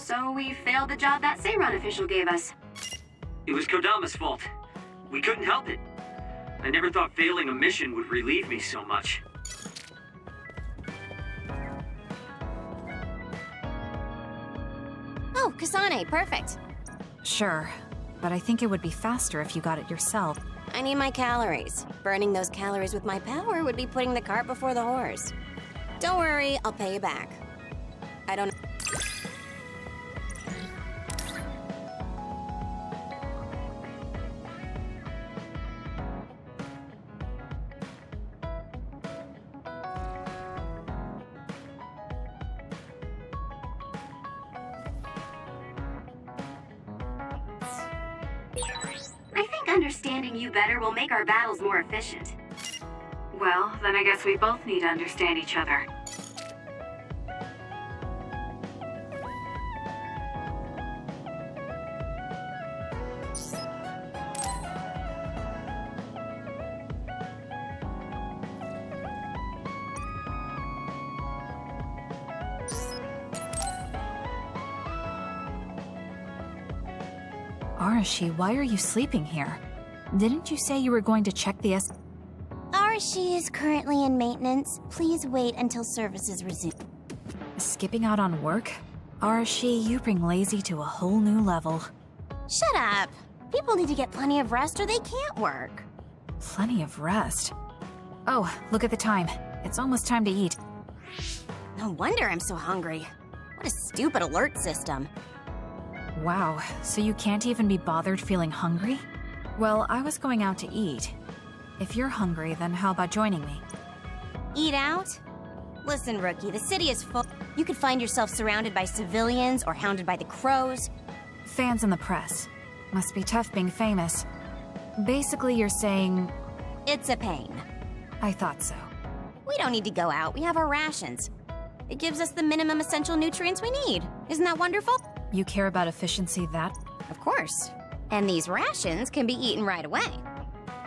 So we failed the job that Seiran official gave us. It was Kodama's fault. We couldn't help it. I never thought failing a mission would relieve me so much. Oh, Kasane, perfect. Sure, but I think it would be faster if you got it yourself. I need my calories. Burning those calories with my power would be putting the cart before the horse. Don't worry, I'll pay you back. I don't... I think understanding you better will make our battles more efficient. Well, then I guess we both need to understand each other. Arashi, why are you sleeping here? Didn't you say you were going to check the Arashi is currently in maintenance. Please wait until services resume. Skipping out on work? Arashi, you bring lazy to a whole new level. Shut up! People need to get plenty of rest or they can't work. Plenty of rest. Oh, look at the time. It's almost time to eat. No wonder I'm so hungry. What a stupid alert system. Wow, so you can't even be bothered feeling hungry? Well, I was going out to eat. If you're hungry, then how about joining me? Eat out? Listen, Rookie, the city is full. You could find yourself surrounded by civilians or hounded by the crows. Fans in the press. Must be tough being famous. Basically, you're saying... It's a pain. I thought so. We don't need to go out. We have our rations. It gives us the minimum essential nutrients we need. Isn't that wonderful? You care about efficiency that? Of course. And these rations can be eaten right away.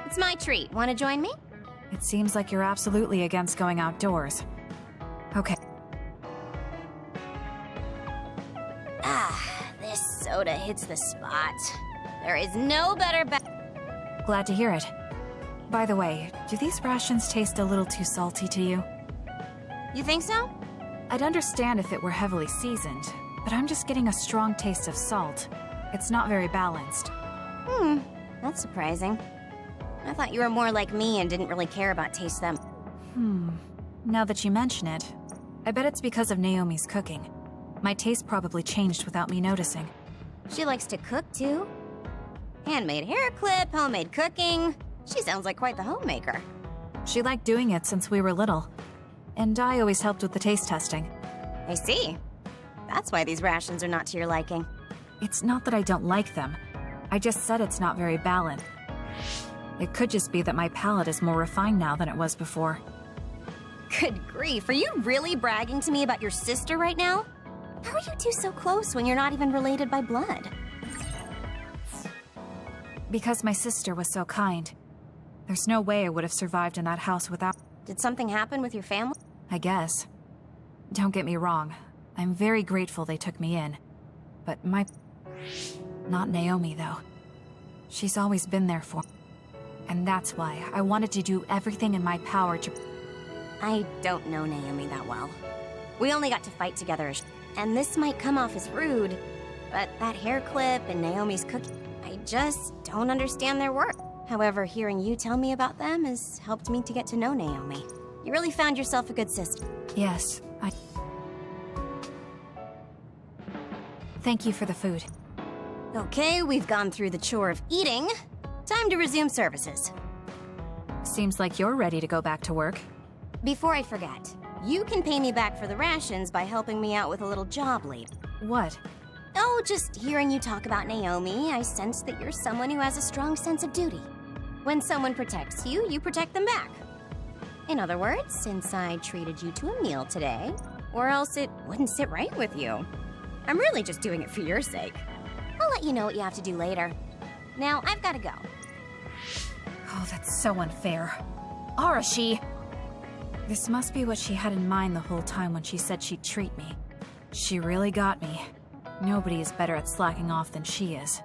It's my treat. Want to join me? It seems like you're absolutely against going outdoors. Okay. Ah, this soda hits the spot. There is no better Glad to hear it. By the way, do these rations taste a little too salty to you? You think so? I'd understand if it were heavily seasoned, but I'm just getting a strong taste of salt. It's not very balanced. That's surprising. I thought you were more like me and didn't really care about taste them. Now that you mention it, I bet it's because of Naomi's cooking. My taste probably changed without me noticing. She likes to cook, too. Handmade hair clip, homemade cooking. She sounds like quite the homemaker. She liked doing it since we were little, and I always helped with the taste testing. I see. That's why these rations are not to your liking. It's not that I don't like them. I just said it's not very balanced. It could just be that my palate is more refined now than it was before. Good grief, are you really bragging to me about your sister right now? How are you two so close when you're not even related by blood? Because my sister was so kind. There's no way I would have survived in that house without... Did something happen with your family? I guess. Don't get me wrong. I'm very grateful they took me in. But not Naomi, though. She's always been there for me. And that's why I wanted to do everything in my power to... I don't know Naomi that well. We only got to fight together, and this might come off as rude, but that hair clip and Naomi's cookie, I just don't understand their work. However, hearing you tell me about them has helped me to get to know Naomi. You really found yourself a good sister. Yes, Thank you for the food. Okay, we've gone through the chore of eating. Time to resume services. Seems like you're ready to go back to work. Before I forget, you can pay me back for the rations by helping me out with a little job later. What? Oh, just hearing you talk about Naomi, I sense that you're someone who has a strong sense of duty. When someone protects you, you protect them back. In other words, since I treated you to a meal today, or else it wouldn't sit right with you. I'm really just doing it for your sake. I'll let you know what you have to do later. Now, I've got to go. Oh, that's so unfair. Arashi! This must be what she had in mind the whole time when she said she'd treat me. She really got me. Nobody is better at slacking off than she is.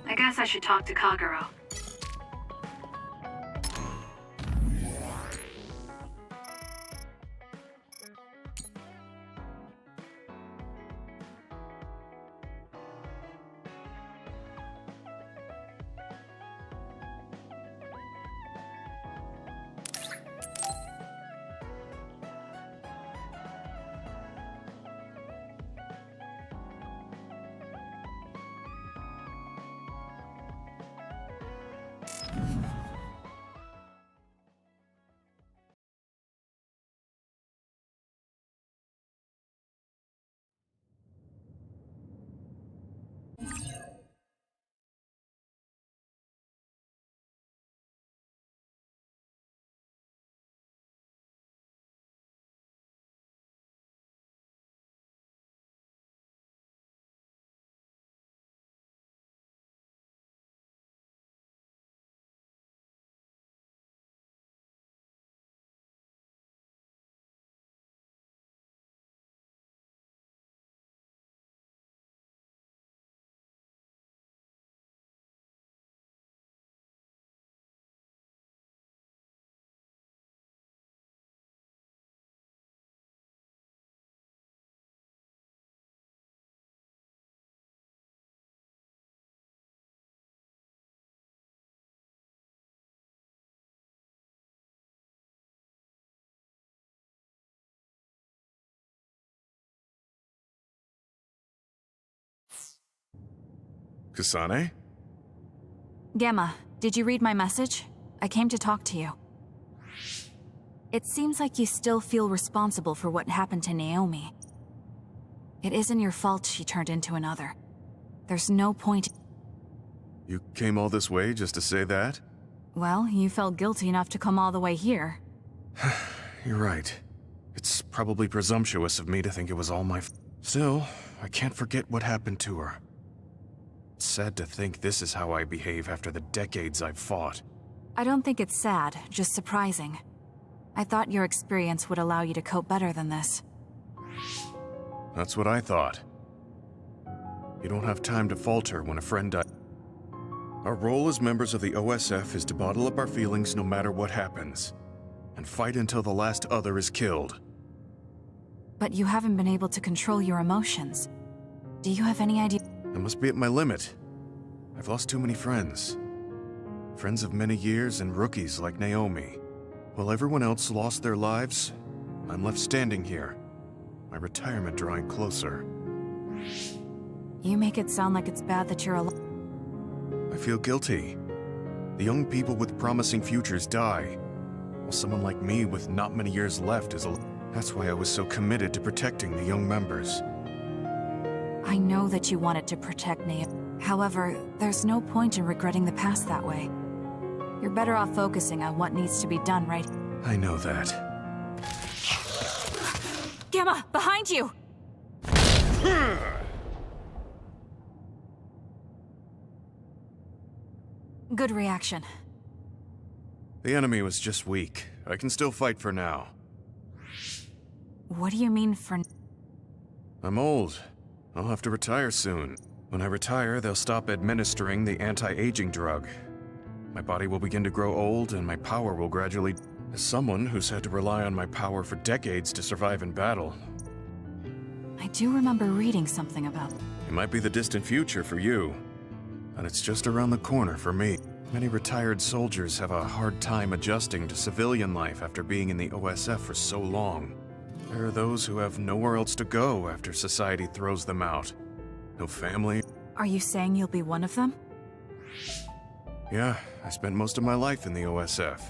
I guess I should talk to Kagero. Kasane? Gemma, Did you read my message? I came to talk to you. It seems like you still feel responsible for what happened to Naomi. It isn't your fault she turned into another. There's no point. You came all this way just to say that? Well, you felt guilty enough to come all the way here. You're right. It's probably presumptuous of me to think it was all my Still, I can't forget what happened to her. It's sad to think this is how I behave after the decades I've fought. I don't think it's sad, just surprising. I thought your experience would allow you to cope better than this. That's what I thought. You don't have time to falter when a friend dies. Our role as members of the OSF is to bottle up our feelings no matter what happens, and fight until the last other is killed. But you haven't been able to control your emotions. Do you have any idea? I must be at my limit. I've lost too many friends. Friends of many years and rookies like Naomi. While everyone else lost their lives, I'm left standing here. My retirement drawing closer. You make it sound like it's bad that you're alone. I feel guilty. The young people with promising futures die, while someone like me with not many years left is alive. That's why I was so committed to protecting the young members. I know that you wanted to protect Naomi. However, there's no point in regretting the past that way. You're better off focusing on what needs to be done right. I know that. Gamma, behind you! Good reaction. The enemy was just weak. I can still fight for now. What do you mean for... I'm old. I'll have to retire soon. When I retire, they'll stop administering the anti-aging drug. My body will begin to grow old, and my power will gradually... As someone who's had to rely on my power for decades to survive in battle... I do remember reading something about... It might be the distant future for you, and it's just around the corner for me. Many retired soldiers have a hard time adjusting to civilian life after being in the OSF for so long. There are those who have nowhere else to go after society throws them out. No family. Are you saying you'll be one of them? Yeah, I spent most of my life in the OSF.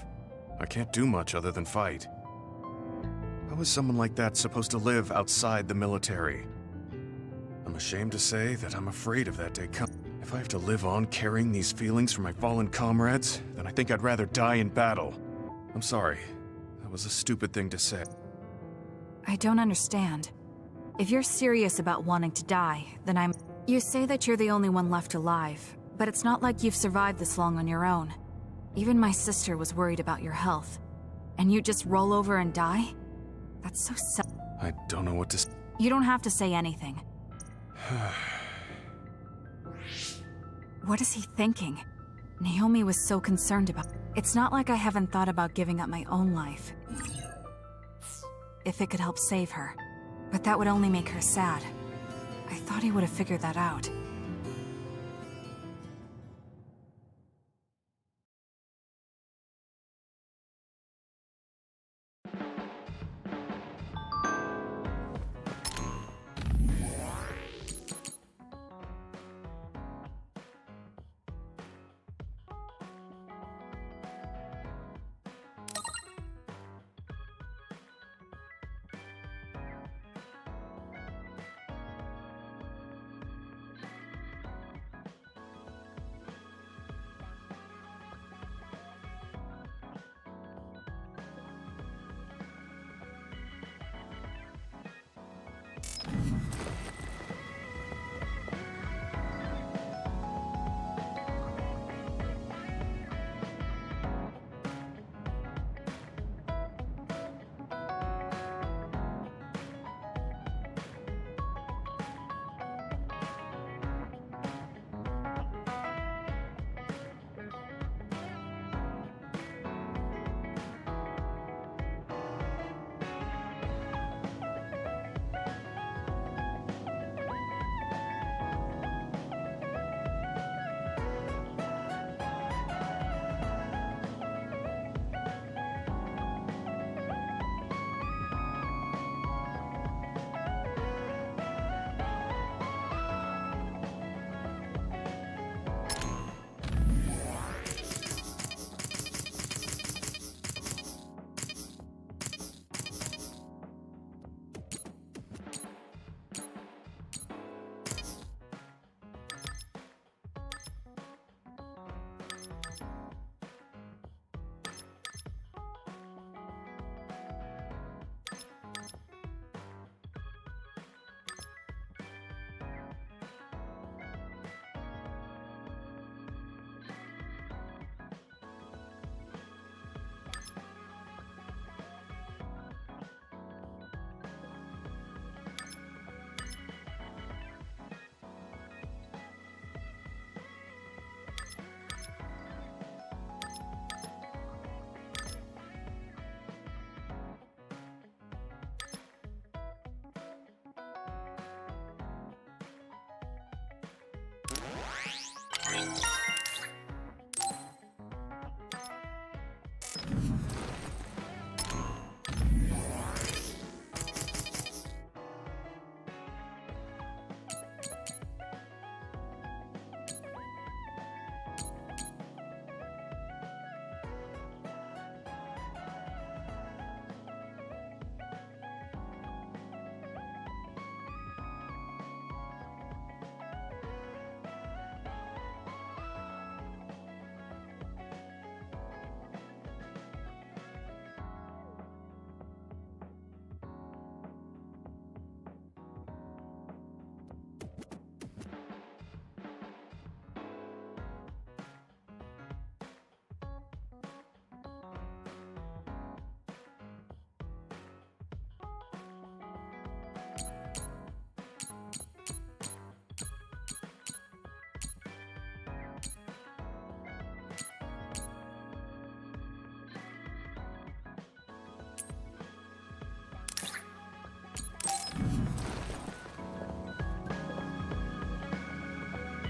I can't do much other than fight. How is someone like that supposed to live outside the military? I'm ashamed to say that I'm afraid of that day coming. If I have to live on carrying these feelings for my fallen comrades, then I think I'd rather die in battle. I'm sorry. That was a stupid thing to say. I don't understand. If you're serious about wanting to die, then I'm... You say that you're the only one left alive, but it's not like you've survived this long on your own. Even my sister was worried about your health. And you just roll over and die? That's so sad. I don't know what to say. You don't have to say anything. What is he thinking? Naomi was so concerned about... It's not like I haven't thought about giving up my own life. If it could help save her. But that would only make her sad. I thought he would have figured that out.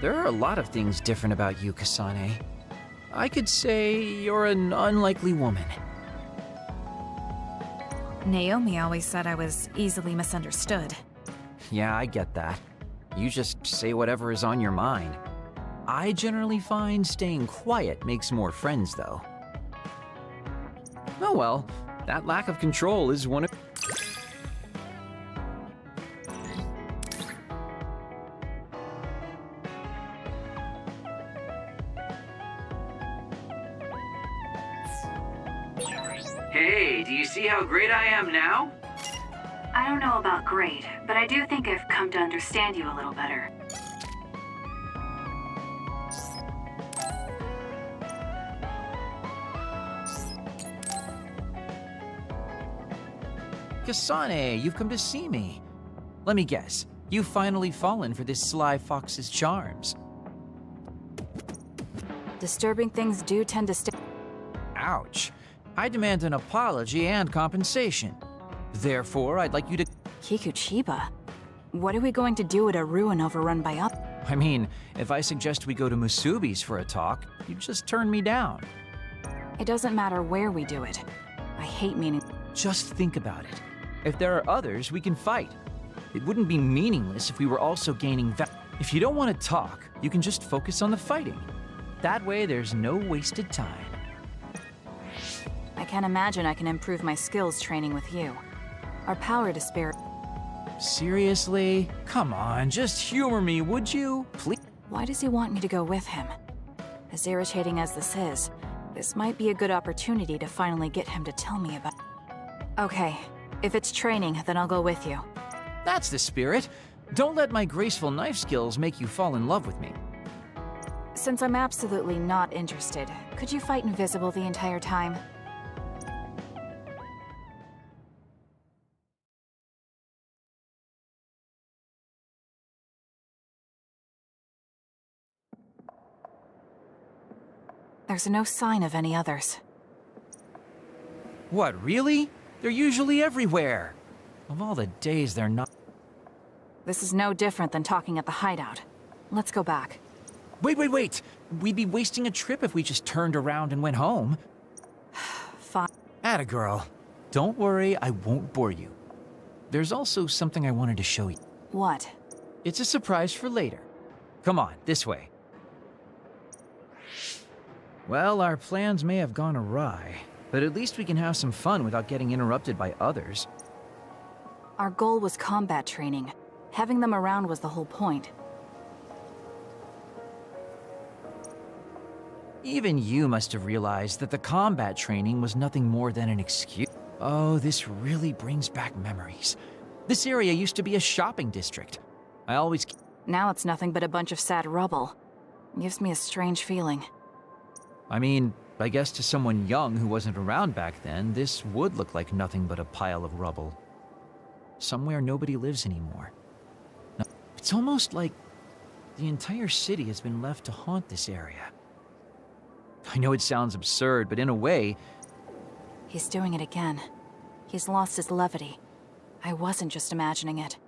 There are a lot of things different about you, Kasane. I could say you're an unlikely woman. Naomi always said I was easily misunderstood. Yeah, I get that. You just say whatever is on your mind. I generally find staying quiet makes more friends, though. Oh well, that lack of control is one of... Hey, do you see how great I am now? I don't know about great, but I do think I've come to understand you a little better. Kasane, you've come to see me. Let me guess, you've finally fallen for this sly fox's charms. Disturbing things do tend to stay. Ouch. I demand an apology and compensation. Therefore, I'd like you to... Kikuchiba? What are we going to do at a ruin overrun by up? I mean, if I suggest we go to Musubi's for a talk, you'd just turn me down. It doesn't matter where we do it. I hate meaning. Just think about it. If there are others, we can fight. It wouldn't be meaningless if we were also gaining If you don't want to talk, you can just focus on the fighting. That way, there's no wasted time. I can't imagine I can improve my skills training with you. Our power to spare. Seriously? Come on, just humor me, would you? Please? Why does he want me to go with him? As irritating as this is, this might be a good opportunity to finally get him to tell me about. Okay, if it's training, then I'll go with you. That's the spirit. Don't let my graceful knife skills make you fall in love with me. Since I'm absolutely not interested, could you fight invisible the entire time? There's no sign of any others. What, really? They're usually everywhere. Of all the days they're not... This is no different than talking at the hideout. Let's go back. Wait! We'd be wasting a trip if we just turned around and went home. Fine. Atta girl. Don't worry, I won't bore you. There's also something I wanted to show you. What? It's a surprise for later. Come on, this way. Well, our plans may have gone awry, but at least we can have some fun without getting interrupted by others. Our goal was combat training. Having them around was the whole point. Even you must have realized that the combat training was nothing more than an excuse. Oh, this really brings back memories. This area used to be a shopping district. I always... Now it's nothing but a bunch of sad rubble. Gives me a strange feeling. I mean, I guess to someone young who wasn't around back then, this would look like nothing but a pile of rubble. Somewhere nobody lives anymore. No, it's almost like the entire city has been left to haunt this area. I know it sounds absurd, but in a way... He's doing it again. He's lost his levity. I wasn't just imagining it.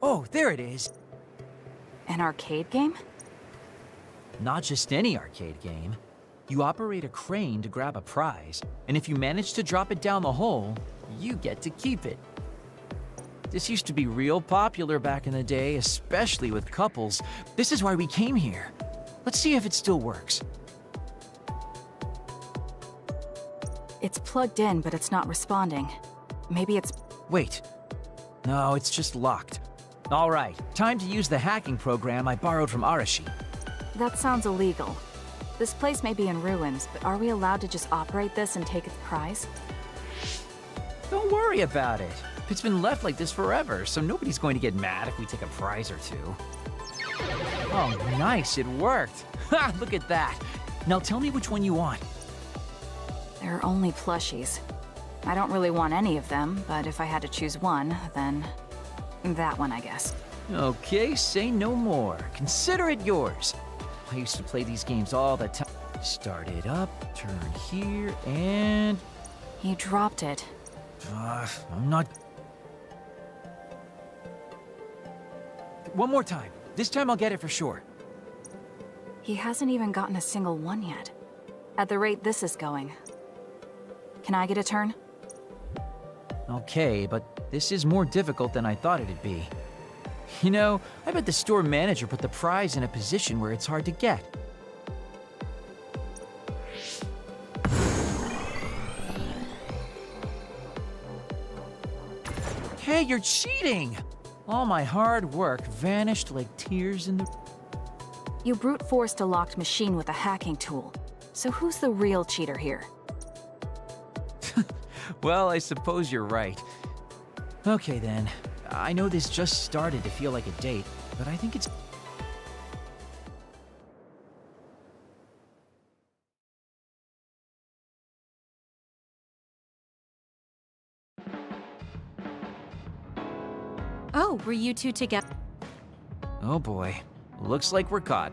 Oh, there it is! An arcade game? Not just any arcade game. You operate a crane to grab a prize, and if you manage to drop it down the hole, you get to keep it. This used to be real popular back in the day, especially with couples. This is why we came here. Let's see if it still works. It's plugged in, but it's not responding. Maybe it's... Wait. No, it's just locked. All right, time to use the hacking program I borrowed from Arashi. That sounds illegal. This place may be in ruins, but are we allowed to just operate this and take its prize? Don't worry about it. It's been left like this forever, so nobody's going to get mad if we take a prize or two. Oh, nice, it worked. Ha, look at that. Now tell me which one you want. There are only plushies. I don't really want any of them, but if I had to choose one, then... that one, I guess. Okay, say no more. Consider it yours. I used to play these games all the time. Start it up, turn here, and... He dropped it. I'm not... one more time. This time I'll get it for sure. He hasn't even gotten a single one yet. At the rate this is going. Can I get a turn? Okay, but this is more difficult than I thought it'd be. You know, I bet the store manager put the prize in a position where it's hard to get. Hey, you're cheating! All my hard work vanished like tears in the... You brute forced a locked machine with a hacking tool. So who's the real cheater here? Well, I suppose you're right. Okay then. I know this just started to feel like a date, but I think it's... Oh, were you two together? Oh boy. Looks like we're caught.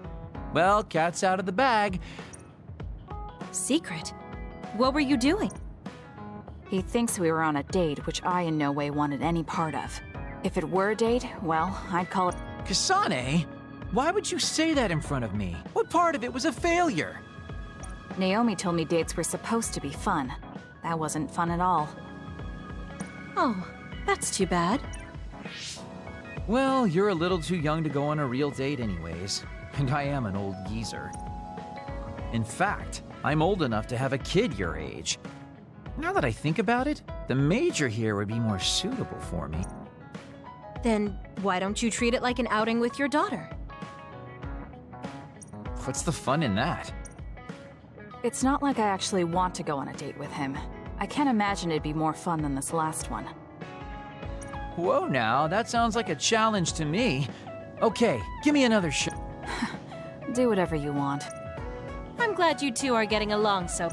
Well, cat's out of the bag. Secret? What were you doing? He thinks we were on a date, which I in no way wanted any part of. If it were a date, well, I'd call it... Kasane? Why would you say that in front of me? What part of it was a failure? Naomi told me dates were supposed to be fun. That wasn't fun at all. Oh, that's too bad. Well, you're a little too young to go on a real date anyways. And I am an old geezer. In fact, I'm old enough to have a kid your age. Now that I think about it, the major here would be more suitable for me. Then why don't you treat it like an outing with your daughter? What's the fun in that? It's not like I actually want to go on a date with him. I can't imagine it'd be more fun than this last one. Whoa now, that sounds like a challenge to me. Okay, give me another shot. Do whatever you want. I'm glad you two are getting along so...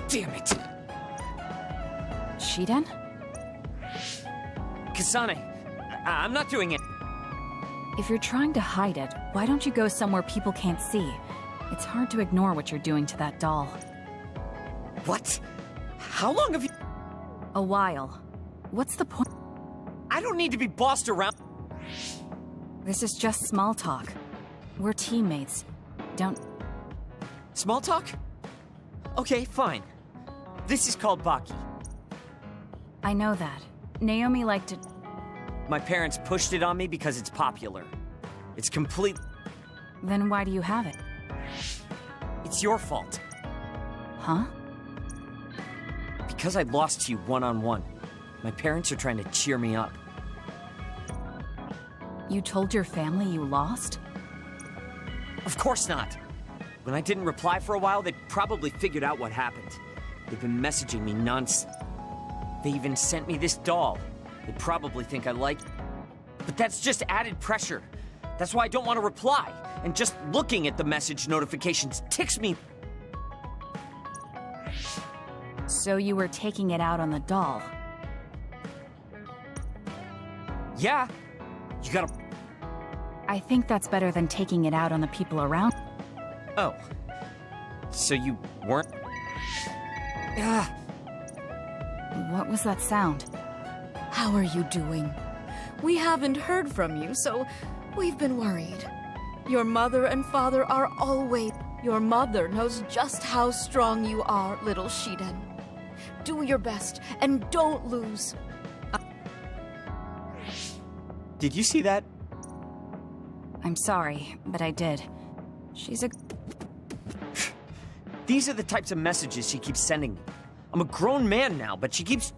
Damn it! Shiden? Kasane, I'm not doing it. If you're trying to hide it, why don't you go somewhere people can't see? It's hard to ignore what you're doing to that doll. What? How long have you... A while. What's the point? I don't need to be bossed around. This is just small talk. We're teammates. Don't... Small talk? Okay, fine. This is called Baki. I know that. Naomi liked it. My parents pushed it on me because it's popular. It's complete... Then why do you have it? It's your fault. Huh? Because I lost to you one-on-one. My parents are trying to cheer me up. You told your family you lost? Of course not. When I didn't reply for a while, they probably figured out what happened. They've been messaging me nonstop. They even sent me this doll. They probably think I like it. But that's just added pressure. That's why I don't want to reply. And just looking at the message notifications ticks me. So you were taking it out on the doll? Yeah. You gotta I think that's better than taking it out on the people around. Oh. So you weren't... Ah. What was that sound? How are you doing? We haven't heard from you, so we've been worried. Your mother and father are always... Your mother knows just how strong you are, little Shiden. Do your best, and don't lose. Did you see that? I'm sorry, but I did. She's a... These are the types of messages she keeps sending me. I'm a grown man now, but she keeps...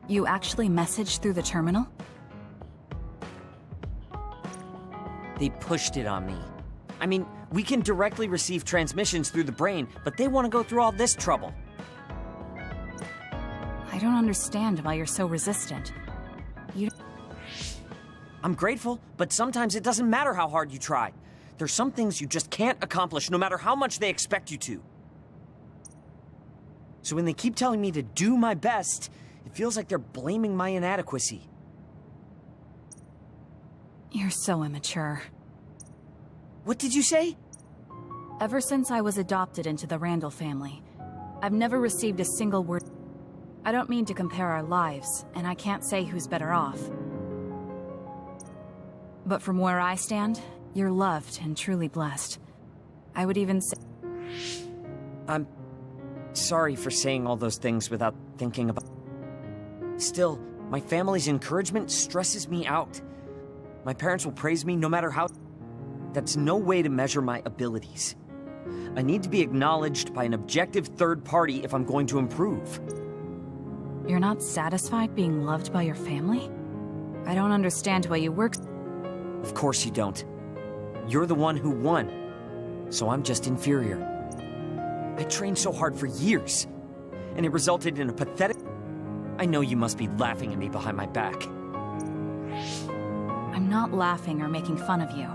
You actually messaged through the terminal? They pushed it on me. I mean, we can directly receive transmissions through the brain, but they want to go through all this trouble. I don't understand why you're so resistant. I'm grateful, but sometimes it doesn't matter how hard you try. There's some things you just can't accomplish no matter how much they expect you to. So when they keep telling me to do my best, it feels like they're blaming my inadequacy. You're so immature. What did you say? Ever since I was adopted into the Randall family, I've never received a single word. I don't mean to compare our lives, and I can't say who's better off. But from where I stand, you're loved and truly blessed. I would even say... I'm sorry for saying all those things without thinking about... Still, my family's encouragement stresses me out. My parents will praise me no matter how... That's no way to measure my abilities. I need to be acknowledged by an objective third party if I'm going to improve. You're not satisfied being loved by your family? I don't understand why you work... Of course you don't. You're the one who won, so I'm just inferior. I trained so hard for years, and it resulted in a pathetic... I know you must be laughing at me behind my back. I'm not laughing or making fun of you.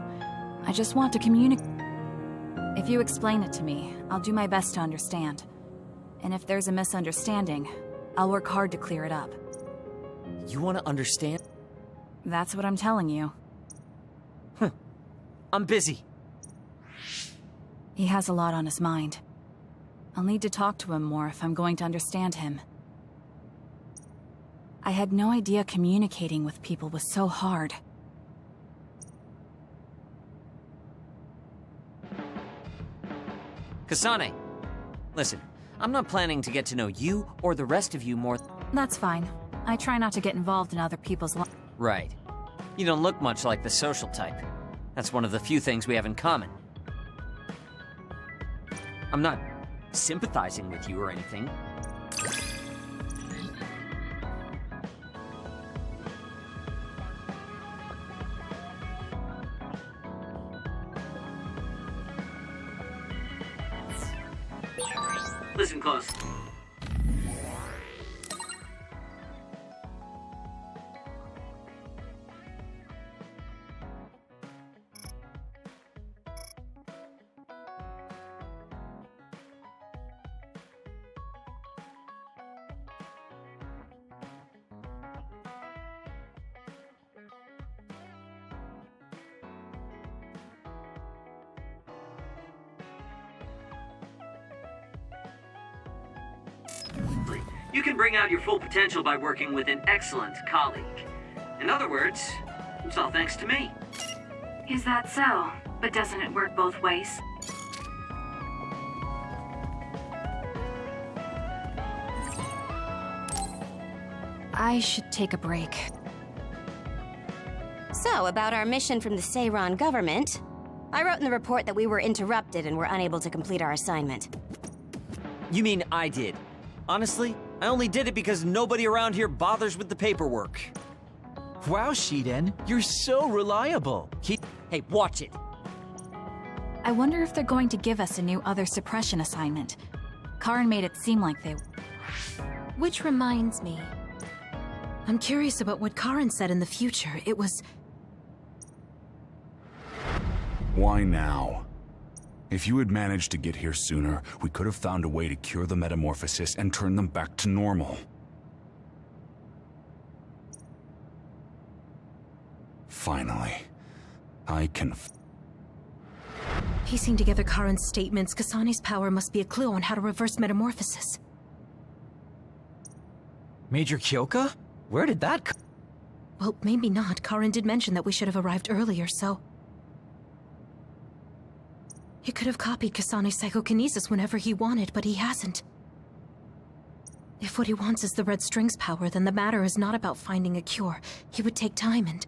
I just want to communicate. If you explain it to me, I'll do my best to understand. And if there's a misunderstanding, I'll work hard to clear it up. You want to understand? That's what I'm telling you. I'm busy. He has a lot on his mind. I'll need to talk to him more if I'm going to understand him. I had no idea communicating with people was so hard. Kasane, listen, I'm not planning to get to know you or the rest of you more... That's fine. I try not to get involved in other people's lives. Right. You don't look much like the social type. That's one of the few things we have in common. I'm not sympathizing with you or anything. Listen close. You can bring out your full potential by working with an excellent colleague. In other words, it's all thanks to me. Is that so? But doesn't it work both ways? I should take a break. So, about our mission from the Seiran government, I wrote in the report that we were interrupted and were unable to complete our assignment. You mean I did? Honestly, I only did it because nobody around here bothers with the paperwork. Wow, Shiden, you're so reliable. Hey, watch it. I wonder if they're going to give us a new other suppression assignment. Karin made it seem like they... Which reminds me. I'm curious about what Karin said in the future. It was... Why now? If you had managed to get here sooner, we could have found a way to cure the metamorphosis and turn them back to normal. Finally. I can Piecing together Karen's statements, Kasane's power must be a clue on how to reverse metamorphosis. Major Kyoka? Where did that come? Well, maybe not. Karen did mention that we should have arrived earlier, so... He could have copied Kasane's psychokinesis whenever he wanted, but he hasn't. If what he wants is the Red String's power, then the matter is not about finding a cure. He would take time and...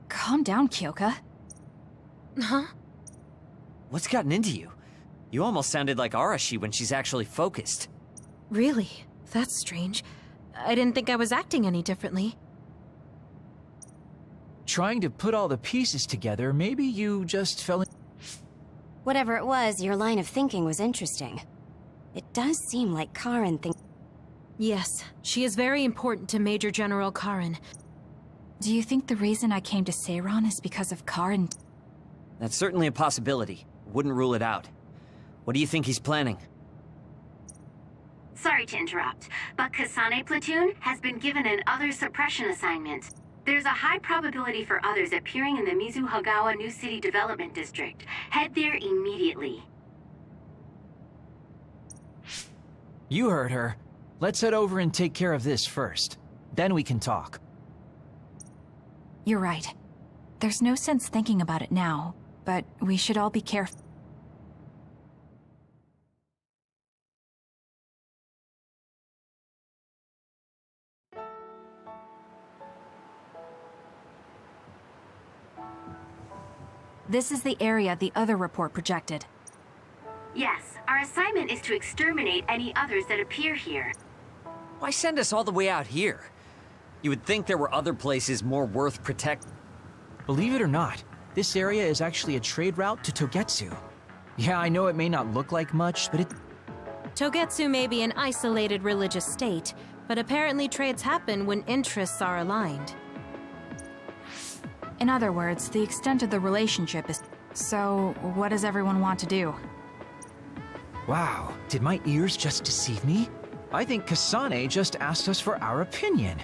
Calm down, Kyoka. Huh? What's gotten into you? You almost sounded like Arashi when she's actually focused. Really? That's strange. I didn't think I was acting any differently. Trying to put all the pieces together, maybe you just fell in... Whatever it was, your line of thinking was interesting. It does seem like Karen thinks... Yes, she is very important to Major General Karen. Do you think the reason I came to Seiran is because of Karen? That's certainly a possibility. Wouldn't rule it out. What do you think he's planning? Sorry to interrupt, but Kasane Platoon has been given an other suppression assignment. There's a high probability for others appearing in the Mizuhagawa New City Development District. Head there immediately. You heard her. Let's head over and take care of this first. Then we can talk. You're right. There's no sense thinking about it now, but we should all be careful. This is the area the other report projected. Yes, our assignment is to exterminate any others that appear here. Why send us all the way out here? You would think there were other places more worth protecting. Believe it or not, this area is actually a trade route to Togetsu. Yeah, I know it may not look like much, but it... Togetsu may be an isolated religious state, but apparently trades happen when interests are aligned. In other words, the extent of the relationship is... So, what does everyone want to do? Wow, did my ears just deceive me? I think Kasane just asked us for our opinion.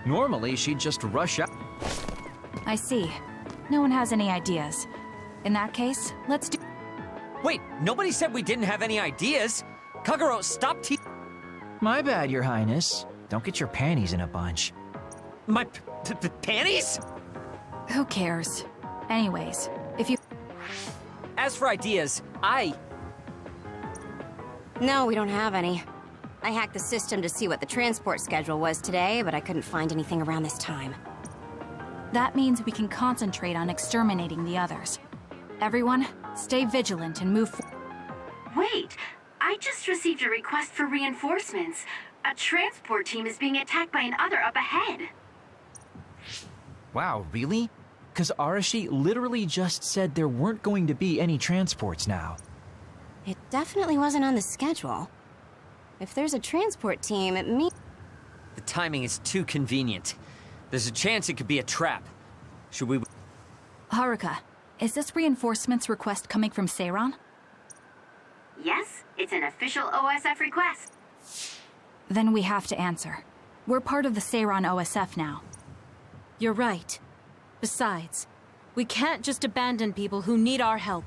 Normally, she'd just rush out. I see. No one has any ideas. In that case, let's do... Wait, nobody said we didn't have any ideas! Kagero, stop My bad, Your Highness. Don't get your panties in a bunch. My panties? Who cares? Anyways, if you... As for ideas, No, we don't have any. I hacked the system to see what the transport schedule was today, but I couldn't find anything around this time. That means we can concentrate on exterminating the others. Everyone, stay vigilant and move forward. Wait, I just received a request for reinforcements. A transport team is being attacked by an other up ahead. Wow, really? Because Arashi literally just said there weren't going to be any transports now. It definitely wasn't on the schedule. If there's a transport team, it means... The timing is too convenient. There's a chance it could be a trap. Should we... Haruka, is this reinforcements request coming from Seiran? Yes, it's an official OSF request. Then we have to answer. We're part of the Seiran OSF now. You're right. Besides, we can't just abandon people who need our help.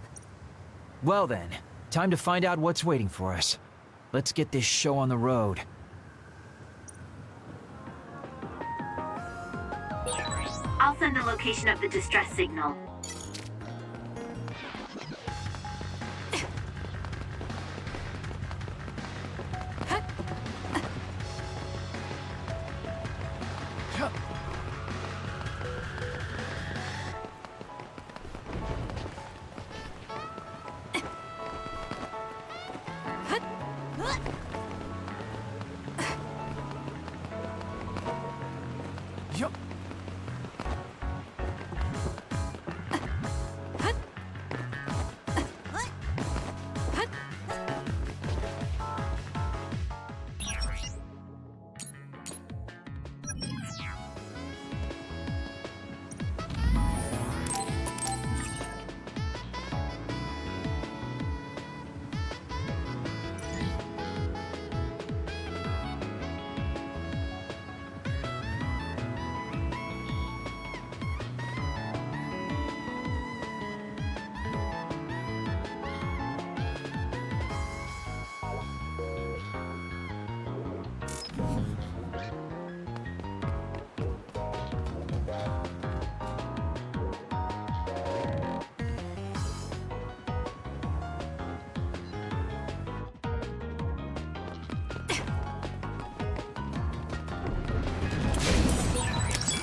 Well then, time to find out what's waiting for us. Let's get this show on the road. I'll send the location of the distress signal.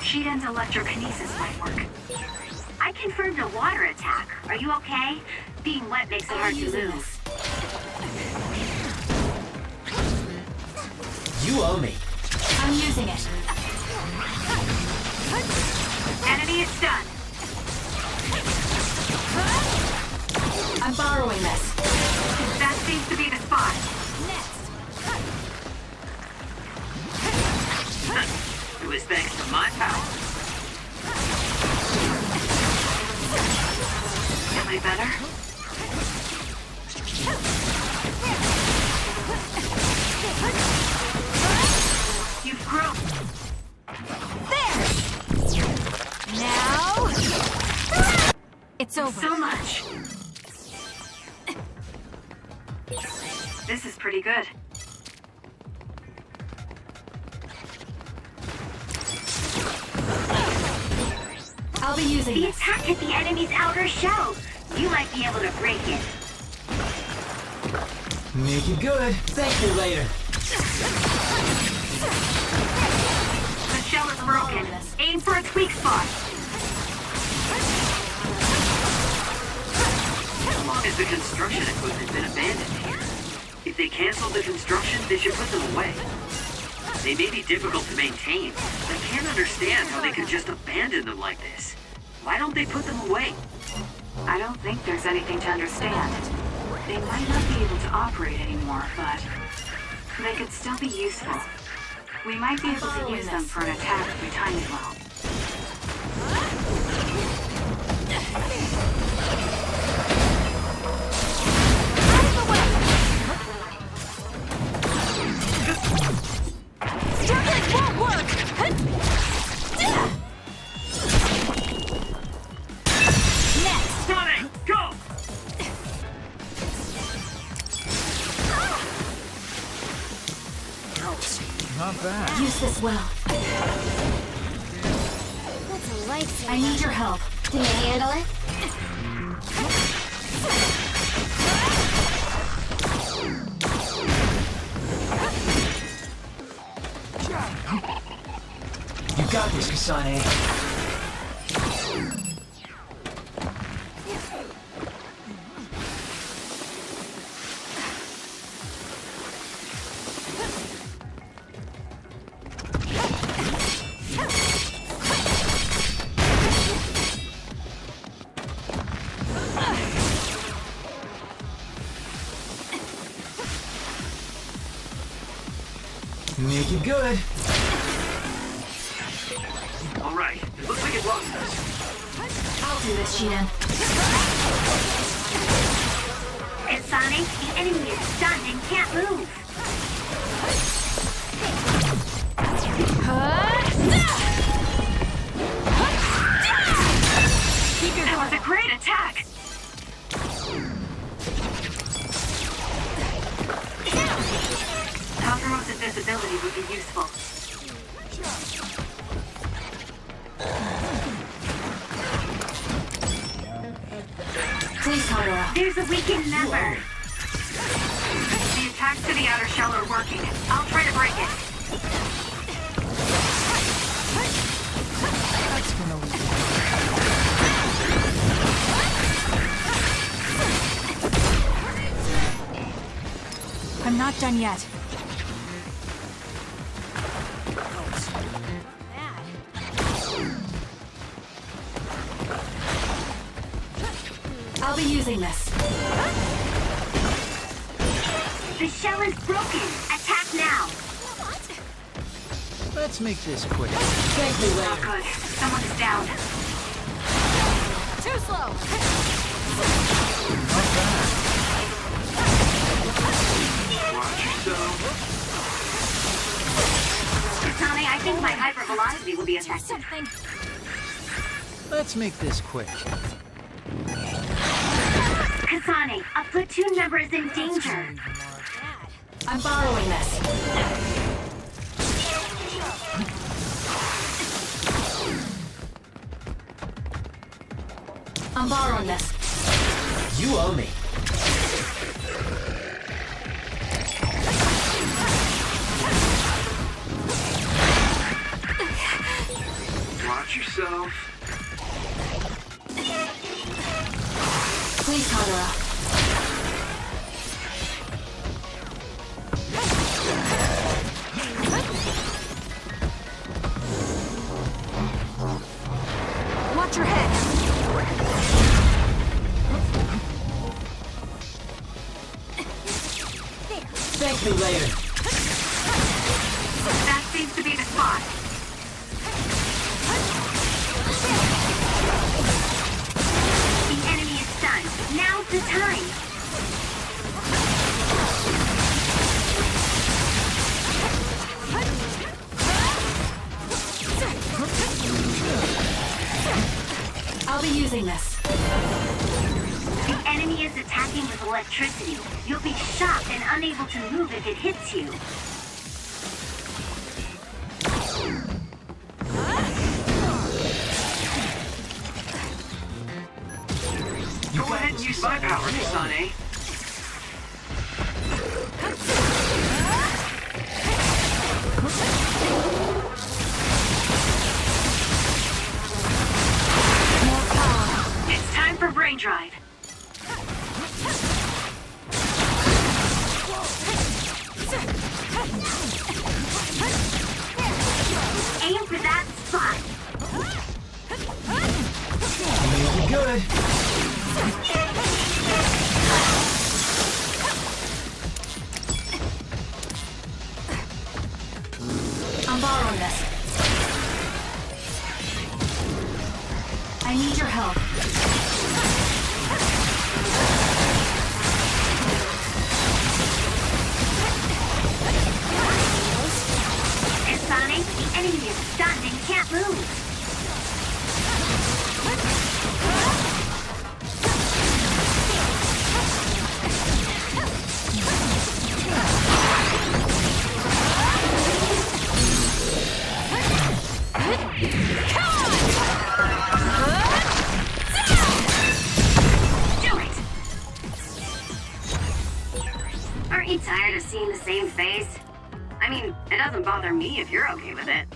Shiden's electrokinesis might work. I confirmed a water attack. Are you okay? Being wet makes it hard to move. You owe me. I'm using it. Enemy is stunned. I'm borrowing this. That seems to be the spot. It was thanks to my power. Am I better? You've grown. There! Now... It's over. So much. This is pretty good. I'll be using the attack hit the enemy's outer shell. You might be able to break it. Make it good. Thank you later. The shell is broken. Aim for its weak spot. How long has the construction equipment been abandoned here? If they canceled the construction, they should put them away. They may be difficult to maintain, but I can't understand how they could just abandon them like this. Why don't they put them away? I don't think there's anything to understand. They might not be able to operate anymore, but they could still be useful. We might be able to use them for an attack if we time it well. Struggling won't work! Next! Sonic, go! Not bad. Use this well. That's a lifesaver. I need your help. Can you handle it? You got this, Kasane. Make it good. All right. It looks like it lost us. I'll do this, Shiden. Kasane, the enemy is stunned and can't move. That was a great attack. Takaro's invisibility would be useful. Please, Takaru. There's a weakened member. The attacks to the outer shell are working. I'll try to break it. That's gonna leave. I'm not done yet. I'll be using this. The shell is broken. Attack now. Let's make this quick. Thank you, not good. Someone is down. Too slow! Not bad. Watch yourself. Kasane, I think my hypervelocity will be affected. Something. Let's make this quick. Kasane, a platoon member is in danger. I'm borrowing this. I'm borrowing this. You owe me. Watch your head! Thank you later. That seems to be the spot. The enemy is stunned. Now's the time. I'll be using this. The enemy is attacking with electricity. You'll be shocked and unable to move if it hits you. Go ahead and use my power, Kasane. It's time for brain drive. Aim for that spot. Make it good. I'm borrowing this. I need your help. Kasane, the enemy is stunned and can't move. Do it! Aren't you tired of seeing the same face? I mean, it doesn't bother me if you're okay with it.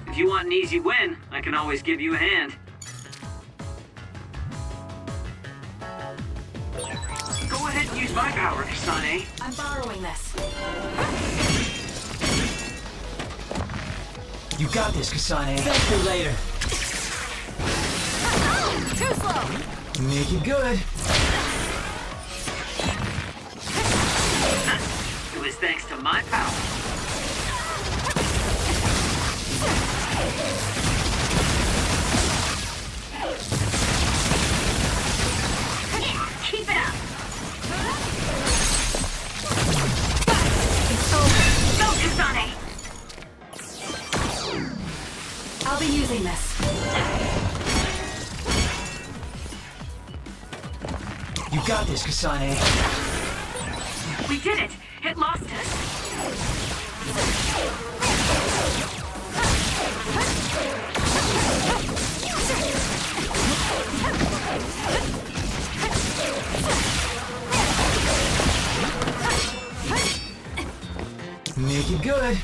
If you want an easy win, I can always give you a hand. Go ahead and use my power, Kasane. I'm borrowing this. You got this, Kasane. Thank you later. Too slow! Make it good. It was thanks to my power. Keep it up! It's over. Go, Kasane! I'll be using this. You got this, Kasane. We did it! It lost us! Make it good.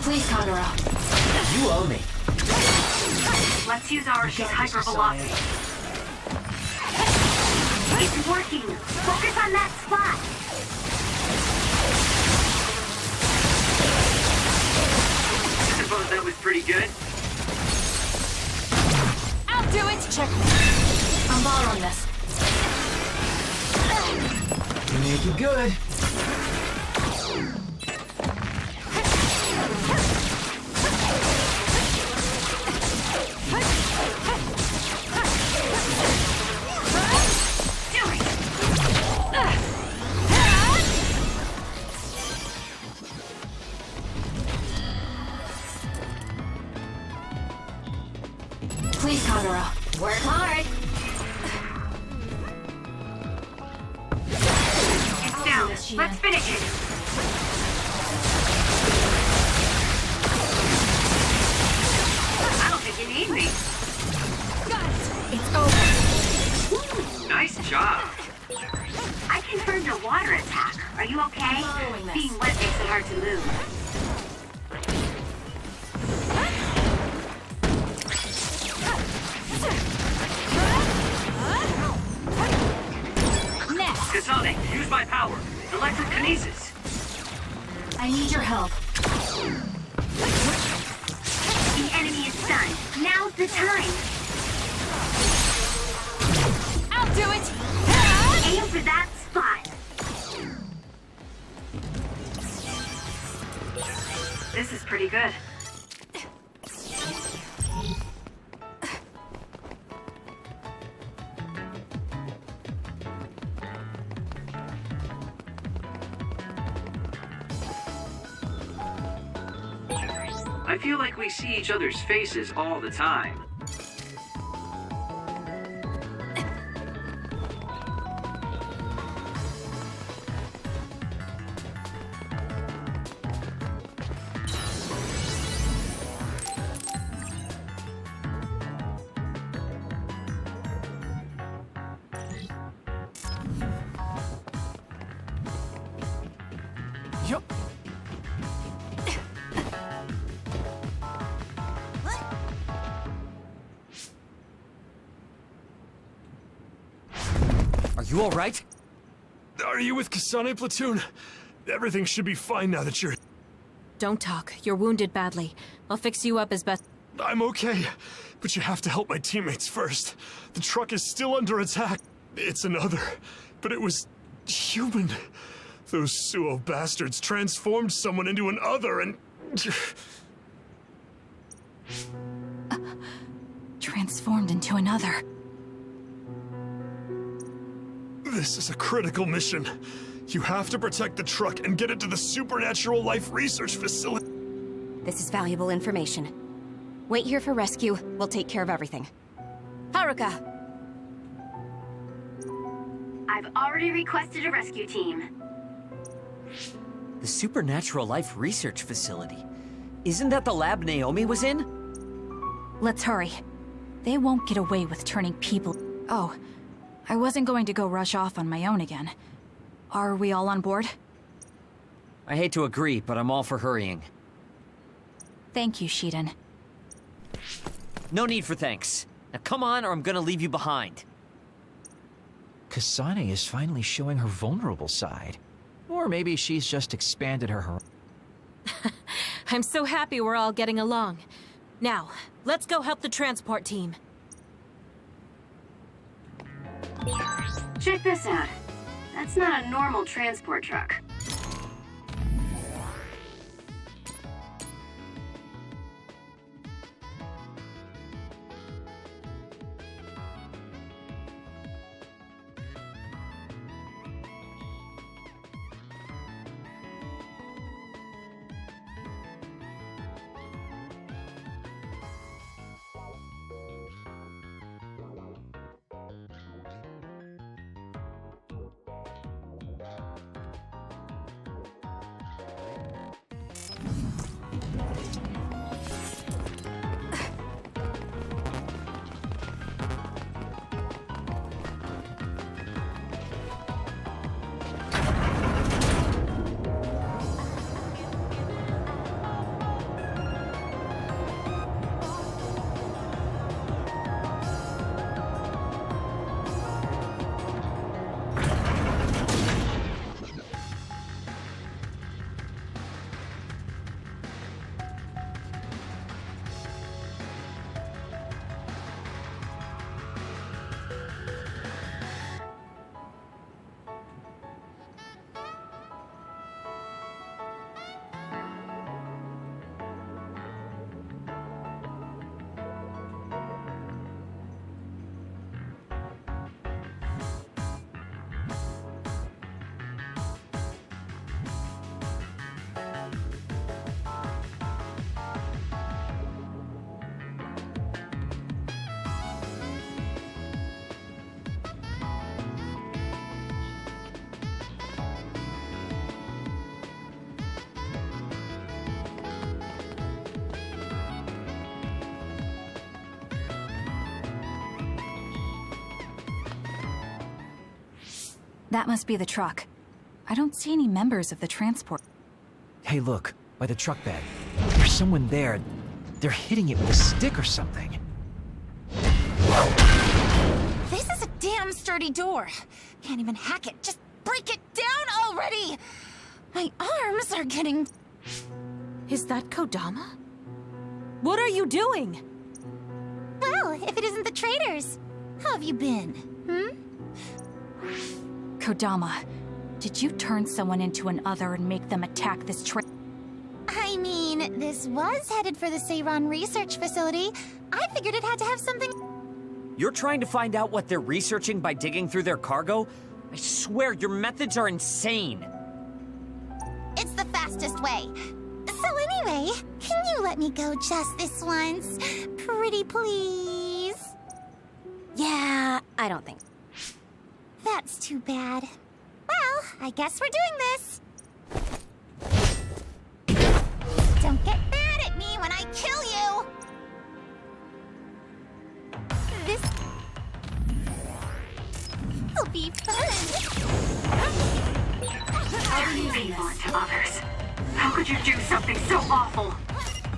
Please, Kagura. You owe me. Let's use our hypervelocity. It's working! Focus on that spot! good? I'll do it! Check me. I'm borrowing this. Make it good. Please, Kagura. Work hard. It's down. Let's finish it. I don't think you need me. Got it. It's over. Nice job. I confirmed a water attack. Are you okay? Following this. Being wet makes it hard to move. Next. Kasane, use my power. Electrokinesis. I need your help. The enemy is stunned. Now's the time. I'll do it. Aim for that spot. This is pretty good. I feel like we see each other's faces all the time. Yup. Are you alright? Are you with Kasane Platoon? Everything should be fine now that you're... Don't talk. You're wounded badly. I'll fix you up as best. I'm okay, but you have to help my teammates first. The truck is still under attack. It's another, but it was human. Those Suo bastards transformed someone into an other and... Transformed into another. This is a critical mission. You have to protect the truck and get it to the Supernatural Life Research Facility. This is valuable information. Wait here for rescue. We'll take care of everything. Haruka! I've already requested a rescue team. The Supernatural Life Research Facility. Isn't that the lab Naomi was in? Let's hurry. They won't get away with turning people... Oh, I wasn't going to go rush off on my own again. Are we all on board? I hate to agree, but I'm all for hurrying. Thank you, Shiden. No need for thanks. Now come on, or I'm gonna leave you behind. Kasane is finally showing her vulnerable side. Or maybe she's just expanded her... I'm so happy we're all getting along. Now, let's go help the transport team. Check this out. That's not a normal transport truck. That must be the truck. I don't see any members of the transport. Hey, look, by the truck bed. There's someone there. They're hitting it with a stick or something. This is a damn sturdy door. Can't even hack it. Just break it down already! My arms are getting... Is that Kodama? What are you doing? Well, if it isn't the traitors. How have you been? Kodama, did you turn someone into an other and make them attack this train? I mean, this was headed for the Seiran research facility. I figured it had to have something... You're trying to find out what they're researching by digging through their cargo? I swear, your methods are insane. It's the fastest way. So anyway, can you let me go just this once? Pretty please? Yeah, I don't think. That's too bad. Well, I guess we're doing this. Don't get mad at me when I kill you! This... will be fun. How do you evil to others? How could you do something so awful?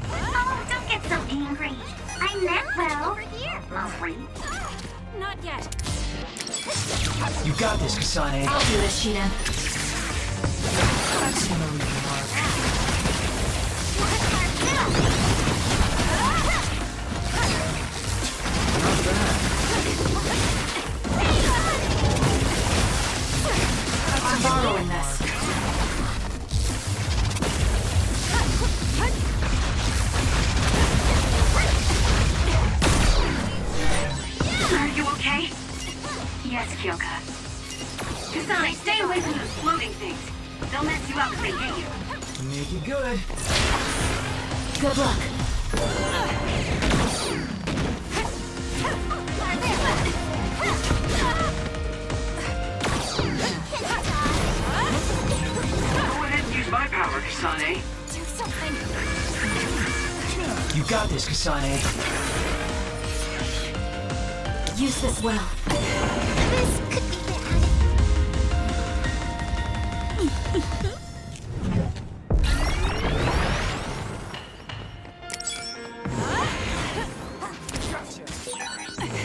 Oh, don't get so angry. I meant well. Over here, mostly. Not yet. You got this, Kasane. I'll do this, Shiden. That's gonna leave a mark. Not bad. I'm borrowing this. Are you okay? Yes, Kyoka. Kasane, stay away from those floating things. They'll mess you up if they hit you. Make it good. Good luck. Go ahead and use my power, Kasane. Do something. You got this, Kasane. Use this well. This could be bad.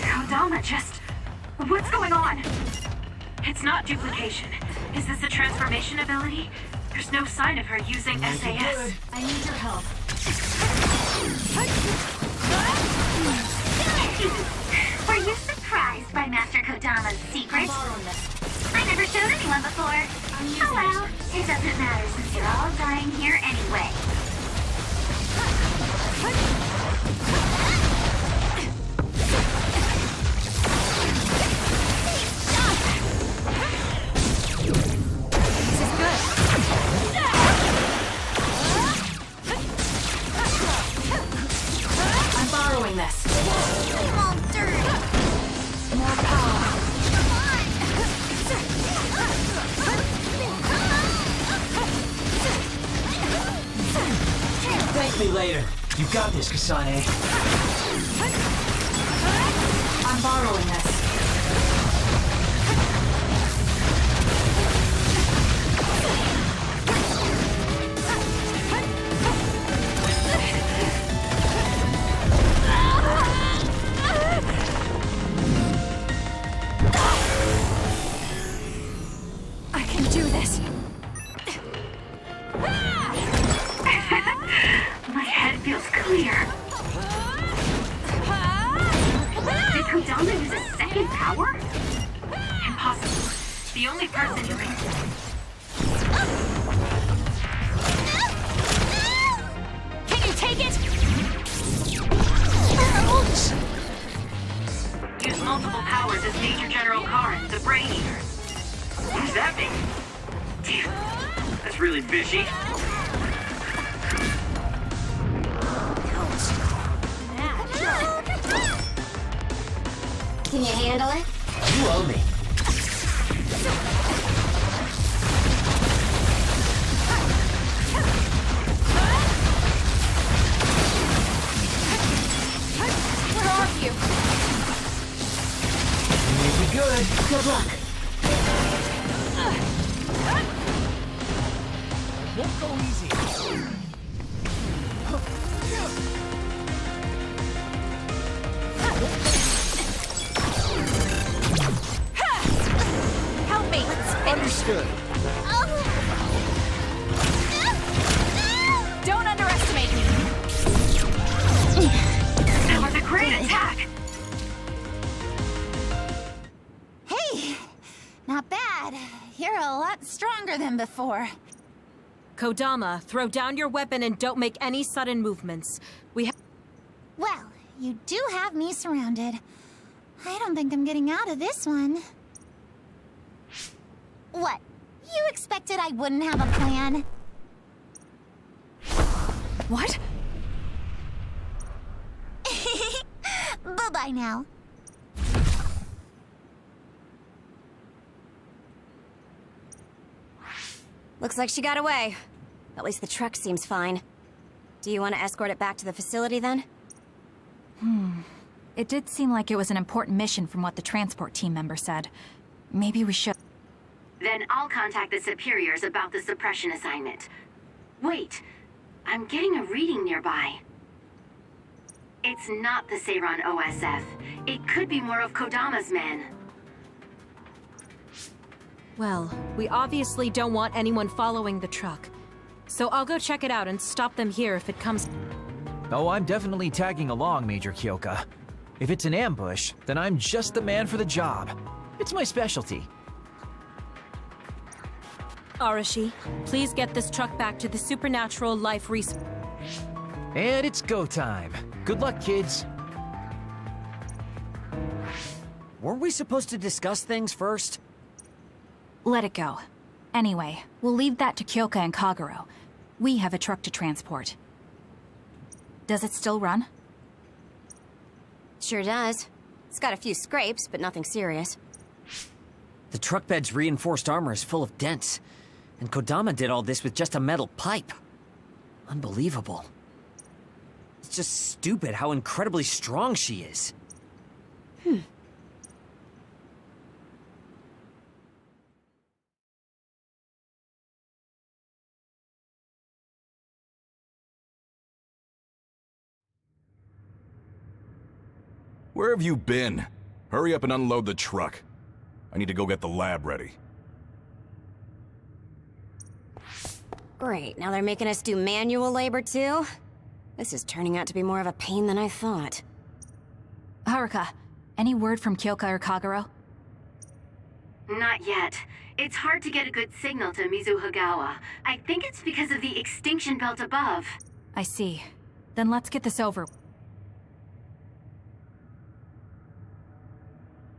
Kodama just... What's going on? It's not duplication. Is this a transformation ability? There's no sign of her using SAS. I need your help. Were you surprised by Master Kodama's secret? I never showed anyone before. Oh well, it doesn't matter since you're all dying here anyway. I'm borrowing this. I'm all dirty. More power. Thank me later. You got this, Kasane. I'm borrowing this. I can do this. My head feels clear. Did Kodama use a second power? Impossible. The only person who can... Can you take it? Use multiple powers as Major General Karen, the Brain Eater. Who's that mean? Damn, that's really fishy. Can you handle it? You owe me. Where are you? Make it good. Good luck. Immediate attack! Hey! Not bad. You're a lot stronger than before. Kodama, throw down your weapon and don't make any sudden movements. Well, you do have me surrounded. I don't think I'm getting out of this one. What? You expected I wouldn't have a plan? What? Bye-bye now. Looks like she got away. At least the truck seems fine. Do you want to escort it back to the facility then? It did seem like it was an important mission from what the transport team member said. Maybe we should... Then I'll contact the superiors about the suppression assignment. Wait, I'm getting a reading nearby. It's not the Seiran OSF. It could be more of Kodama's men. Well, we obviously don't want anyone following the truck. So I'll go check it out and stop them here if it comes... Oh, I'm definitely tagging along, Major Kyoka. If it's an ambush, then I'm just the man for the job. It's my specialty. Arashi, please get this truck back to the Supernatural Life Resource. And it's go time. Good luck, kids. Weren't we supposed to discuss things first? Let it go. Anyway, we'll leave that to Kyoka and Kagero. We have a truck to transport. Does it still run? Sure does. It's got a few scrapes, but nothing serious. The truck bed's reinforced armor is full of dents. And Kodama did all this with just a metal pipe. Unbelievable. It's just stupid how incredibly strong she is. Where have you been? Hurry up and unload the truck. I need to go get the lab ready. Great, now they're making us do manual labor too? This is turning out to be more of a pain than I thought. Haruka, any word from Kyoka or Kagero? Not yet. It's hard to get a good signal to Mizuhagawa. I think it's because of the extinction belt above. I see. Then let's get this over.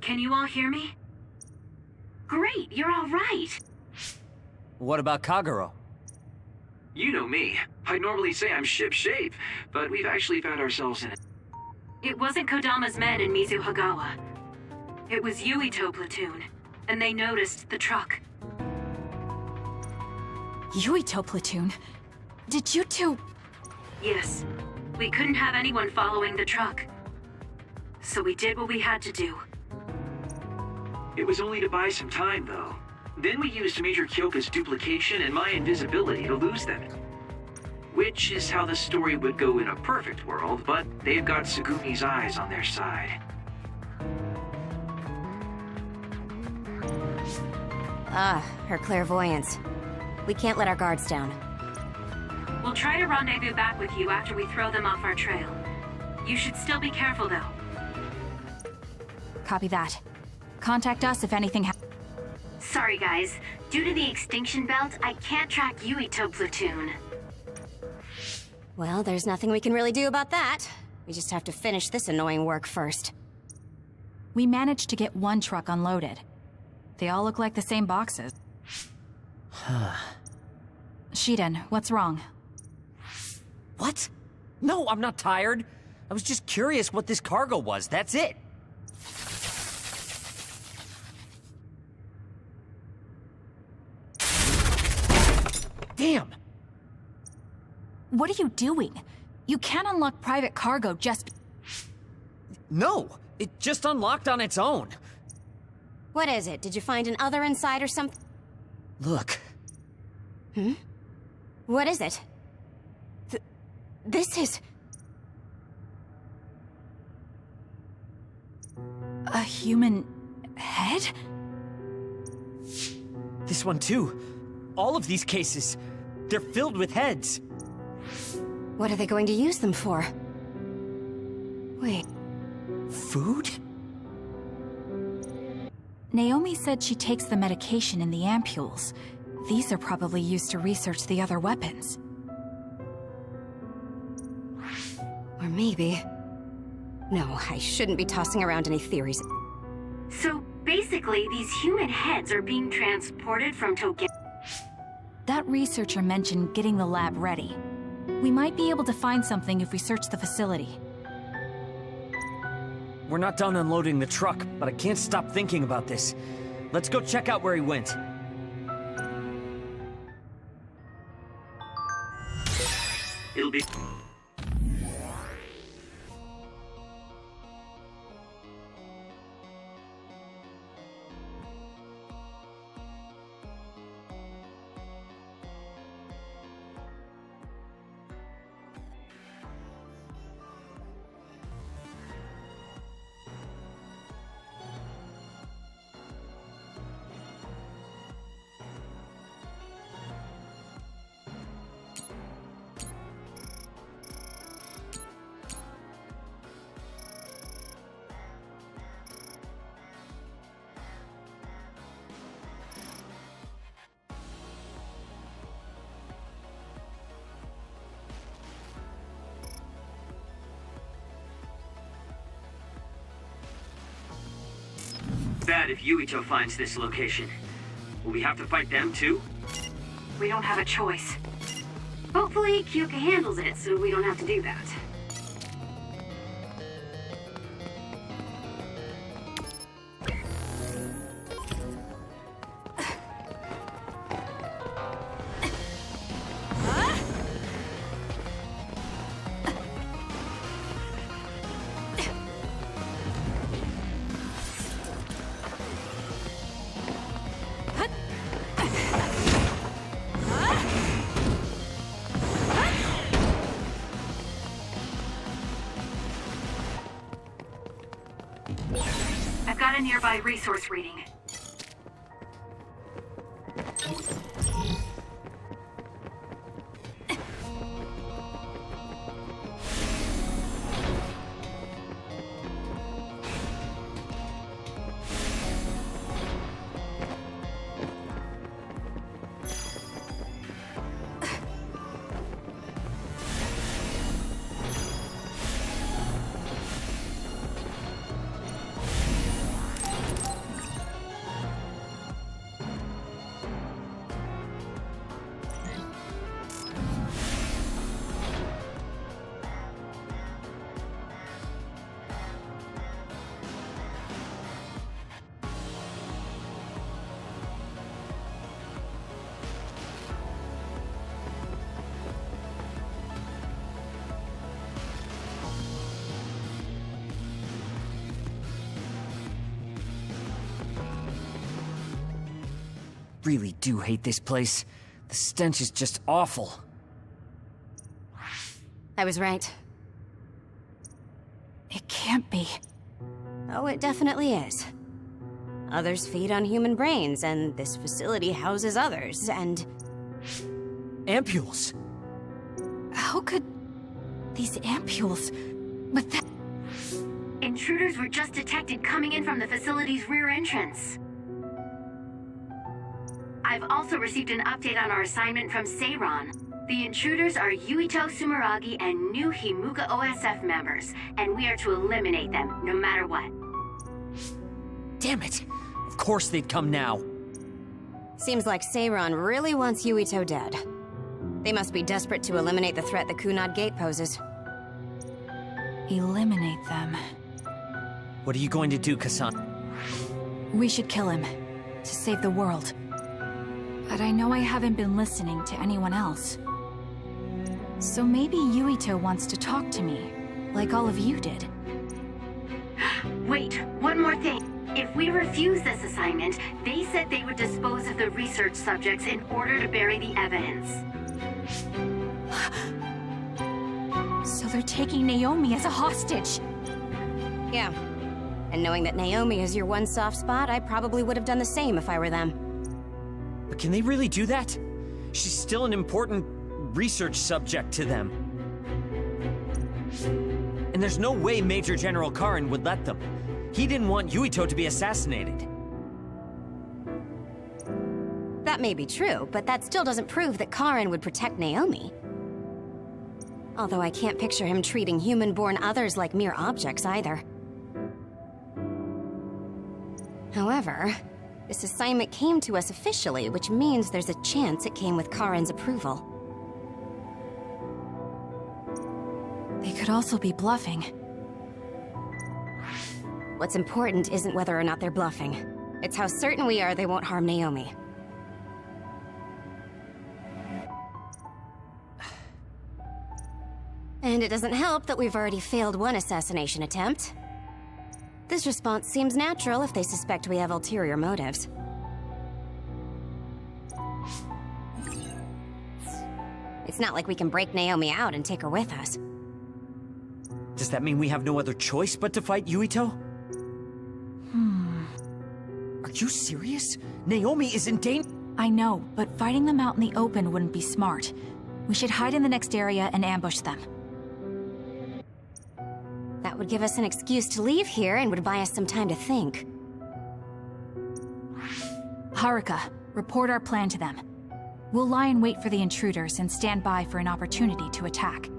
Can you all hear me? Great, you're all right. What about Kagero? You know me. I'd normally say I'm ship-shape, but we've actually found ourselves in it. It wasn't Kodama's men in Mizuhagawa. It was Yuito platoon, and they noticed the truck. Yuito platoon? Did you two... Yes. We couldn't have anyone following the truck. So we did what we had to do. It was only to buy some time, though. Then we used Major Kyoka's duplication and my invisibility to lose them. Which is how the story would go in a perfect world, but they've got Tsugumi's eyes on their side. Her clairvoyance. We can't let our guards down. We'll try to rendezvous back with you after we throw them off our trail. You should still be careful, though. Copy that. Contact us if anything happens. Sorry, guys. Due to the extinction belt, I can't track Yuito platoon. Well, there's nothing we can really do about that. We just have to finish this annoying work first. We managed to get one truck unloaded. They all look like the same boxes. Shiden, what's wrong? What? No, I'm not tired. I was just curious what this cargo was, that's it. Damn! What are you doing? You can't unlock private cargo just... No! It just unlocked on its own. What is it? Did you find an other inside or something? Look. What is it? This is... a human head? This one too. All of these cases. They're filled with heads. What are they going to use them for? Wait, Food? Naomi said she takes the medication in the ampules. These are probably used to research the other weapons. Or maybe... No, I shouldn't be tossing around any theories. So basically, these human heads are being transported from Tokyo. That researcher mentioned getting the lab ready. We might be able to find something if we search the facility. We're not done unloading the truck, but I can't stop thinking about this. Let's go check out where he went. It'll be... Bad if Yuito finds this location. Will we have to fight them too? We don't have a choice. Hopefully, Kyoka handles it so we don't have to do that. I've got a nearby resource reading. Really do hate this place. The stench is just awful. I was right. It can't be. Oh, it definitely is. Others feed on human brains, and this facility houses others, and... Ampules! How could... these ampules... But that... Intruders were just detected coming in from the facility's rear entrance. I've also received an update on our assignment from Seiron. The intruders are Yuito Sumeragi and new Himuka OSF members, and we are to eliminate them, no matter what. Damn it! Of course they'd come now. Seems like Seiron really wants Yuito dead. They must be desperate to eliminate the threat the Kunad Gate poses. Eliminate them. What are you going to do, Kassan? We should kill him, to save the world. But I know I haven't been listening to anyone else. So maybe Yuito wants to talk to me, like all of you did. Wait, one more thing. If we refuse this assignment, they said they would dispose of the research subjects in order to bury the evidence. So they're taking Naomi as a hostage. Yeah. And knowing that Naomi is your one soft spot, I probably would have done the same if I were them. But can they really do that? She's still an important research subject to them. And there's no way Major General Karin would let them. He didn't want Yuito to be assassinated. That may be true, but that still doesn't prove that Karin would protect Naomi. Although I can't picture him treating human-born others like mere objects either. However, this assignment came to us officially, which means there's a chance it came with Karin's approval. They could also be bluffing. What's important isn't whether or not they're bluffing. It's how certain we are they won't harm Naomi. And it doesn't help that we've already failed one assassination attempt. This response seems natural if they suspect we have ulterior motives. It's not like we can break Naomi out and take her with us. Does that mean we have no other choice but to fight Yuito? Are you serious? Naomi is in danger. I know, but fighting them out in the open wouldn't be smart. We should hide in the next area and ambush them. That would give us an excuse to leave here and would buy us some time to think. Haruka, report our plan to them. We'll lie in wait for the intruders and stand by for an opportunity to attack.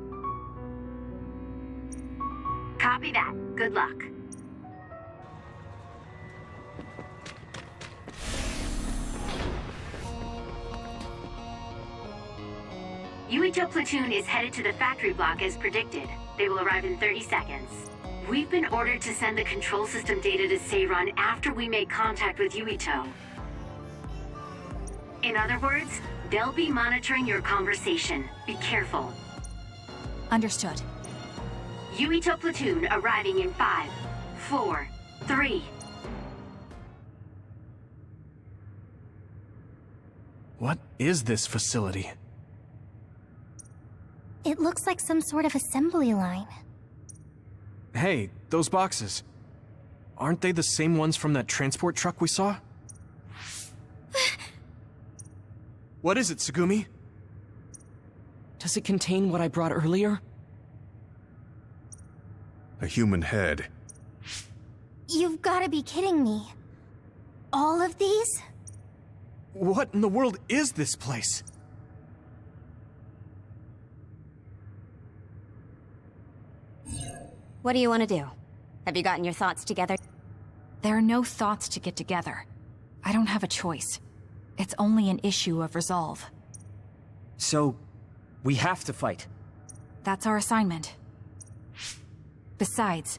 Copy that. Good luck. Yuito platoon is headed to the factory block as predicted. They will arrive in 30 seconds. We've been ordered to send the control system data to Seiran after we make contact with Yuito. In other words, they'll be monitoring your conversation. Be careful. Understood. Yuito platoon arriving in 5, 4, 3. What is this facility? It looks like some sort of assembly line. Hey, those boxes. Aren't they the same ones from that transport truck we saw? What is it, Tsugumi? Does it contain what I brought earlier? A human head. You've gotta be kidding me. All of these? What in the world is this place? What do you want to do? Have you gotten your thoughts together? There are no thoughts to get together. I don't have a choice. It's only an issue of resolve. So, we have to fight. That's our assignment. Besides,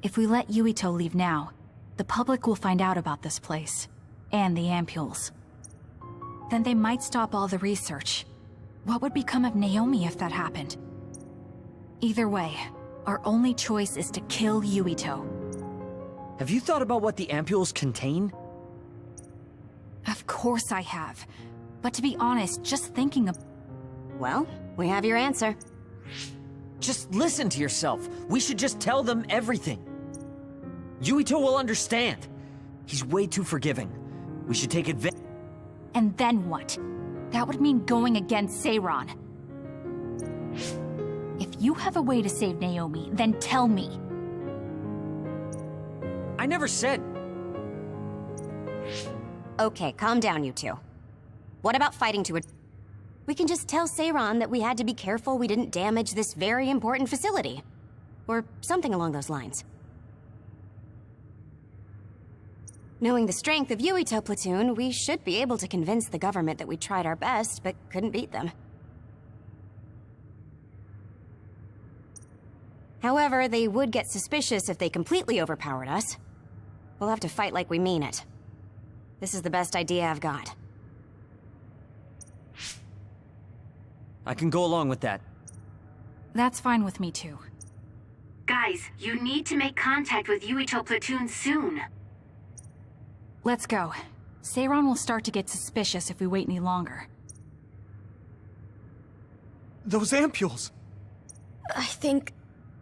if we let Yuito leave now, the public will find out about this place, and the ampules. Then they might stop all the research. What would become of Naomi if that happened? Either way, our only choice is to kill Yuito. Have you thought about what the ampules contain? Of course I have. But to be honest, just thinking of... Well, we have your answer. Just listen to yourself. We should just tell them everything. Yuito will understand. He's way too forgiving. We should take advantage... And then what? That would mean going against Seiran. If you have a way to save Naomi, then tell me. I never said... Okay, calm down, you two. What about fighting to it? We can just tell Seiran that we had to be careful we didn't damage this very important facility. Or something along those lines. Knowing the strength of Yuito platoon, we should be able to convince the government that we tried our best, but couldn't beat them. However, they would get suspicious if they completely overpowered us. We'll have to fight like we mean it. This is the best idea I've got. I can go along with that. That's fine with me too. Guys, you need to make contact with Yuito platoon soon. Let's go. Seiran will start to get suspicious if we wait any longer. Those ampules! I think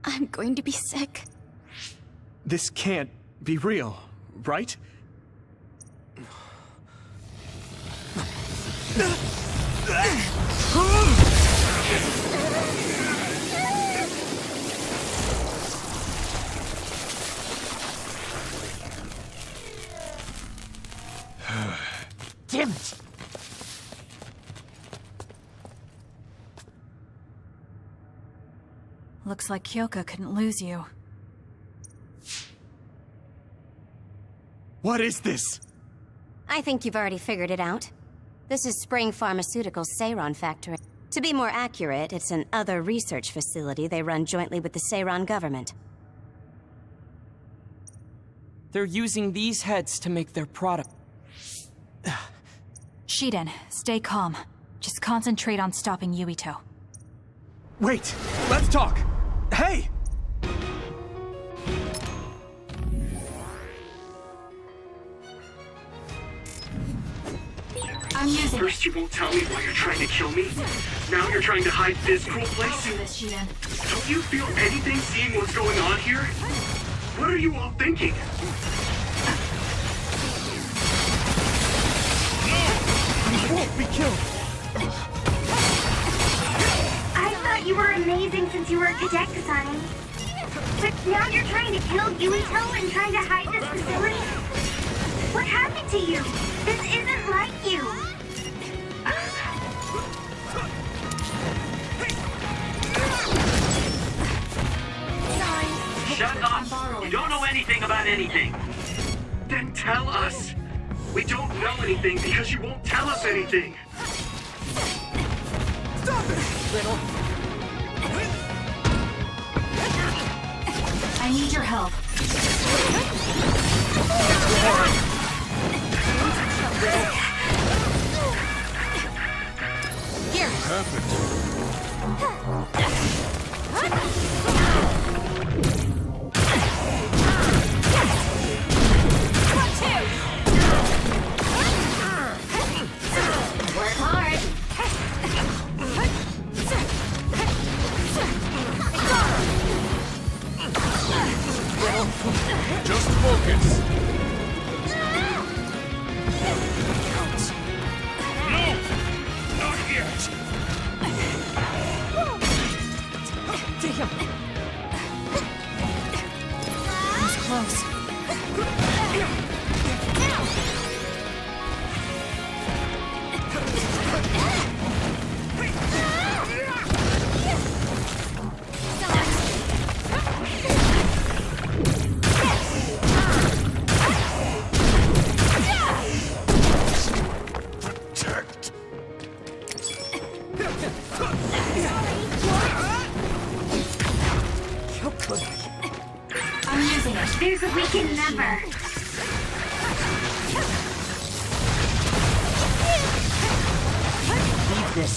I'm going to be sick. This can't be real, right? Damn it! Looks like Kyoka couldn't lose you. What is this? I think you've already figured it out. This is Spring Pharmaceuticals' Seiron factory. To be more accurate, it's an other research facility they run jointly with the Seiron government. They're using these heads to make their product. Shiden, stay calm. Just concentrate on stopping Yuito. Wait, let's talk. Hey! I'm using First you won't tell me why you're trying to kill me. Now you're trying to hide this cruel place. Don't you feel anything seeing what's going on here? What are you all thinking? You won't be killed. I thought you were amazing since you were a cadet, Kasane. But now you're trying to kill Yuito and trying to hide this facility? What happened to you? This isn't like you. Shut up! You don't know anything about anything. Then tell us. We don't know anything because you won't tell us anything. Stop it! Little. I need your help. Here. Work hard. Just focus. No! Not yet! Damn. He's close. Protect. I'm using it. There's a weakened member. Leave this.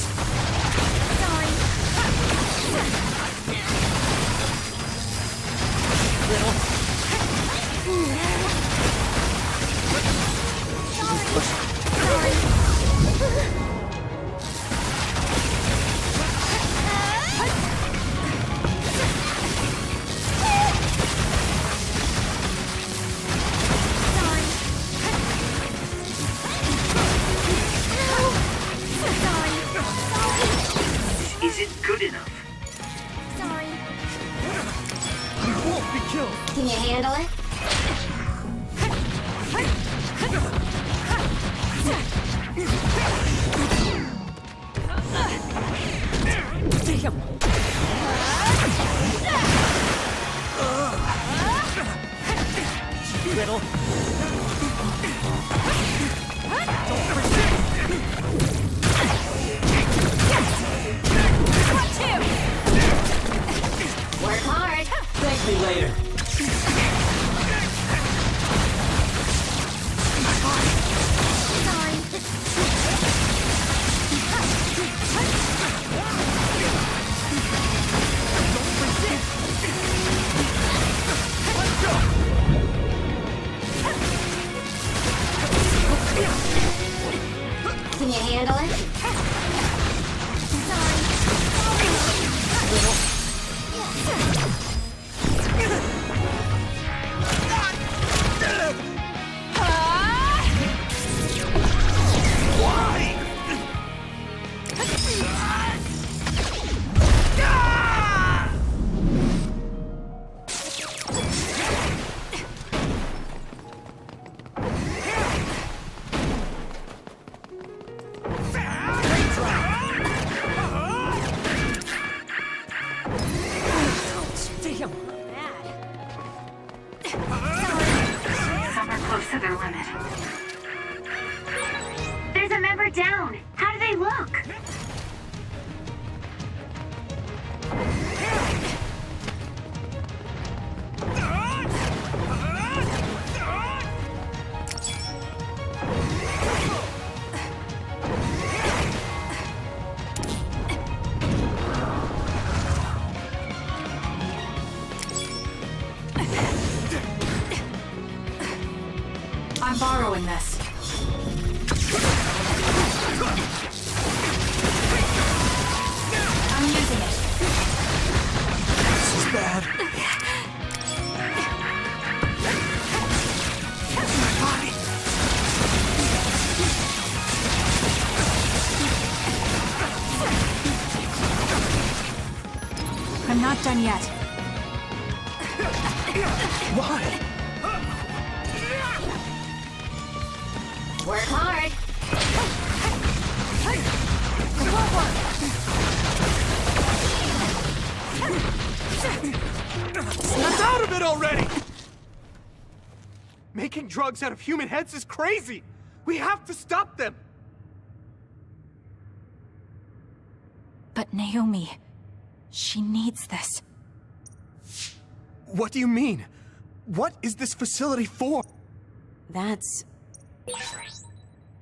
This isn't good enough. You won't be killed. Can you handle it? Little. Work hard. Thank me later. Some are close to their limit. There's a member down. How do they look? I'm borrowing this. I'm using it. This is bad. My body. I'm not done yet. Why? Work hard. Snap out of it already! Making drugs out of human heads is crazy! We have to stop them! But Naomi, she needs this. What do you mean? What is this facility for? That's...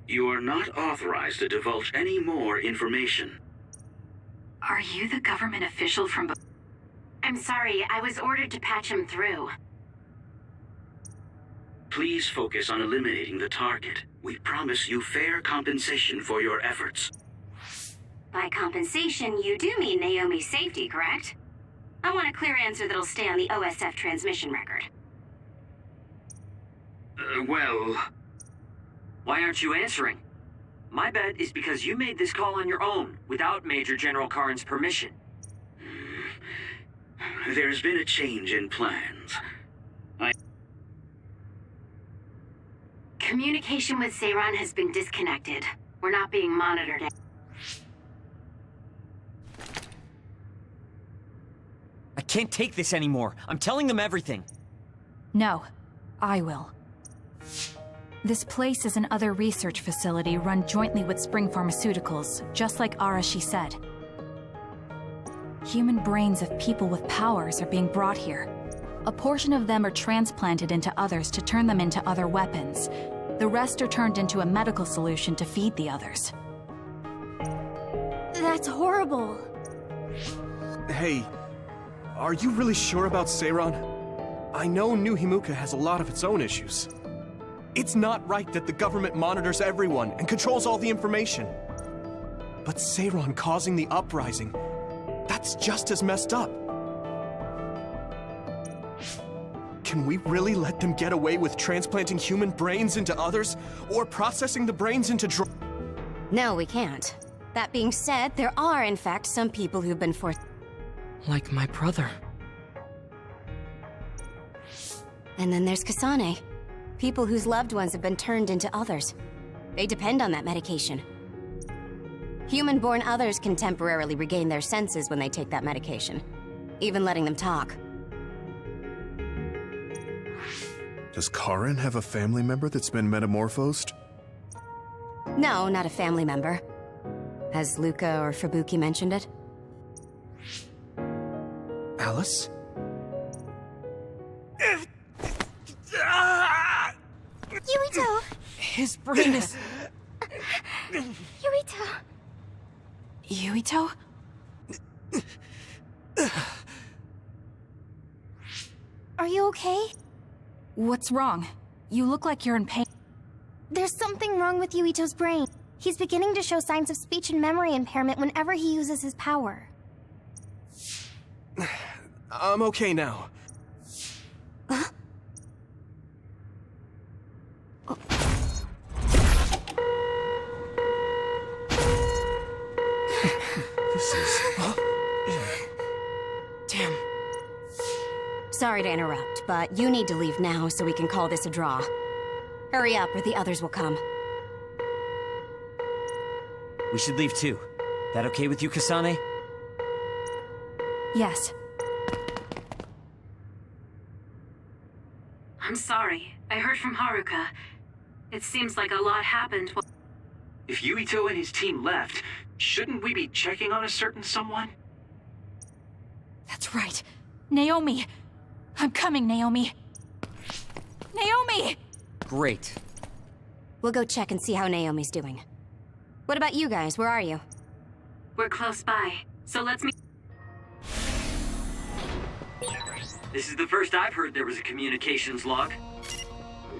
You are not authorized to divulge any more information. Are you the government official from... I'm sorry, I was ordered to patch him through. Please focus on eliminating the target. We promise you fair compensation for your efforts. By compensation, you do mean Naomi's safety, correct? I want a clear answer that'll stay on the OSF transmission record. Well... Why aren't you answering? My bet is because you made this call on your own, without Major General Karin's permission. There's been a change in plans. Communication with Seiran has been disconnected. We're not being monitored. I can't take this anymore. I'm telling them everything. No, I will. This place is an other research facility run jointly with Spring Pharmaceuticals, just like Arashi said. Human brains of people with powers are being brought here. A portion of them are transplanted into others to turn them into other weapons. The rest are turned into a medical solution to feed the others. That's horrible. Hey, are you really sure about Seiran? I know New Himuka has a lot of its own issues. It's not right that the government monitors everyone and controls all the information. But Seiran causing the uprising, that's just as messed up. Can we really let them get away with transplanting human brains into others, or processing the brains into No, we can't. That being said, there are, in fact, some people who've been forced... Like my brother. And then there's Kasane. People whose loved ones have been turned into others. They depend on that medication. Human-born others can temporarily regain their senses when they take that medication, even letting them talk. Does Karin have a family member that's been metamorphosed? No, not a family member. Has Luca or Fubuki mentioned it? Alice? Yuito! His brain is... Yuito! Yuito? Are you okay? What's wrong? You look like you're in pain. There's something wrong with Yuito's brain. He's beginning to show signs of speech and memory impairment whenever he uses his power. I'm okay now. This is... Damn. Sorry to interrupt, but you need to leave now so we can call this a draw. Hurry up or the others will come. We should leave too. That okay with you, Kasane? Yes. I'm sorry. I heard from Haruka. It seems like a lot happened. If Yuito and his team left, shouldn't we be checking on a certain someone? That's right. Naomi! I'm coming, Naomi! Naomi! Great. We'll go check and see how Naomi's doing. What about you guys? Where are you? We're close by, so let's meet. This is the first I've heard there was a communications log.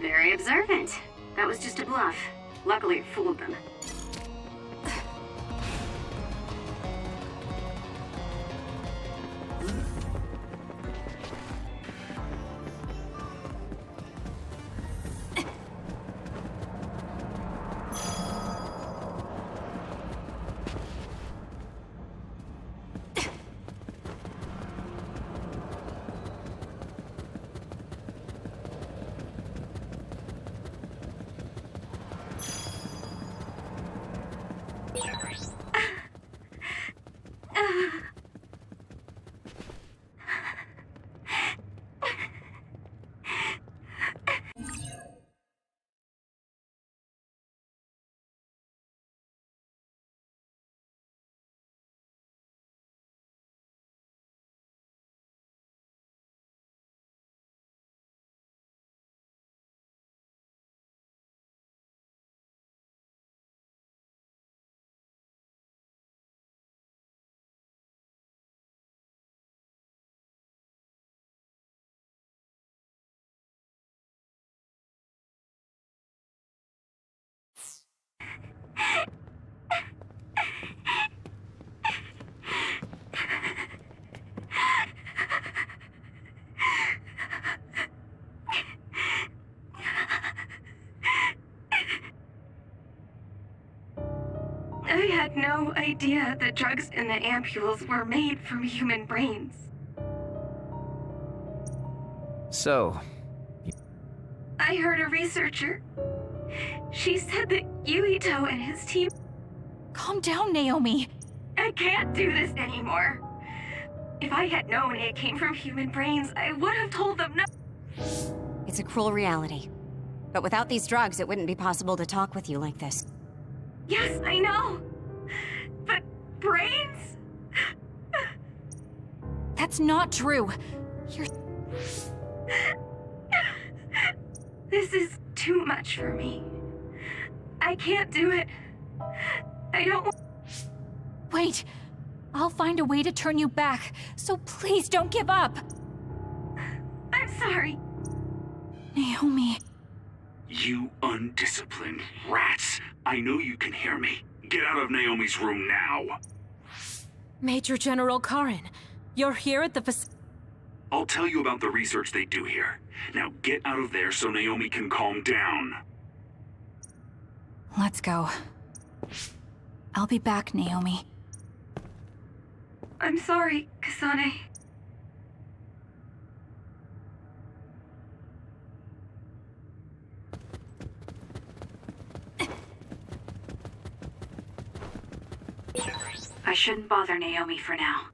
Very observant. That was just a bluff. Luckily, it fooled them. I had no idea the drugs in the ampules were made from human brains. So, I heard a researcher. She said that Yuito and his team... Calm down, Naomi. I can't do this anymore. If I had known it came from human brains, I would have told them no. It's a cruel reality. But without these drugs, it wouldn't be possible to talk with you like this. Yes, I know. But brains? That's not true. You're... This is too much for me. I can't do it. I don't... Wait. I'll find a way to turn you back, so please don't give up. I'm sorry. Naomi. You undisciplined rats. I know you can hear me. Get out of Naomi's room now. Major General Karin, you're here at the I'll tell you about the research they do here. Now get out of there so Naomi can calm down. Let's go. I'll be back, Naomi. I'm sorry, Kasane. I shouldn't bother Naomi for now.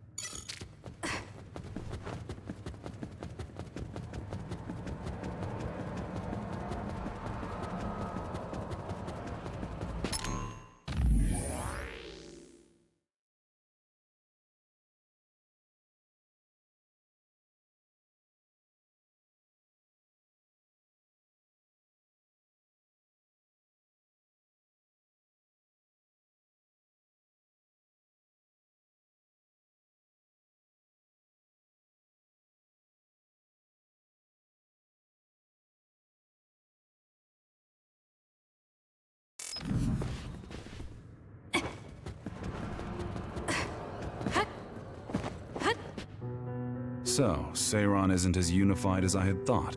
So, Seiron isn't as unified as I had thought.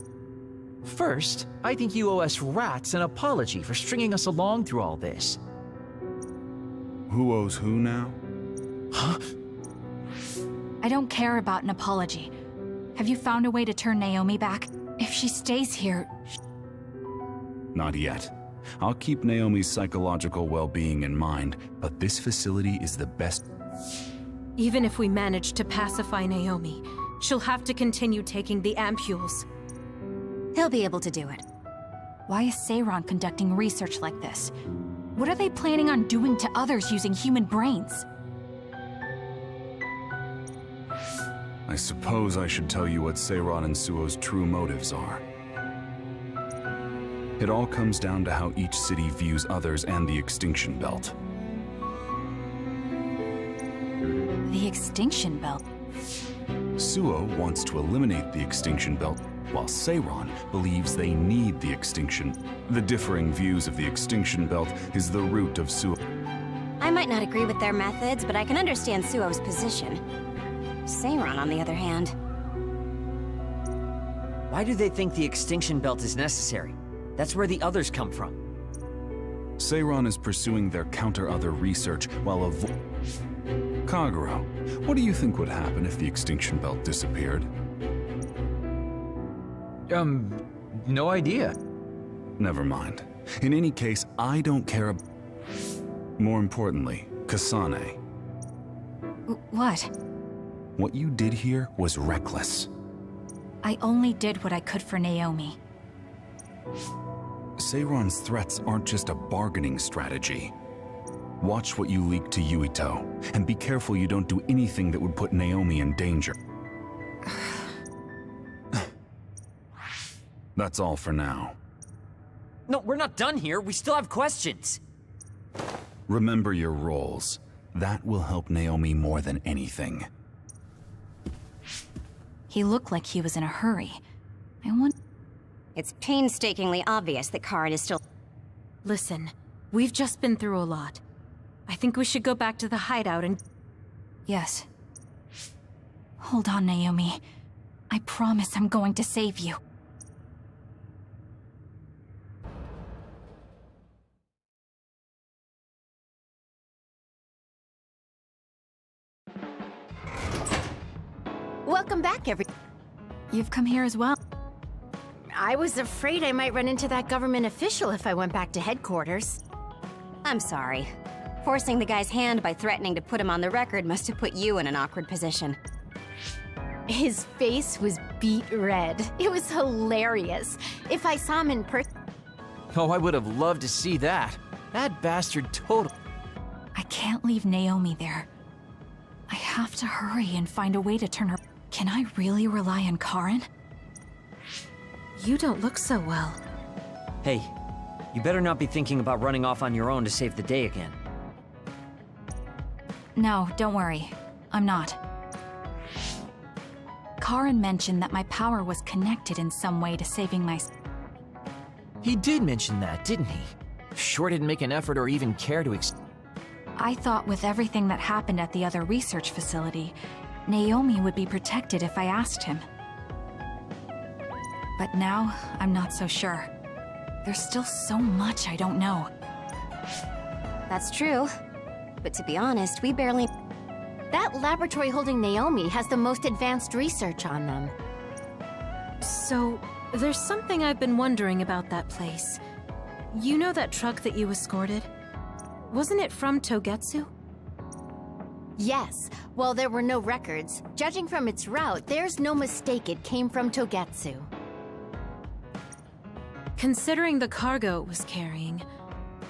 first, I think you owe us rats an apology for stringing us along through all this. Who owes who now? Huh? I don't care about an apology. Have you found a way to turn Naomi back? If she stays here... Not yet. I'll keep Naomi's psychological well-being in mind, but this facility is the best... Even if we manage to pacify Naomi, she'll have to continue taking the ampules. He'll be able to do it. Why is Seiron conducting research like this? What are they planning on doing to others using human brains? I suppose I should tell you what Seiron and Suo's true motives are. It all comes down to how each city views others and the Extinction Belt. The Extinction Belt? Suo wants to eliminate the Extinction Belt, while Seiron believes they need the Extinction. The differing views of the Extinction Belt is the root of Suo. I might not agree with their methods, but I can understand Suo's position. Seiron, on the other hand... Why do they think the Extinction Belt is necessary? That's where the others come from. Seiron is pursuing their counter-other research while Kagero, what do you think would happen if the Extinction Belt disappeared? No idea. Never mind. In any case, I don't care More importantly, Kasane. What? What you did here was reckless. I only did what I could for Naomi. Seiron's threats aren't just a bargaining strategy. Watch what you leak to Yuito, and be careful you don't do anything that would put Naomi in danger. That's all for now. No, we're not done here. We still have questions. Remember your roles. That will help Naomi more than anything. He looked like he was in a hurry. I want... It's painstakingly obvious that Karin is still... Listen, we've just been through a lot. I think we should go back to the hideout and... Yes. Hold on, Naomi. I promise I'm going to save you. Welcome back, You've come here as well. I was afraid I might run into that government official if I went back to headquarters. I'm sorry. Forcing the guy's hand by threatening to put him on the record must have put you in an awkward position. His face was beet red. It was hilarious. If I saw him in person... Oh, I would have loved to see that. That bastard total... I can't leave Naomi there. I have to hurry and find a way to turn her... Can I really rely on Karin? You don't look so well. Hey, you better not be thinking about running off on your own to save the day again. No, don't worry. I'm not. Karin mentioned that my power was connected in some way to saving my... He did mention that, didn't he? Sure didn't make an effort or even care to I thought with everything that happened at the other research facility, Naomi would be protected if I asked him. But now, I'm not so sure. There's still so much I don't know. That's true. But to be honest, we barely... That laboratory holding Naomi has the most advanced research on them. So, there's something I've been wondering about that place. You know that truck that you escorted? Wasn't it from Togetsu? Yes. Well, there were no records. Judging from its route, there's no mistake it came from Togetsu. Considering the cargo it was carrying,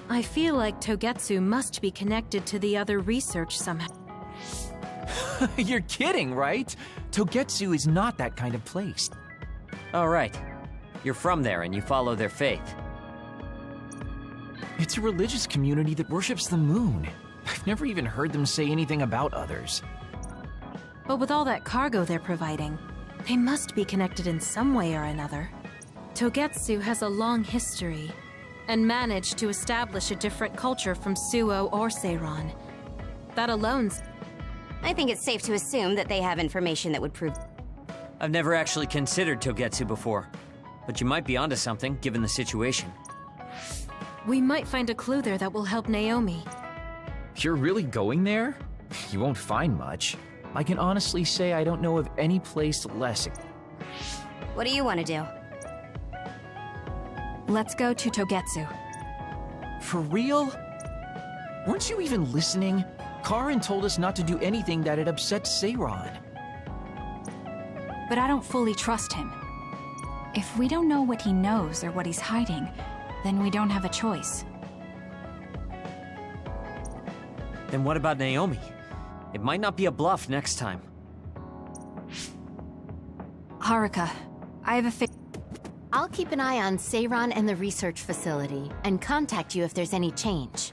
I feel like Togetsu must be connected to the other research somehow. You're kidding, right? Togetsu is not that kind of place. All right. You're from there and you follow their faith. It's a religious community that worships the moon. I've never even heard them say anything about others. But with all that cargo they're providing, they must be connected in some way or another. Togetsu has a long history, and managed to establish a different culture from Suo or Seiron. That alone's... I think it's safe to assume that they have information that would prove... I've never actually considered Togetsu before, but you might be onto something, given the situation. We might find a clue there that will help Naomi. You're really going there? You won't find much. I can honestly say I don't know of any place less... What do you want to do? Let's go to Togetsu. For real? Weren't you even listening? Karin told us not to do anything that had upset Seiron. But I don't fully trust him. If we don't know what he knows or what he's hiding, then we don't have a choice. Then what about Naomi? It might not be a bluff next time. Haruka, I have a I'll keep an eye on Seiran and the research facility, and contact you if there's any change.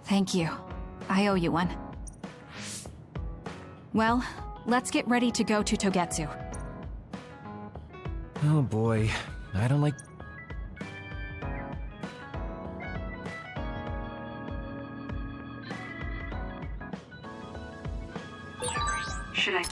Thank you. I owe you one. Well, let's get ready to go to Togetsu. Oh boy, I don't like... Should I...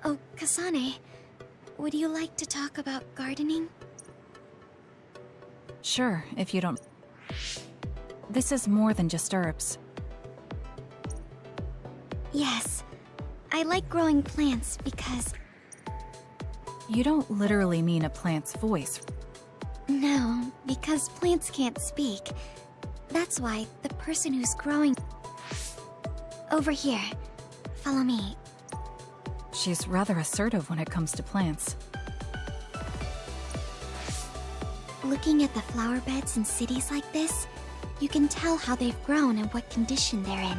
Oh, Kasane, would you like to talk about gardening? Sure, if you don't... This is more than just herbs. Yes. I like growing plants because... You don't literally mean a plant's voice. No, because plants can't speak. That's why the person who's growing... Over here. Follow me. She's rather assertive when it comes to plants. Looking at the flower beds in cities like this, you can tell how they've grown and what condition they're in.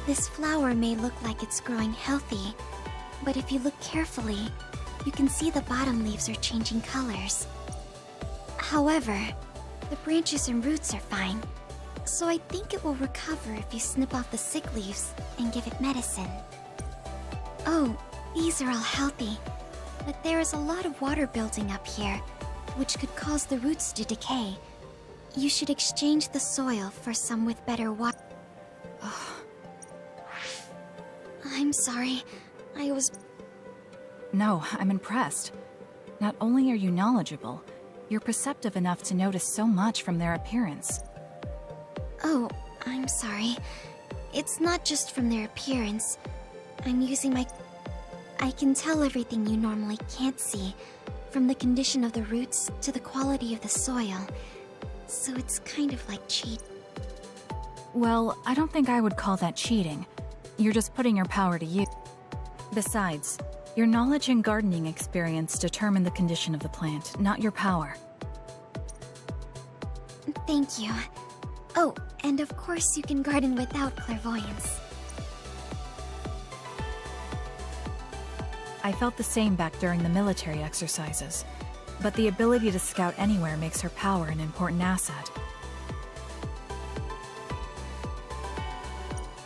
This flower may look like it's growing healthy, but if you look carefully, you can see the bottom leaves are changing colors. However, the branches and roots are fine, so I think it will recover if you snip off the sick leaves and give it medicine. Oh, these are all healthy, but there is a lot of water building up here, which could cause the roots to decay. You should exchange the soil for some with better water. I'm sorry. I was... No, I'm impressed. Not only are you knowledgeable, you're perceptive enough to notice so much from their appearance. Oh, I'm sorry. It's not just from their appearance. I'm using my... I can tell everything you normally can't see, from the condition of the roots to the quality of the soil. So it's kind of like cheat. Well, I don't think I would call that cheating. You're just putting your power to use. Besides, your knowledge and gardening experience determine the condition of the plant, not your power. Thank you. Oh, and of course you can garden without clairvoyance. I felt the same back during the military exercises, but the ability to scout anywhere makes her power an important asset.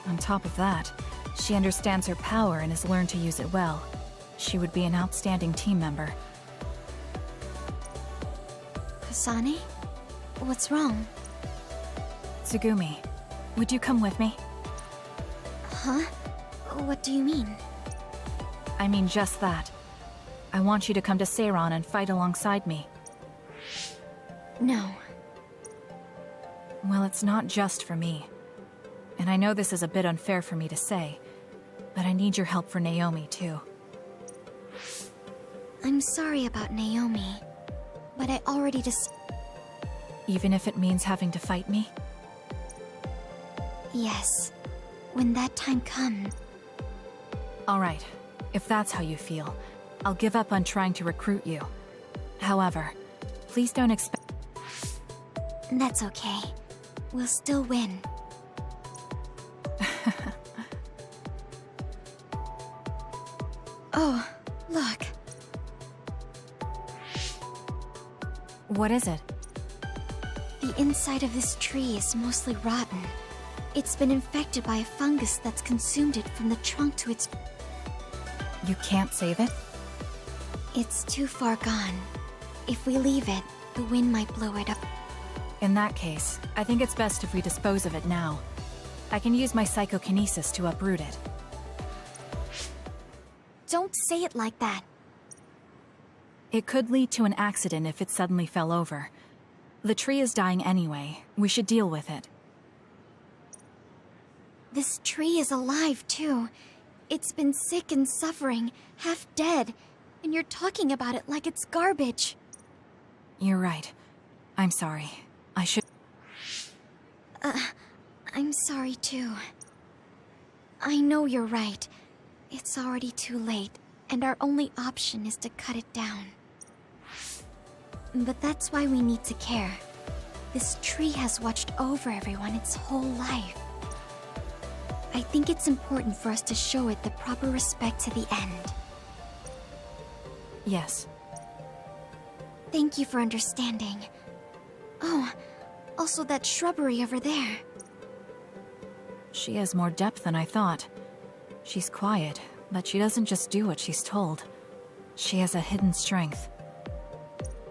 On top of that, she understands her power and has learned to use it well. She would be an outstanding team member. Kasane? What's wrong? Tsugumi, would you come with me? Huh? What do you mean? I mean just that. I want you to come to Seiran and fight alongside me. No. Well, it's not just for me. And I know this is a bit unfair for me to say, but I need your help for Naomi, too. I'm sorry about Naomi, but I already Even if it means having to fight me? Yes. When that time comes... Alright. If that's how you feel, I'll give up on trying to recruit you. However, please don't expect... That's okay. We'll still win. Oh, look. What is it? The inside of this tree is mostly rotten. It's been infected by a fungus that's consumed it from the trunk to its... You can't save it? It's too far gone. If we leave it, the wind might blow it up. In that case, I think it's best if we dispose of it now. I can use my psychokinesis to uproot it. Don't say it like that. It could lead to an accident if it suddenly fell over. The tree is dying anyway. We should deal with it. This tree is alive, too. It's been sick and suffering, half dead, and you're talking about it like it's garbage. You're right. I'm sorry. I should... I'm sorry, too. I know you're right. It's already too late, and our only option is to cut it down. But that's why we need to care. This tree has watched over everyone its whole life. I think it's important for us to show it the proper respect to the end. Yes. Thank you for understanding. Oh, also that shrubbery over there. She has more depth than I thought. She's quiet, but she doesn't just do what she's told. She has a hidden strength.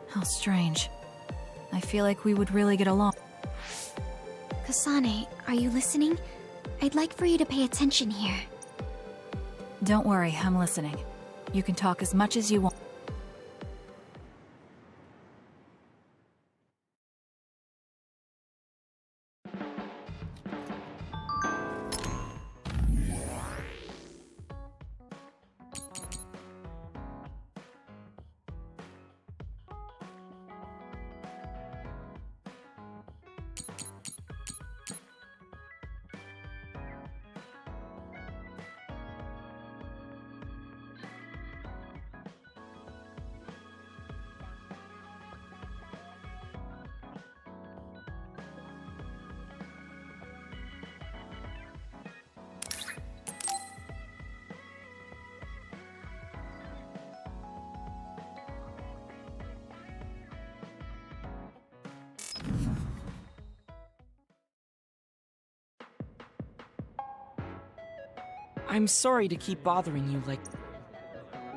How strange. I feel like we would really get along. Kasane, are you listening? I'd like for you to pay attention here. Don't worry, I'm listening. You can talk as much as you want. I'm sorry to keep bothering you like...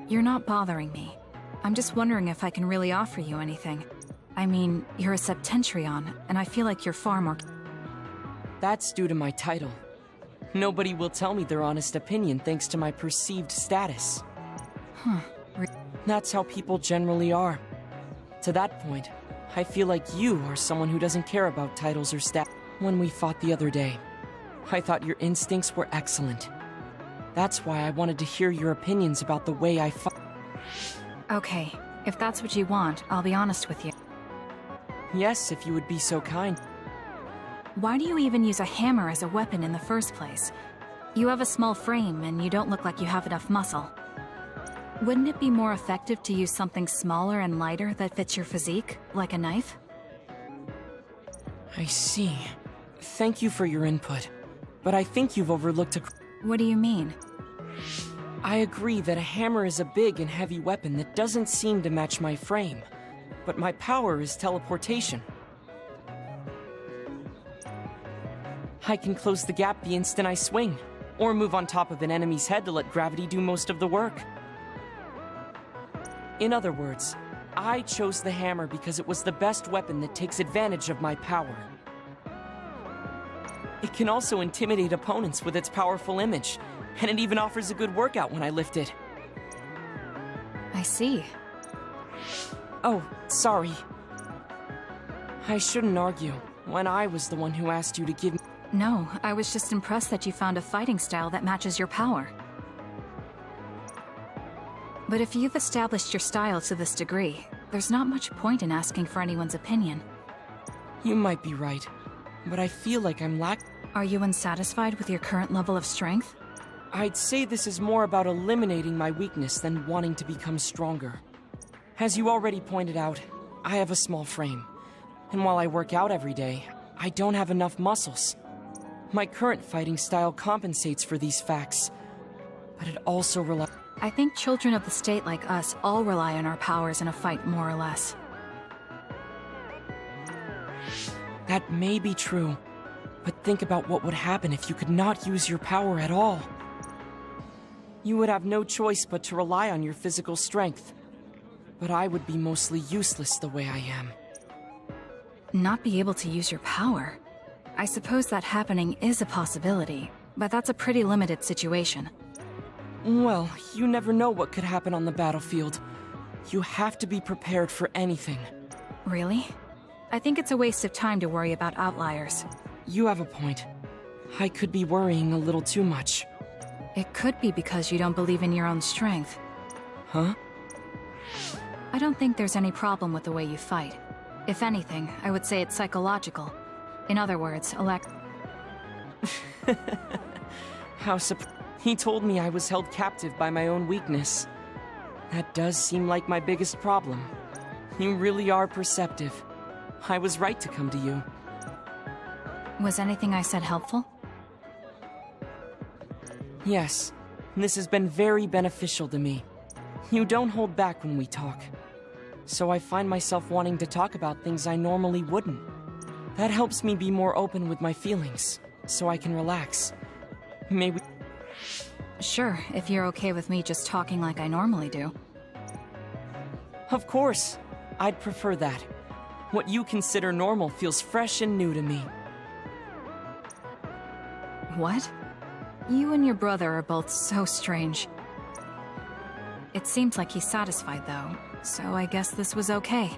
You're not bothering me. I'm just wondering if I can really offer you anything. I mean, you're a Septentrion, and I feel like you're far more... That's due to my title. Nobody will tell me their honest opinion thanks to my perceived status. Huh. That's how people generally are. To that point, I feel like you are someone who doesn't care about titles or stats. When we fought the other day, I thought your instincts were excellent. That's why I wanted to hear your opinions about the way I fought. Okay, if that's what you want, I'll be honest with you. Yes, if you would be so kind. Why do you even use a hammer as a weapon in the first place? You have a small frame, and you don't look like you have enough muscle. Wouldn't it be more effective to use something smaller and lighter that fits your physique, like a knife? I see. Thank you for your input, but I think you've overlooked a... What do you mean? I agree that a hammer is a big and heavy weapon that doesn't seem to match my frame, but my power is teleportation. I can close the gap the instant I swing, or move on top of an enemy's head to let gravity do most of the work. In other words, I chose the hammer because it was the best weapon that takes advantage of my power. It can also intimidate opponents with its powerful image, and it even offers a good workout when I lift it. I see. Oh, sorry. I shouldn't argue, when I was the one who asked you to give me... No, I was just impressed that you found a fighting style that matches your power. But if you've established your style to this degree, there's not much point in asking for anyone's opinion. You might be right, but I feel like I'm Are you unsatisfied with your current level of strength? I'd say this is more about eliminating my weakness than wanting to become stronger. As you already pointed out, I have a small frame, and while I work out every day, I don't have enough muscles. My current fighting style compensates for these facts, but it also relies... I think children of the state like us all rely on our powers in a fight, more or less. That may be true, but think about what would happen if you could not use your power at all. You would have no choice but to rely on your physical strength. But I would be mostly useless the way I am. Not be able to use your power? I suppose that happening is a possibility, but that's a pretty limited situation. Well, you never know what could happen on the battlefield. You have to be prepared for anything. Really? I think it's a waste of time to worry about outliers. You have a point. I could be worrying a little too much. It could be because you don't believe in your own strength. Huh? I don't think there's any problem with the way you fight. If anything, I would say it's psychological. In other words, How He told me I was held captive by my own weakness. That does seem like my biggest problem. You really are perceptive. I was right to come to you. Was anything I said helpful? Yes. This has been very beneficial to me. You don't hold back when we talk. So I find myself wanting to talk about things I normally wouldn't. That helps me be more open with my feelings, so I can relax. Maybe... Sure, if you're okay with me just talking like I normally do. Of course. I'd prefer that. What you consider normal feels fresh and new to me. What? You and your brother are both so strange. It seems like he's satisfied, though, so I guess this was okay.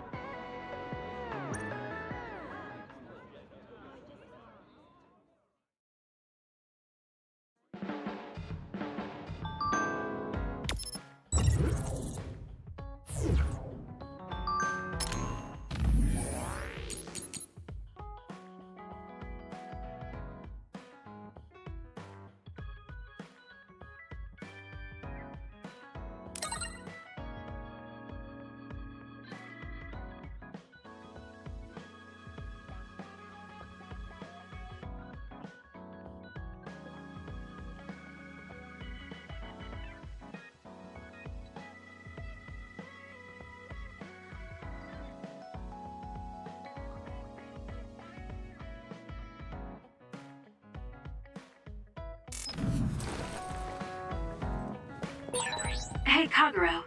Hey, Kaguro.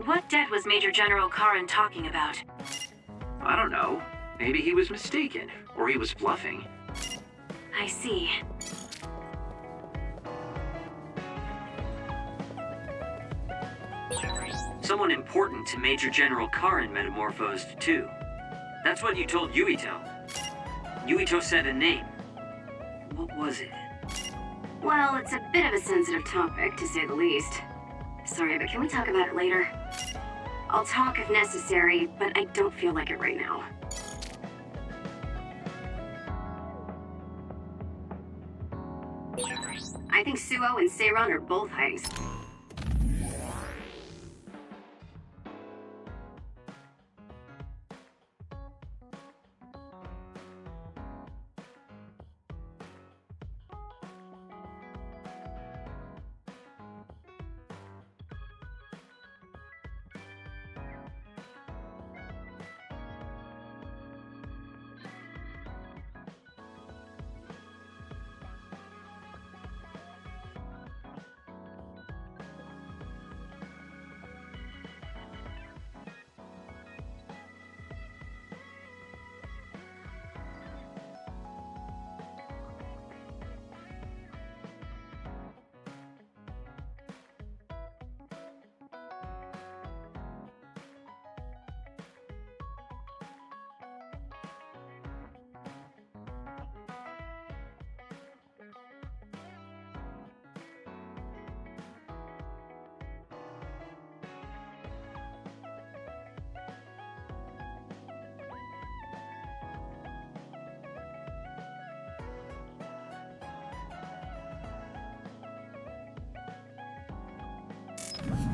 What debt was Major General Karin talking about? I don't know. Maybe he was mistaken, or he was bluffing. I see. Someone important to Major General Karin metamorphosed, too. That's what you told Yuito. Yuito said a name. What was it? Well, it's a bit of a sensitive topic, to say the least. Sorry, but can we talk about it later? I'll talk if necessary, but I don't feel like it right now. I think Suo and Seiron are both hiding.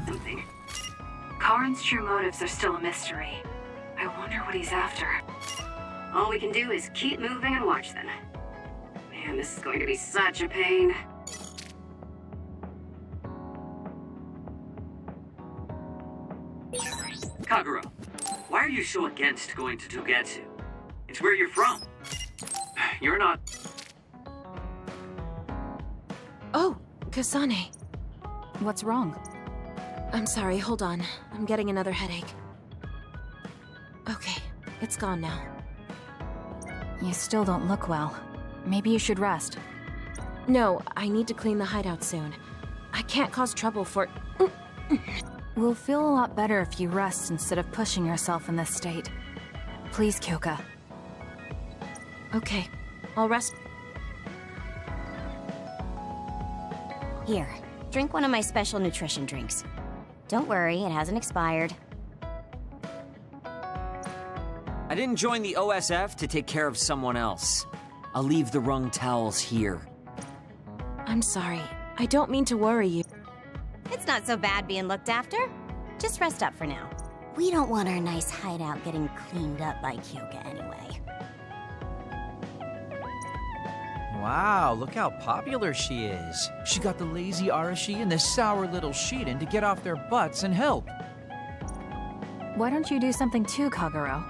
Something. Karin's true motives are still a mystery. I wonder what he's after. All we can do is keep moving and watch them. Man, this is going to be such a pain. Kaguro, why are you so against going to Togetsu? It's where you're from. You're not... Oh, Kasane. What's wrong? I'm sorry, hold on. I'm getting another headache. Okay, it's gone now. You still don't look well. Maybe you should rest. No, I need to clean the hideout soon. I can't cause trouble for... We'll feel a lot better if you rest instead of pushing yourself in this state. Please, Kyoka. Okay, I'll rest. Here, drink one of my special nutrition drinks. Don't worry, it hasn't expired. I didn't join the OSF to take care of someone else. I'll leave the wrung towels here. I'm sorry. I don't mean to worry you. It's not so bad being looked after. Just rest up for now. We don't want our nice hideout getting cleaned up by Kyoka anyway. Wow, look how popular she is. She got the lazy Arashi and the sour little Shiden to get off their butts and help. Why don't you do something too, Kagero?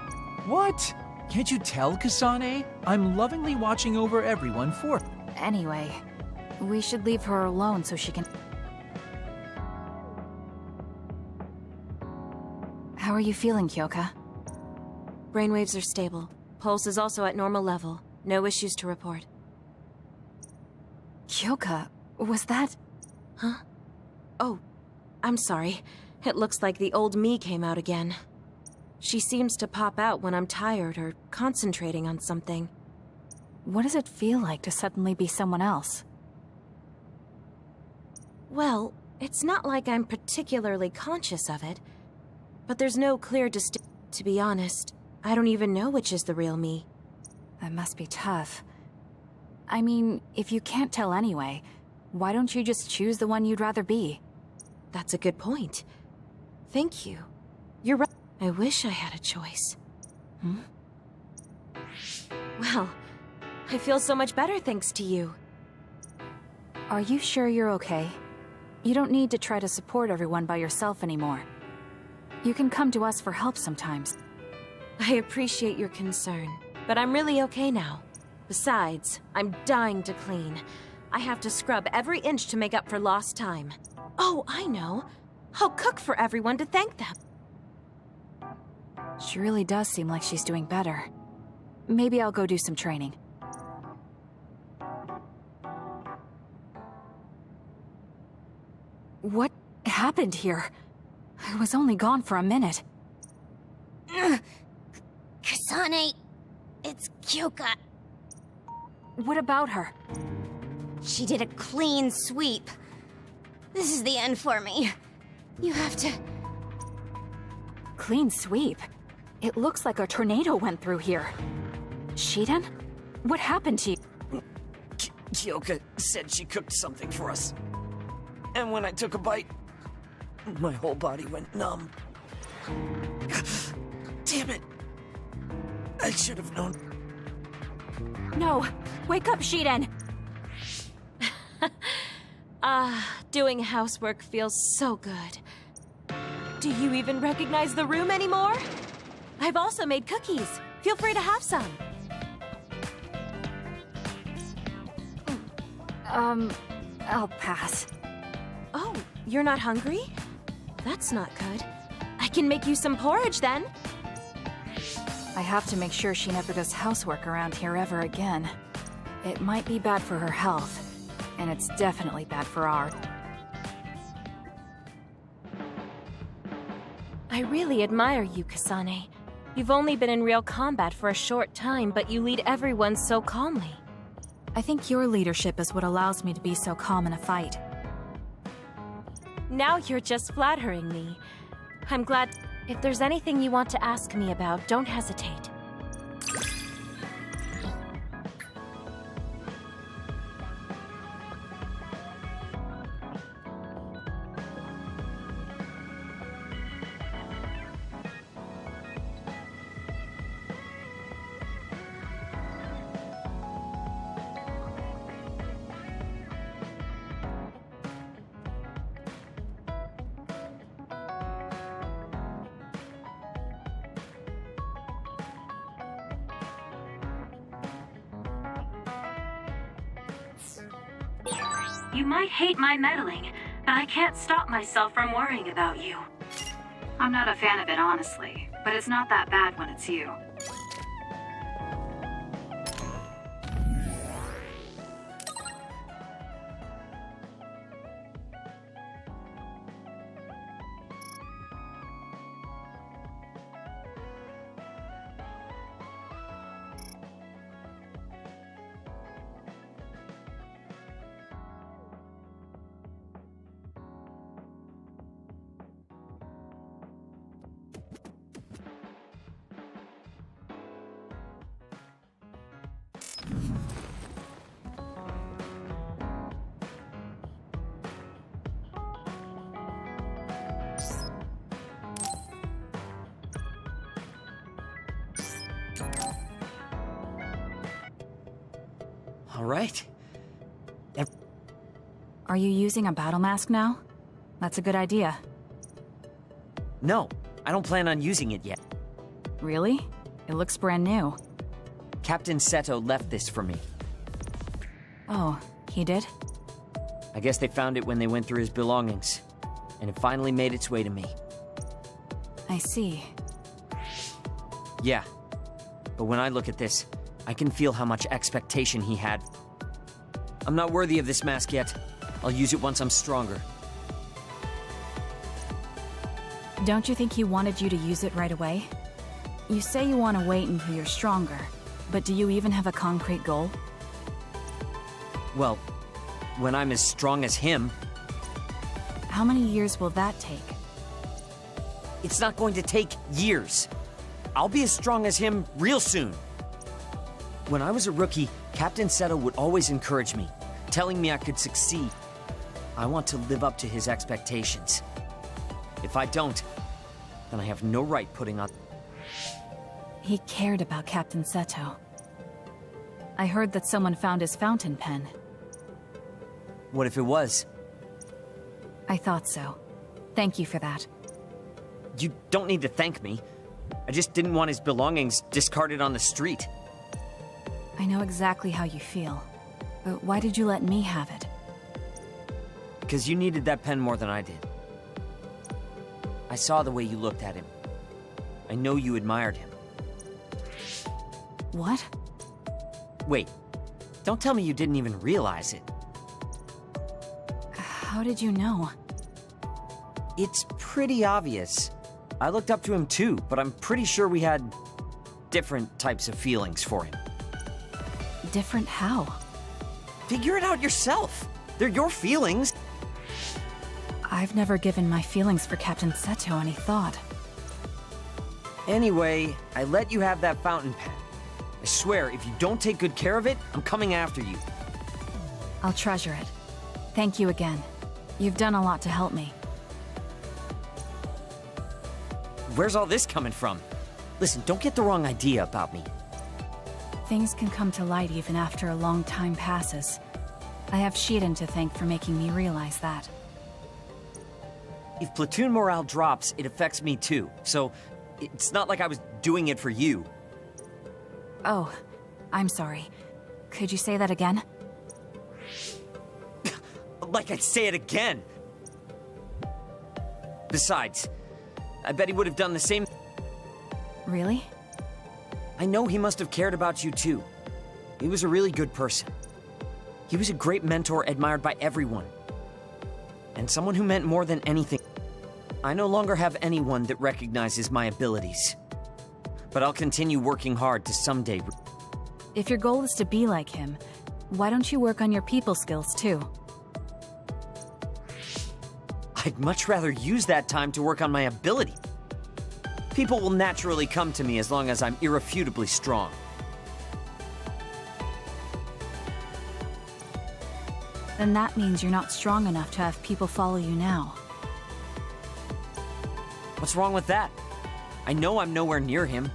What? Can't you tell, Kasane? I'm lovingly watching over everyone for... Anyway, we should leave her alone so she can... How are you feeling, Kyoka? Brainwaves are stable. Pulse is also at normal level. No issues to report. Kyoka, was that... Huh? Oh, I'm sorry. It looks like the old me came out again. She seems to pop out when I'm tired or concentrating on something. What does it feel like to suddenly be someone else? Well, it's not like I'm particularly conscious of it. But there's no clear To be honest, I don't even know which is the real me. That must be tough. I mean, if you can't tell anyway, why don't you just choose the one you'd rather be? That's a good point. Thank you. You're right. I wish I had a choice. Well, I feel so much better thanks to you. Are you sure you're okay? You don't need to try to support everyone by yourself anymore. You can come to us for help sometimes. I appreciate your concern, but I'm really okay now. Besides, I'm dying to clean. I have to scrub every inch to make up for lost time. Oh, I know. I'll cook for everyone to thank them. She really does seem like she's doing better. Maybe I'll go do some training. What happened here? I was only gone for a minute. Kasane, it's Kyoka. What about her? She did a clean sweep. This is the end for me. You have to... Clean sweep? It looks like a tornado went through here. Shiden? What happened to you? Kyoka said she cooked something for us. And when I took a bite, my whole body went numb. Damn it! I should have known. No! Wake up, Shiden! Doing housework feels so good. Do you even recognize the room anymore? I've also made cookies. Feel free to have some. I'll pass. Oh, you're not hungry? That's not good. I can make you some porridge then. I have to make sure she never does housework around here ever again. It might be bad for her health, and it's definitely bad for ours. I really admire you, Kasane. You've only been in real combat for a short time, but you lead everyone so calmly. I think your leadership is what allows me to be so calm in a fight. Now you're just flattering me. I'm glad. If there's anything you want to ask me about, don't hesitate. You might hate my meddling, but I can't stop myself from worrying about you. I'm not a fan of it, honestly, but it's not that bad when it's you. All right. Are you using a battle mask now? That's a good idea. No, I don't plan on using it yet. Really? It looks brand new. Captain Seto left this for me. Oh, he did? I guess they found it when they went through his belongings, and it finally made its way to me. I see. Yeah, but when I look at this, I can feel how much expectation he had. I'm not worthy of this mask yet. I'll use it once I'm stronger. Don't you think he wanted you to use it right away? You say you want to wait until you're stronger, but do you even have a concrete goal? Well, when I'm as strong as him... How many years will that take? It's not going to take years. I'll be as strong as him real soon. When I was a rookie, Captain Seto would always encourage me, telling me I could succeed. I want to live up to his expectations. If I don't, then I have no right putting on... He cared about Captain Seto. I heard that someone found his fountain pen. What if it was? I thought so. Thank you for that. You don't need to thank me. I just didn't want his belongings discarded on the street. I know exactly how you feel. But why did you let me have it? Because you needed that pen more than I did. I saw the way you looked at him. I know you admired him. What? Wait, don't tell me you didn't even realize it. How did you know? It's pretty obvious. I looked up to him too, but I'm pretty sure we had different types of feelings for him. Different how? Figure it out yourself. They're your feelings. I've never given my feelings for Captain Seto any thought. Anyway, I let you have that fountain pen. I swear, if you don't take good care of it, I'm coming after you. I'll treasure it. Thank you again. You've done a lot to help me. Where's all this coming from? Listen, don't get the wrong idea about me. Things can come to light even after a long time passes. I have Shiden to thank for making me realize that. If platoon morale drops, it affects me too, so it's not like I was doing it for you. Oh, I'm sorry. Could you say that again? Like I'd say it again! Besides, I bet he would have done the same... Really? I know he must have cared about you too. He was a really good person. He was a great mentor admired by everyone. And someone who meant more than anything. I no longer have anyone that recognizes my abilities. But I'll continue working hard to someday... If your goal is to be like him, why don't you work on your people skills too? I'd much rather use that time to work on my ability. People will naturally come to me as long as I'm irrefutably strong. Then that means you're not strong enough to have people follow you now. What's wrong with that? I know I'm nowhere near him.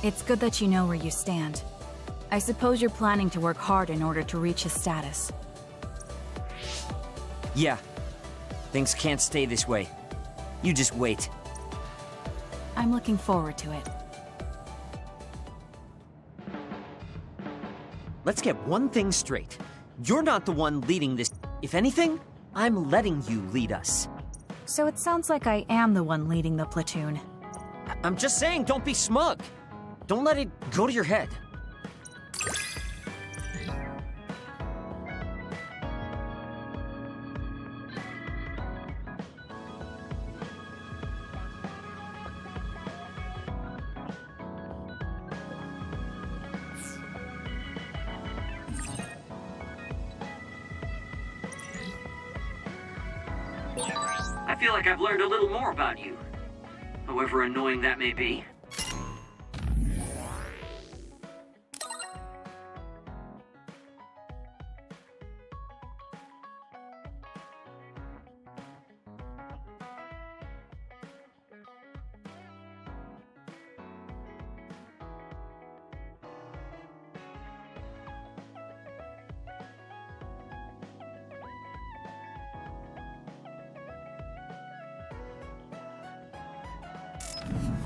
It's good that you know where you stand. I suppose you're planning to work hard in order to reach his status. Yeah. Things can't stay this way. You just wait. I'm looking forward to it. Let's get one thing straight. You're not the one leading this. If anything, I'm letting you lead us. So it sounds like I am the one leading the platoon. I'm just saying, don't be smug. Don't let it go to your head. I feel like I've learned a little more about you, however annoying that may be.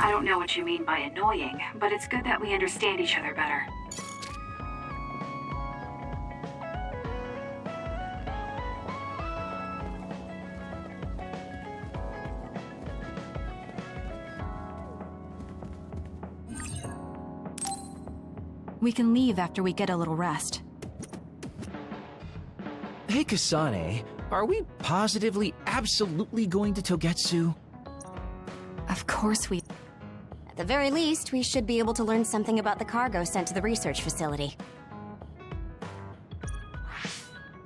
I don't know what you mean by annoying, but it's good that we understand each other better. We can leave after we get a little rest. Hey, Kasane, are we positively, absolutely going to Togetsu? Of course we... At the very least, we should be able to learn something about the cargo sent to the research facility.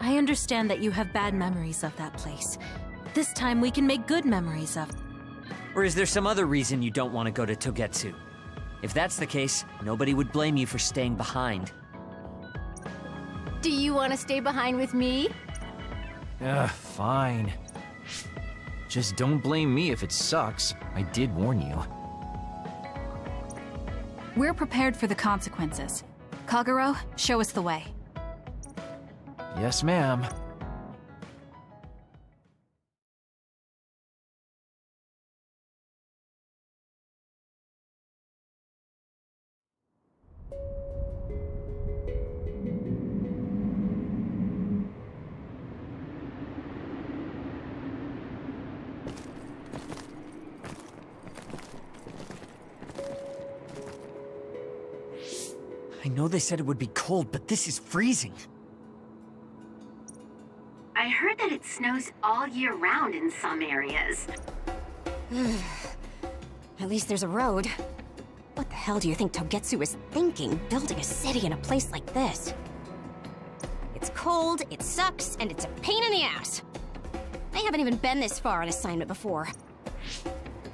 I understand that you have bad memories of that place. This time we can make good memories of... Or is there some other reason you don't want to go to Togetsu? If that's the case, nobody would blame you for staying behind. Do you want to stay behind with me? Fine. Just don't blame me if it sucks. I did warn you. We're prepared for the consequences. Kagero, show us the way. Yes, ma'am. I know they said it would be cold, but this is freezing. I heard that it snows all year round in some areas. At least there's a road. What the hell do you think Togetsu is thinking, building a city in a place like this? It's cold, it sucks, and it's a pain in the ass. I haven't even been this far on assignment before.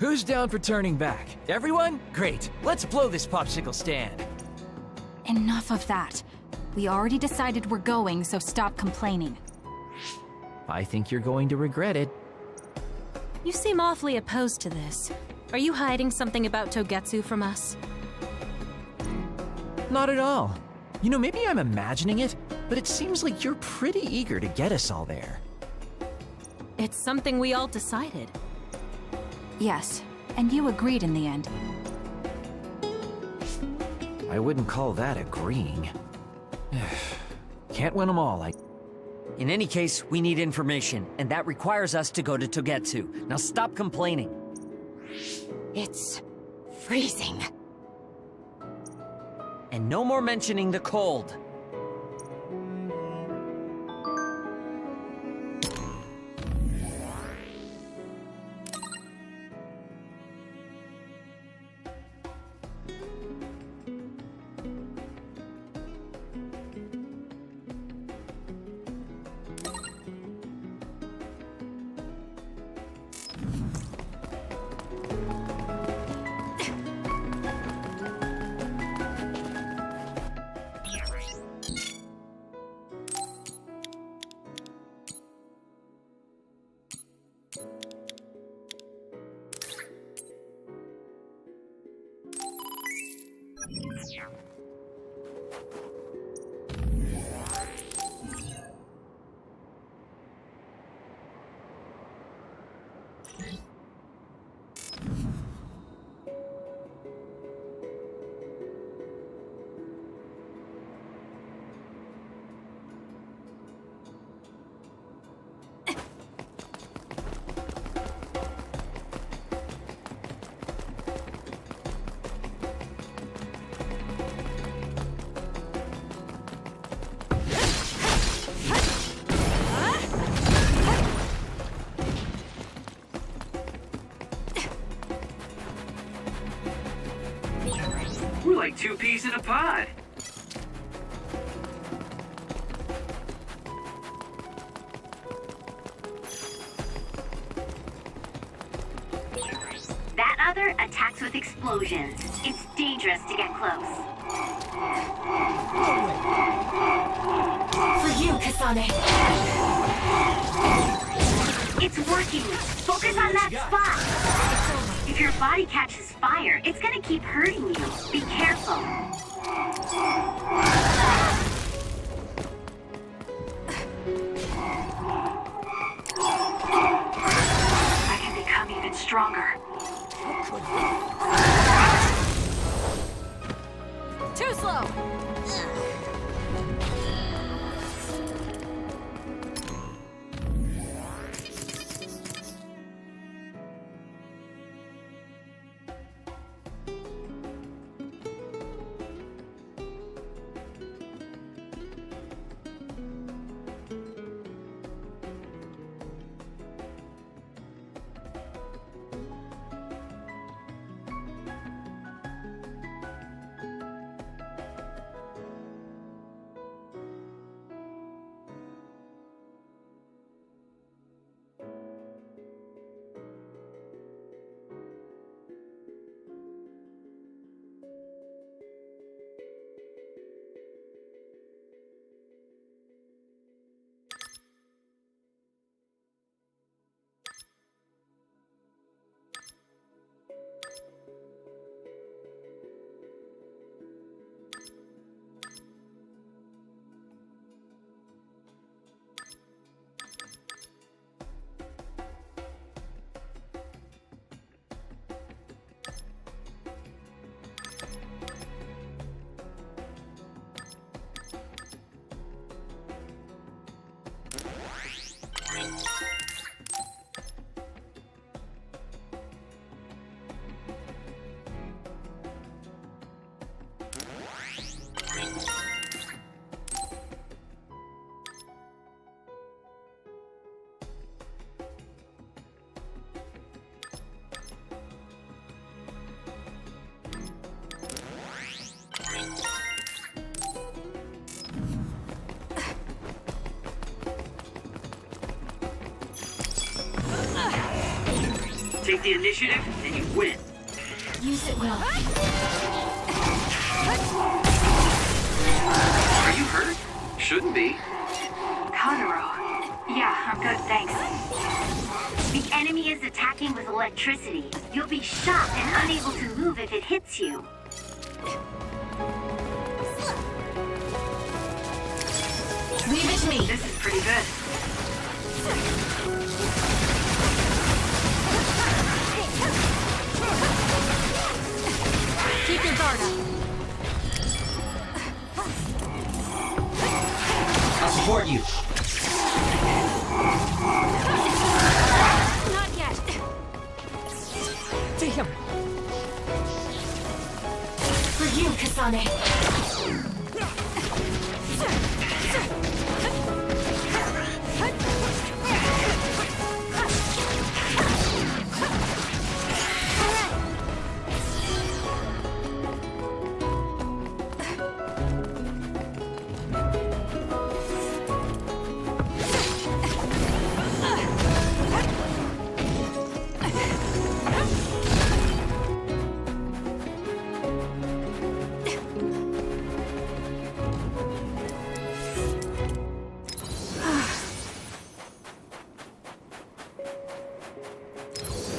Who's down for turning back? Everyone? Great. Let's blow this popsicle stand. Enough of that. We already decided we're going, so stop complaining. I think you're going to regret it. You seem awfully opposed to this. Are you hiding something about Togetsu from us? Not at all. You know, maybe I'm imagining it, but it seems like you're pretty eager to get us all there. It's something we all decided. Yes, and you agreed in the end. I wouldn't call that agreeing. Can't win them all, In any case, we need information, and that requires us to go to Togetsu. Now stop complaining. It's freezing. And no more mentioning the cold. two peas in a pod. That other attacks with explosions. It's dangerous to get close. For you, Kasane. It's working. Focus on that spot. If your body catches fire, it's gonna keep hurting you. Be careful. I can become even stronger. Too slow. Take the initiative, and you win. Use it well. Are you hurt? Shouldn't be. Konoro. Yeah, I'm good, thanks. The enemy is attacking with electricity. You'll be shocked and unable to move if it hits you. Leave it to me. This is pretty good. Keep your guard up. I'll support you. Not yet. Damn. For you, Kasane.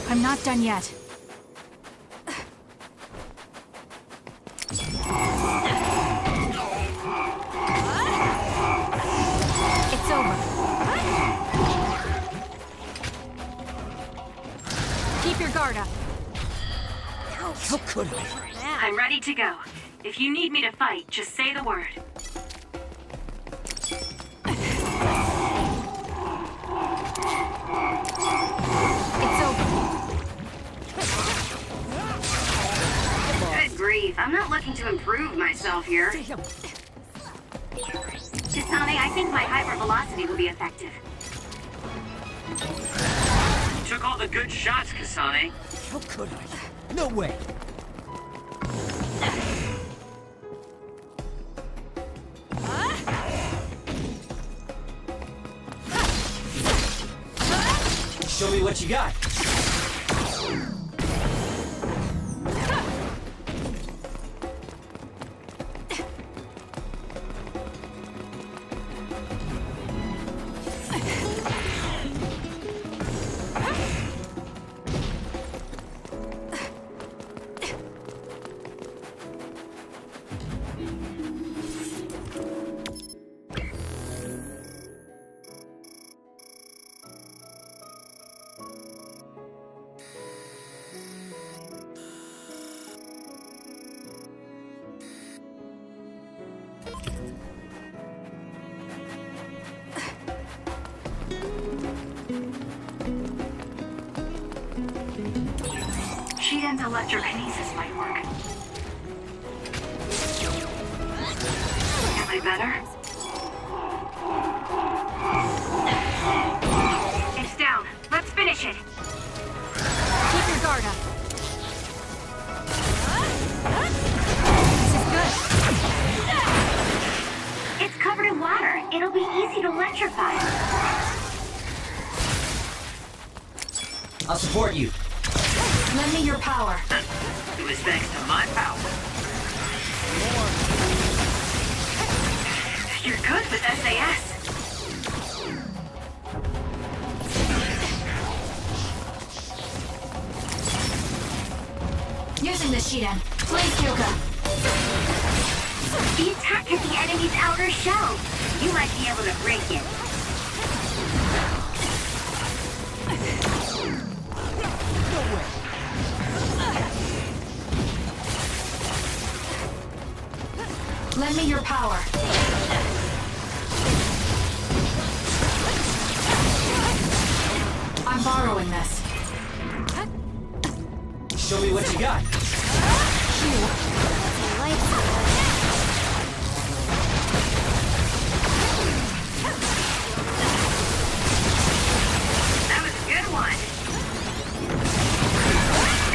I'm not done yet. It's over. Keep your guard up. How could I? I'm ready to go. If you need me to fight, just say the word. It's over. Good grief, I'm not looking to improve myself here. Kasane, I think my hypervelocity will be effective. You took all the good shots, Kasane. How could I? No way. Show me what you got. Shiden's electrokinesis might work. Am I better? It's down. Let's finish it. Keep your guard up. This is good. It's covered in water. It'll be easy to electrify. I'll support you. Lend me your power. It was thanks to my power. You're good with SAS. Using the Shiden. Please, Kyoka. The attack hit the enemy's outer shell. You might be able to break it. Lend me your power. I'm borrowing this. Show me what you got. That was a good one.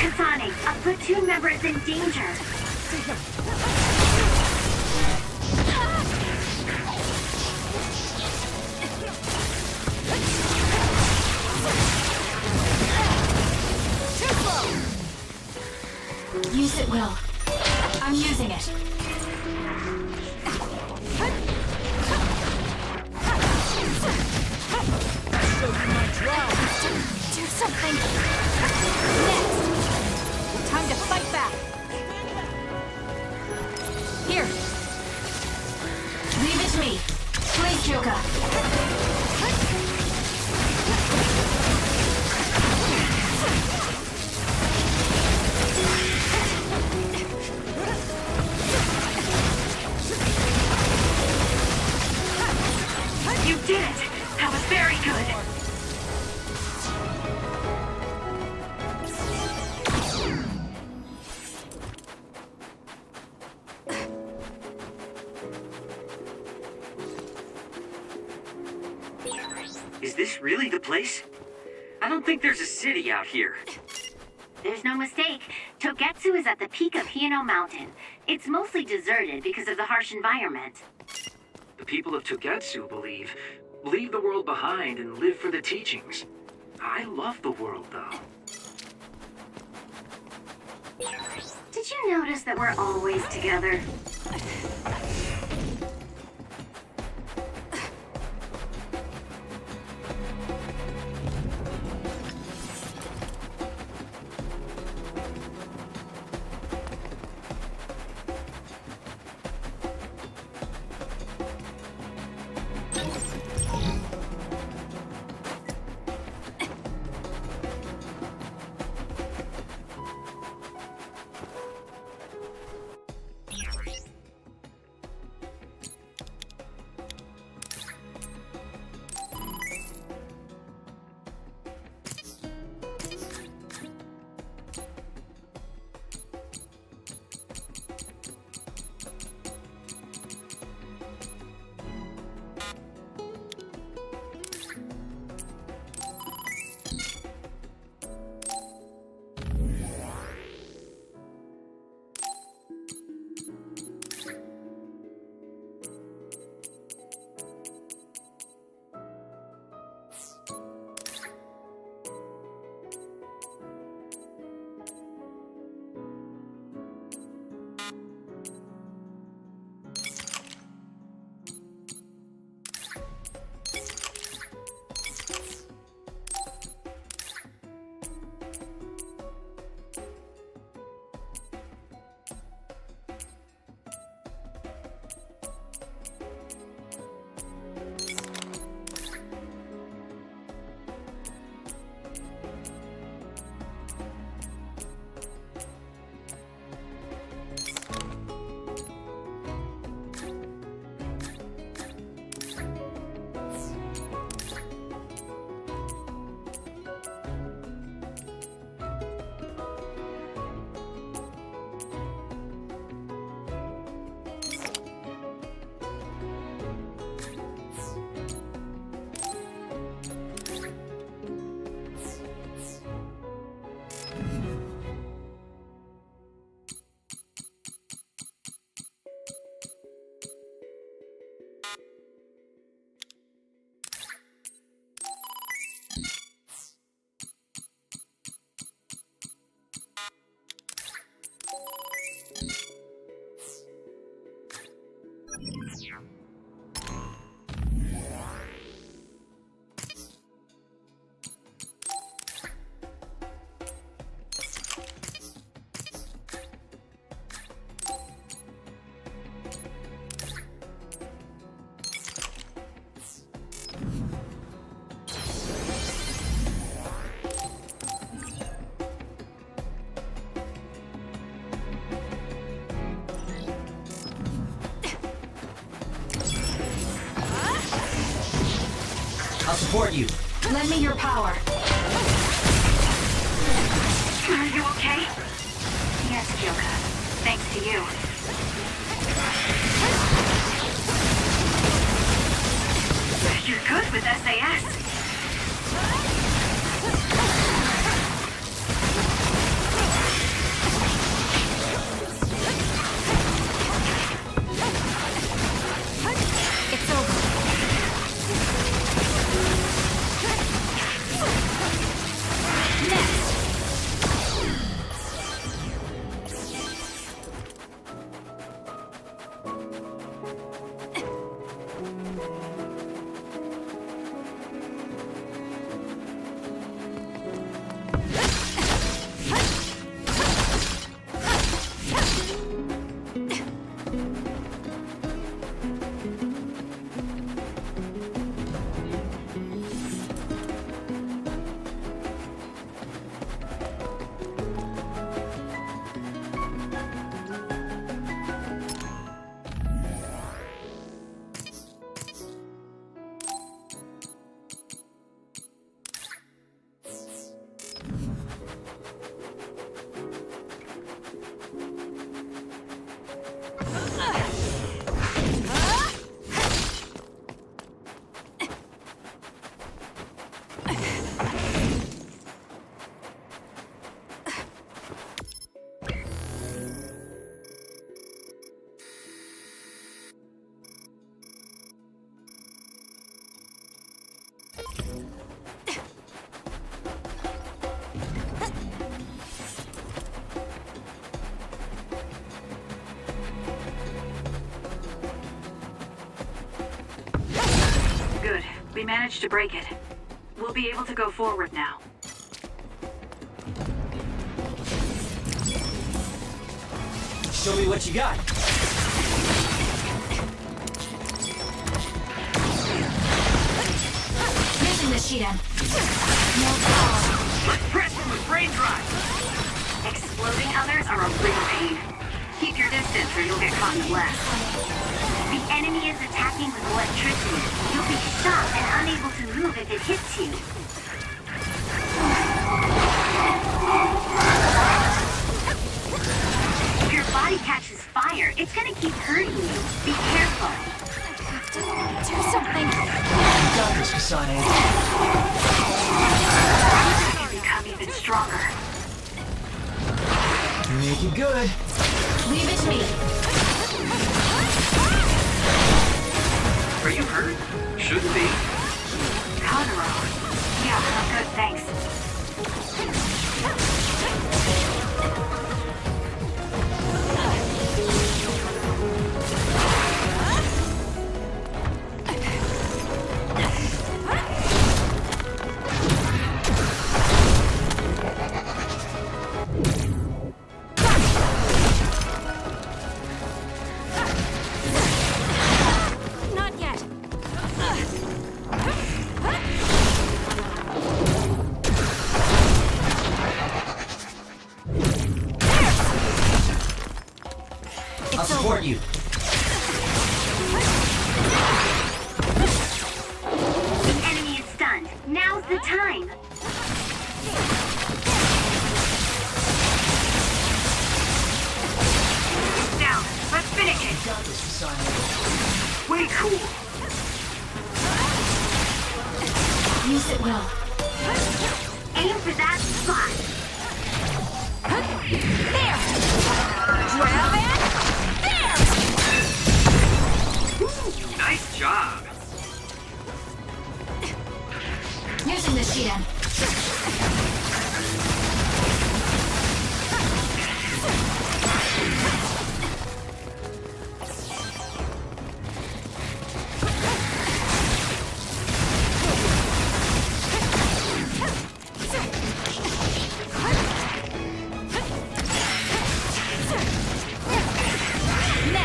Kasane, a platoon member is in danger. Use it, Will. I'm using it. Do something. Next. Time to fight back. Here. Leave it to me. Please, Kyoka. You did it! That was very good! Is this really the place? I don't think there's a city out here. There's no mistake. Togetsu is at the peak of Hino Mountain. It's mostly deserted because of the harsh environment. The people of Togetsu believe, leave the world behind and live for the teachings. I love the world, though. Did you notice that we're always together? support you. Lend me your power. Are you okay? Yes, Kyoka. Thanks to you. You're good with SAS. It's over. Next. Good. We managed to break it. We'll be able to go forward now. Show me what you got. Using the Shidan. No power. Let's press him with brain drive. Exploding others are a real pain. Keep your distance or you'll get caught in the blast. The enemy is attacking with electricity. You'll be shocked and unable to move if it hits you. If your body catches fire, it's gonna keep hurting you. Be careful. Do something. You got this, Kasane. You become even stronger. Make it good. Leave it to me. Are you hurt? Shouldn't be. Conroe. Yeah, I'm good, thanks. Not yet. I'll support you. The enemy is stunned. Now's the time. Now, let's finish it. You got this, Kasane. Way cool. Use it well. Aim for that spot. There! Grab it! There! Nice job. Using the Shidan.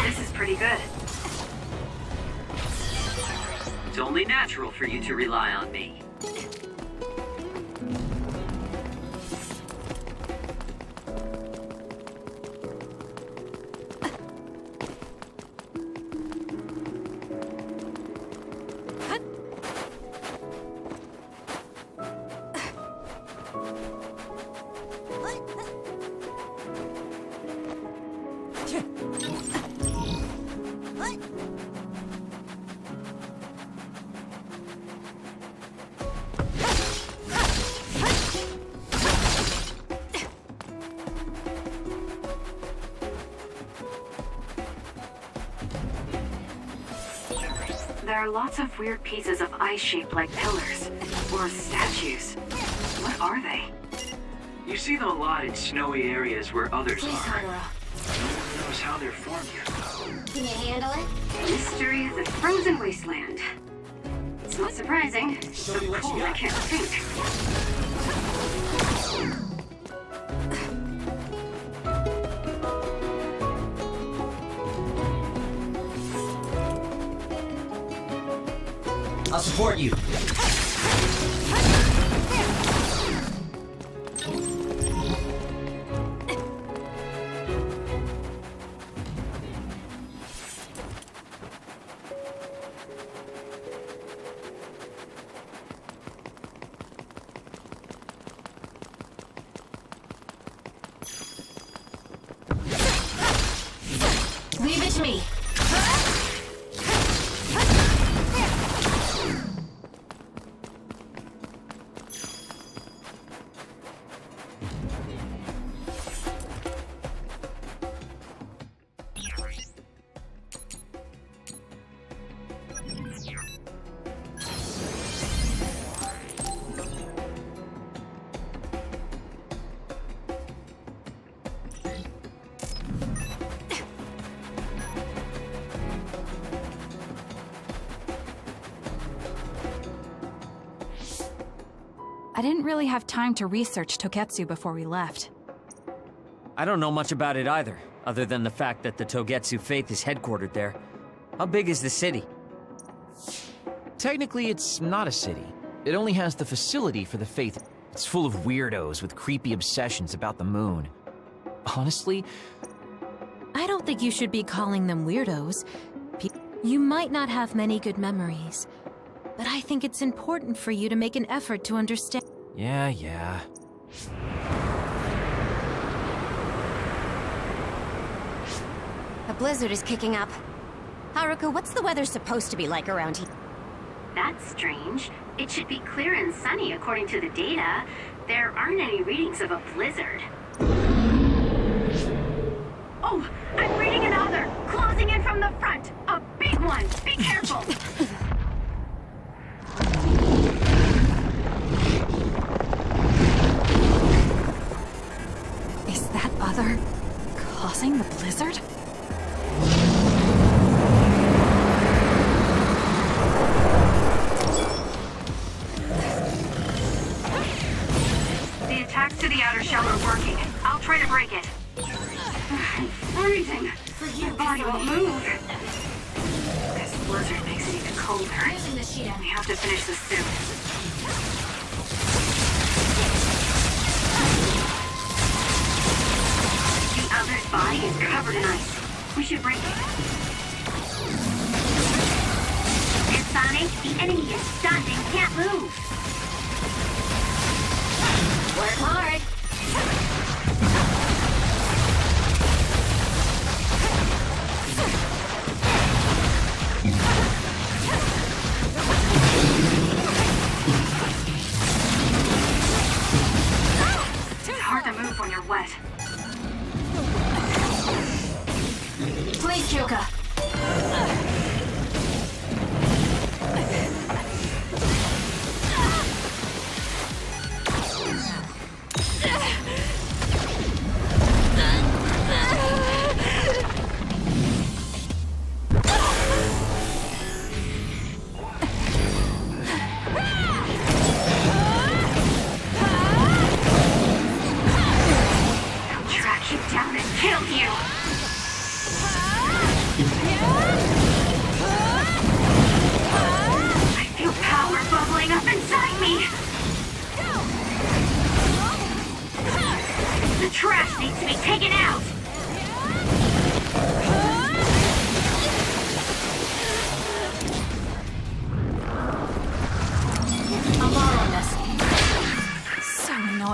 This is pretty good. It's only natural for you to rely on me. There are lots of weird pieces of ice shaped like pillars, or statues. What are they? You see them a lot in snowy areas where others are. No one knows how they're formed yet, though. Can you handle it? Mystery of the frozen wasteland. It's not surprising. It's so cold I can't think. I'll support you. Leave it to me. I didn't really have time to research Togetsu before we left. I don't know much about it either, other than the fact that the Togetsu faith is headquartered there. How big is the city? Technically, it's not a city. It only has the facility for the faith. It's full of weirdos with creepy obsessions about the moon. Honestly, I don't think you should be calling them weirdos. You might not have many good memories, but I think it's important for you to make an effort to understand. Yeah. A blizzard is kicking up. Haruka, what's the weather supposed to be like around here? That's strange. It should be clear and sunny according to the data. There aren't any readings of a blizzard. Oh, I'm reading another! Closing in from the front! A big one! Be careful! Is that other causing the blizzard? The attacks to the outer shell are working. I'll try to break it. Freezing. My body won't move. This blizzard makes it even colder. We have to finish this soon. The other's body is covered in ice. We should break it. Kasane, the enemy is stunned and can't move. Work hard. It's hard to move when you're wet. Please, Kyoka.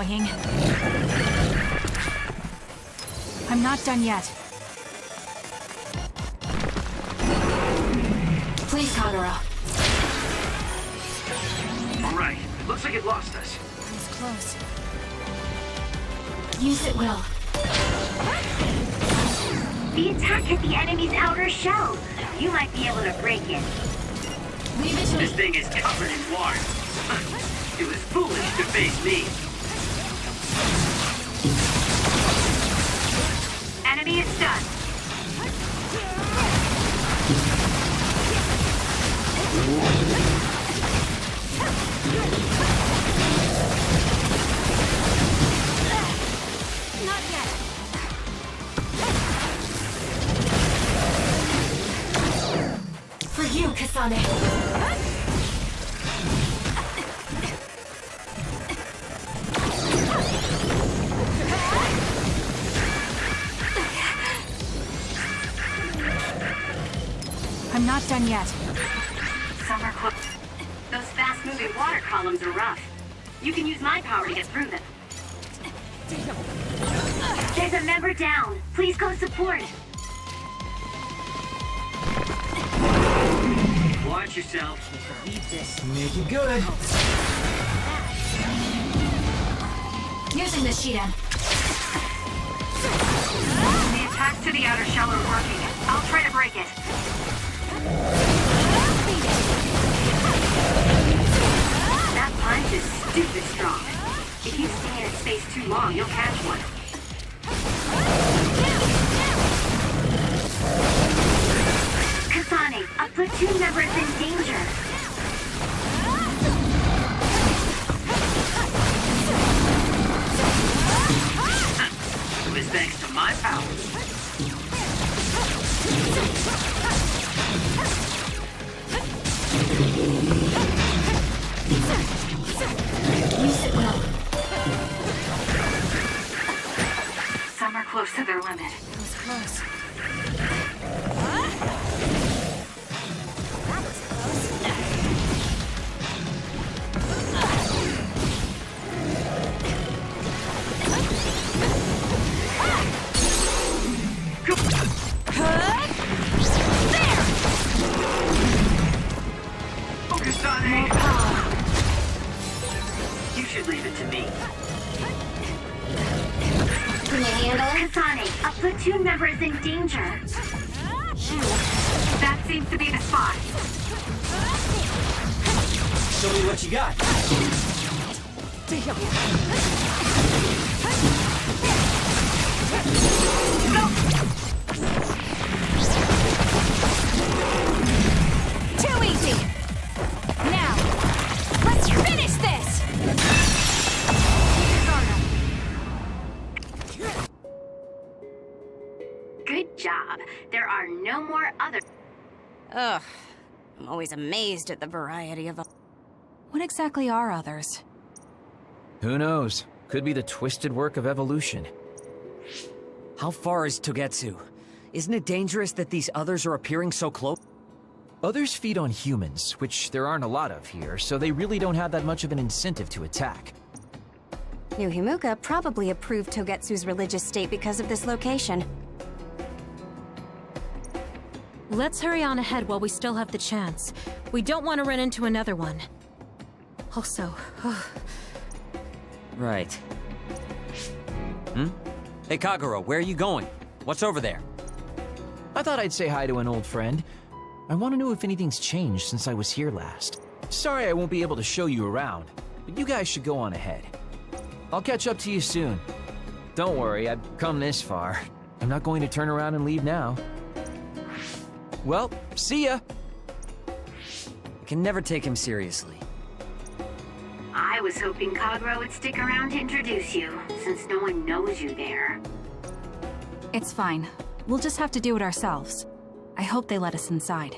annoying. I'm not done yet. Please, Kagura. All right. Looks like it lost us. It's close. Use it well. The attack hit the enemy's outer shell. You might be able to break it. Leave it to This me. thing is covered in water. It was foolish to face me. Enemy is stunned. Not yet. For you, Kasane. I'm not done yet. Some are close. Those fast-moving water columns are rough. You can use my power to get through them. There's a member down. Please go support. Watch yourself. Leave this. Make it good. Using the Shidan. The attacks to the outer shell are working. I'll try to break it. That punch is stupid strong. If you stay in its space too long, you'll catch one. Kasane, a platoon member is in danger. It was thanks to my power. Use it well. Some are close to their limit. That was close. You should leave it to me. Can you handle it? Kasane, a platoon member is in danger. That seems to be the spot. Show me what you got. Too easy! Now, let's finish this! Good job. There are no more other... Ugh. I'm always amazed at the variety of... What exactly are others? Who knows? Could be the twisted work of evolution. How far is Togetsu? Isn't it dangerous that these others are appearing so close? Others feed on humans, which there aren't a lot of here, so they really don't have that much of an incentive to attack. New Himuka probably approved Togetsu's religious state because of this location. Let's hurry on ahead while we still have the chance. We don't want to run into another one. Also, Right. Hey, Kagura, where are you going? What's over there? I thought I'd say hi to an old friend. I want to know if anything's changed since I was here last. Sorry I won't be able to show you around, but you guys should go on ahead. I'll catch up to you soon. Don't worry, I've come this far. I'm not going to turn around and leave now. Well, see ya! I can never take him seriously. I was hoping Kagura would stick around to introduce you, since no one knows you there. It's fine. We'll just have to do it ourselves. I hope they let us inside.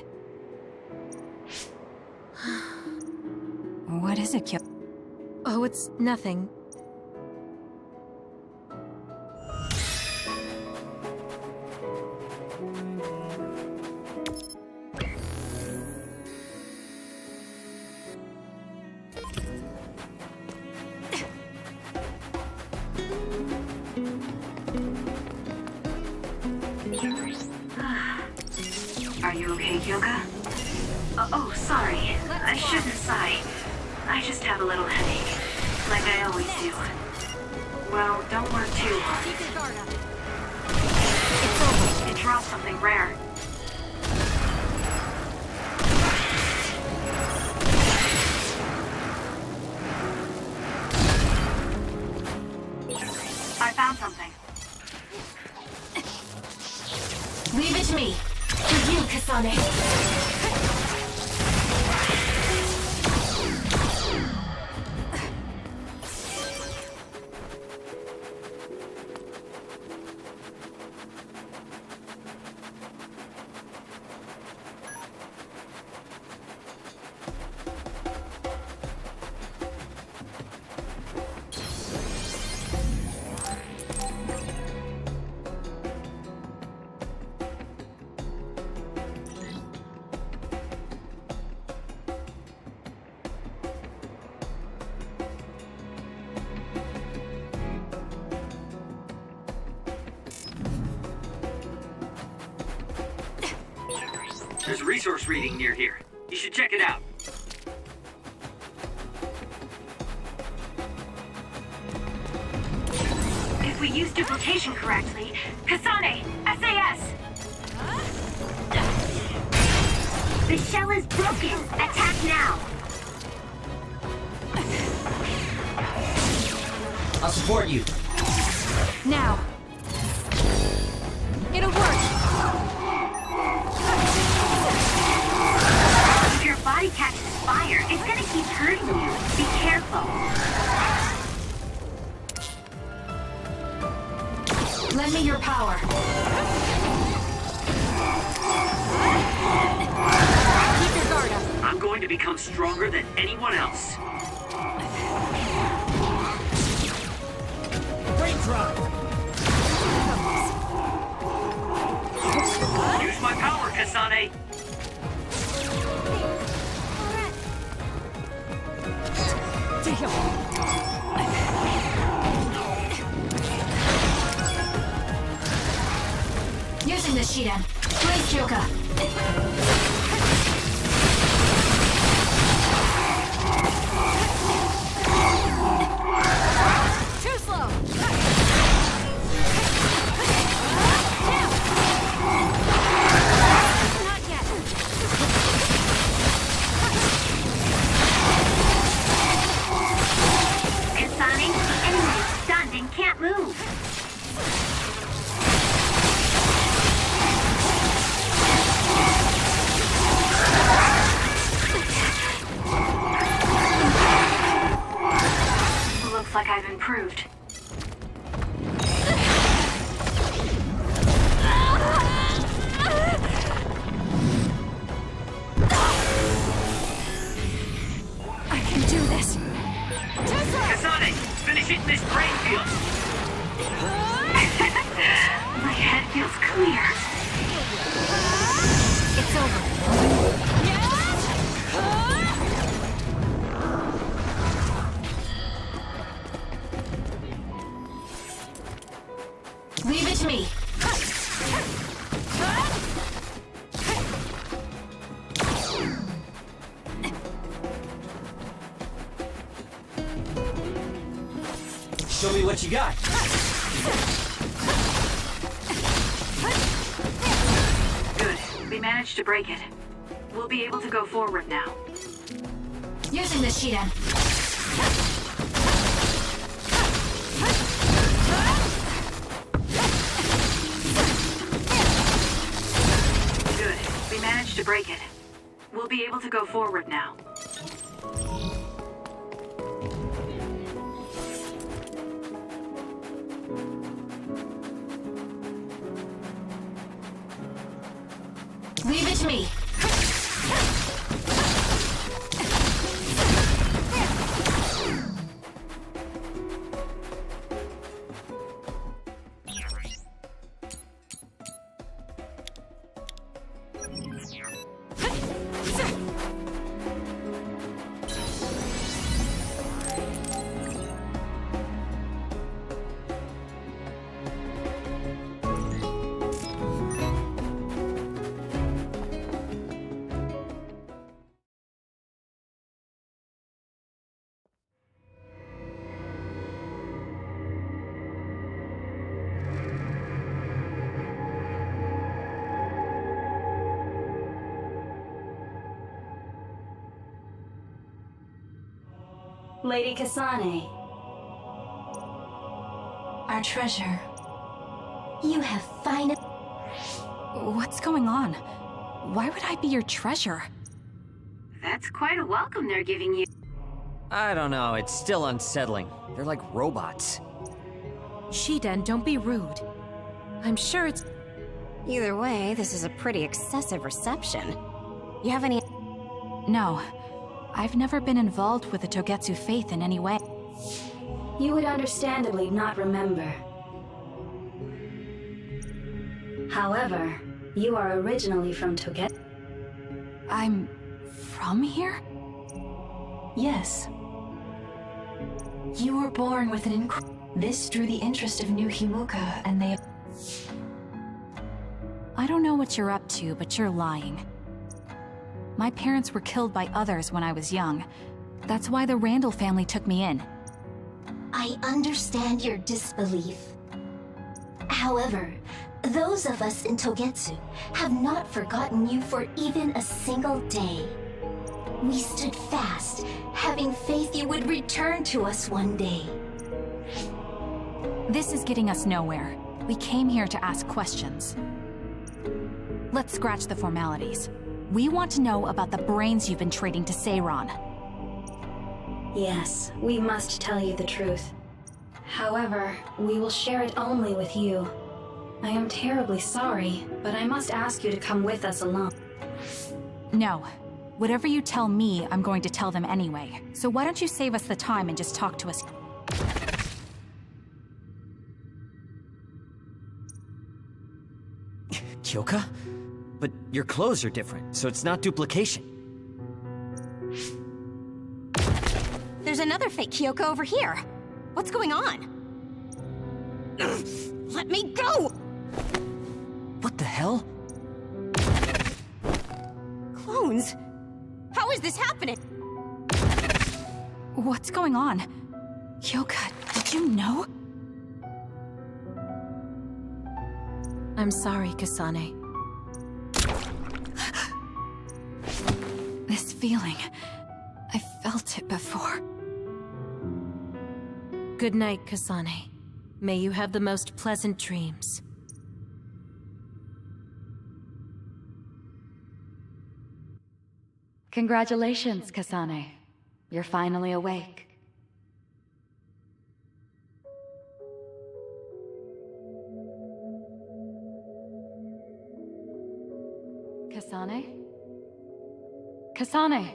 What is it, Kyo? oh, it's nothing. Kyoka? Oh, sorry. I shouldn't sigh. I just have a little headache. Like I always do. Well, don't work too hard. Keep your guard up. It's over. It dropped something rare. I found something. Leave it to me. For you, Kasane. There's a resource reading near here. You should check it out. If we use duplication correctly, Kasane, SAS! The shell is broken. Attack now. I'll support you. Now. It'll work. If your body catches fire, it's gonna keep hurting you. Be careful. Lend me your power. Keep your guard up. I'm going to become stronger than anyone else. Great drive. Use my power, Kasane. Using the Shiden. Blaze Kyoka. Too slow. Not yet. Kasane, the enemy is stunned and can't move. Looks like I've improved. I can do this. Kasane, finish it in this brain field. My head feels clear. It's over. Leave it to me. Show me what you got. Good. We managed to break it. We'll be able to go forward now. Using the Shiden. Good. We managed to break it. We'll be able to go forward now. Leave it to me. Lady Kasane. Our treasure. You have finally... What's going on? Why would I be your treasure? That's quite a welcome they're giving you. I don't know, it's still unsettling. They're like robots. Shiden, don't be rude. I'm sure it's... Either way, this is a pretty excessive reception. You have any... No. I've never been involved with the Togetsu faith in any way. You would understandably not remember. However, you are originally from Togetsu. I'm... from here? Yes. You were born with an This drew the interest of New Himuka, and they... I don't know what you're up to, but you're lying. My parents were killed by others when I was young. That's why the Randall family took me in. I understand your disbelief. However, those of us in Togetsu have not forgotten you for even a single day. We stood fast, having faith you would return to us one day. This is getting us nowhere. We came here to ask questions. Let's scratch the formalities. We want to know about the brains you've been trading to Seiron. Yes, we must tell you the truth. However, we will share it only with you. I am terribly sorry, but I must ask you to come with us alone. No. Whatever you tell me, I'm going to tell them anyway. So why don't you save us the time and just talk to us? Kyoka? But your clothes are different, so it's not duplication. There's another fake Kyoko over here. What's going on? Let me go! What the hell? Clones? How is this happening? What's going on? Kyoka, did you know? I'm sorry, Kasane. This feeling... I felt it before. Good night, Kasane. May you have the most pleasant dreams. Congratulations, Kasane. You're finally awake. Kasane? Kasane!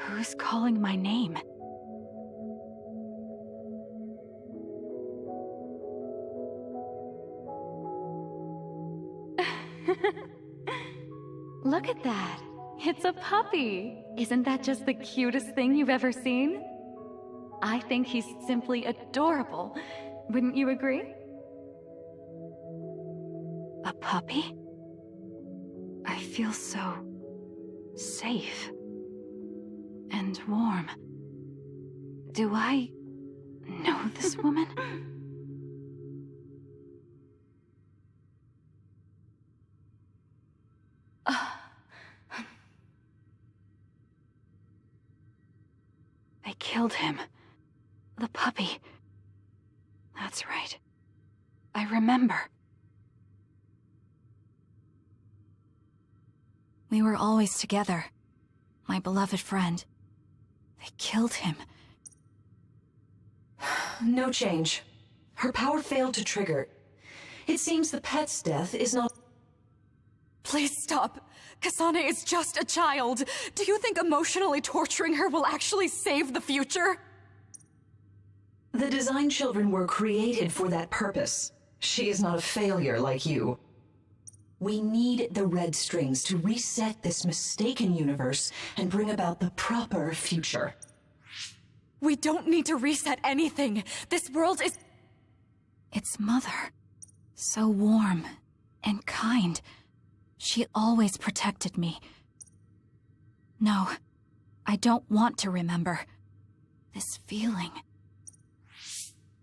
Who's calling my name? Look at that. It's a puppy. Isn't that just the cutest thing you've ever seen? I think he's simply adorable. Wouldn't you agree? A puppy? I feel so... safe. And warm. Do I... know this woman? They killed him. The puppy. That's right. I remember. We were always together. My beloved friend. They killed him. No change. Her power failed to trigger. It seems the pet's death is not... Please stop. Kasane is just a child. Do you think emotionally torturing her will actually save the future? The design children were created for that purpose. She is not a failure like you. We need the red strings to reset this mistaken universe and bring about the proper future. We don't need to reset anything. This world is... It's Mother. So warm and kind. She always protected me. No, I don't want to remember. This feeling.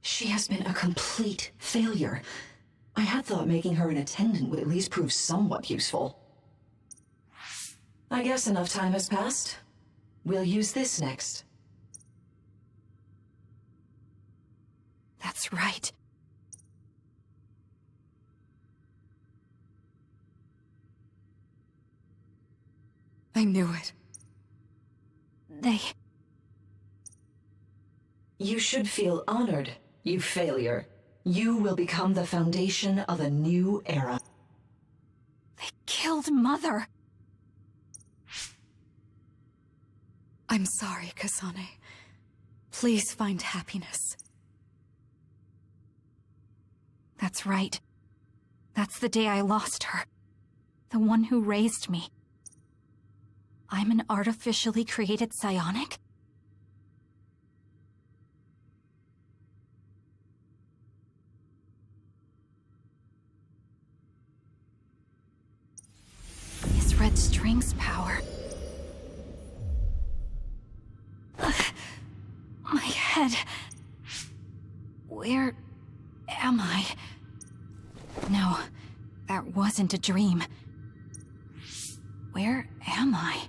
She has been a complete failure. I had thought making her an attendant would at least prove somewhat useful. I guess enough time has passed. We'll use this next. That's right. I knew it. You should feel honored, you failure. You will become the foundation of a new era. They killed Mother. I'm sorry, Kasane. Please find happiness. That's right. That's the day I lost her. The one who raised me. I'm an artificially created psionic? His red string's power. My head. Where am I? No, that wasn't a dream. Where am I?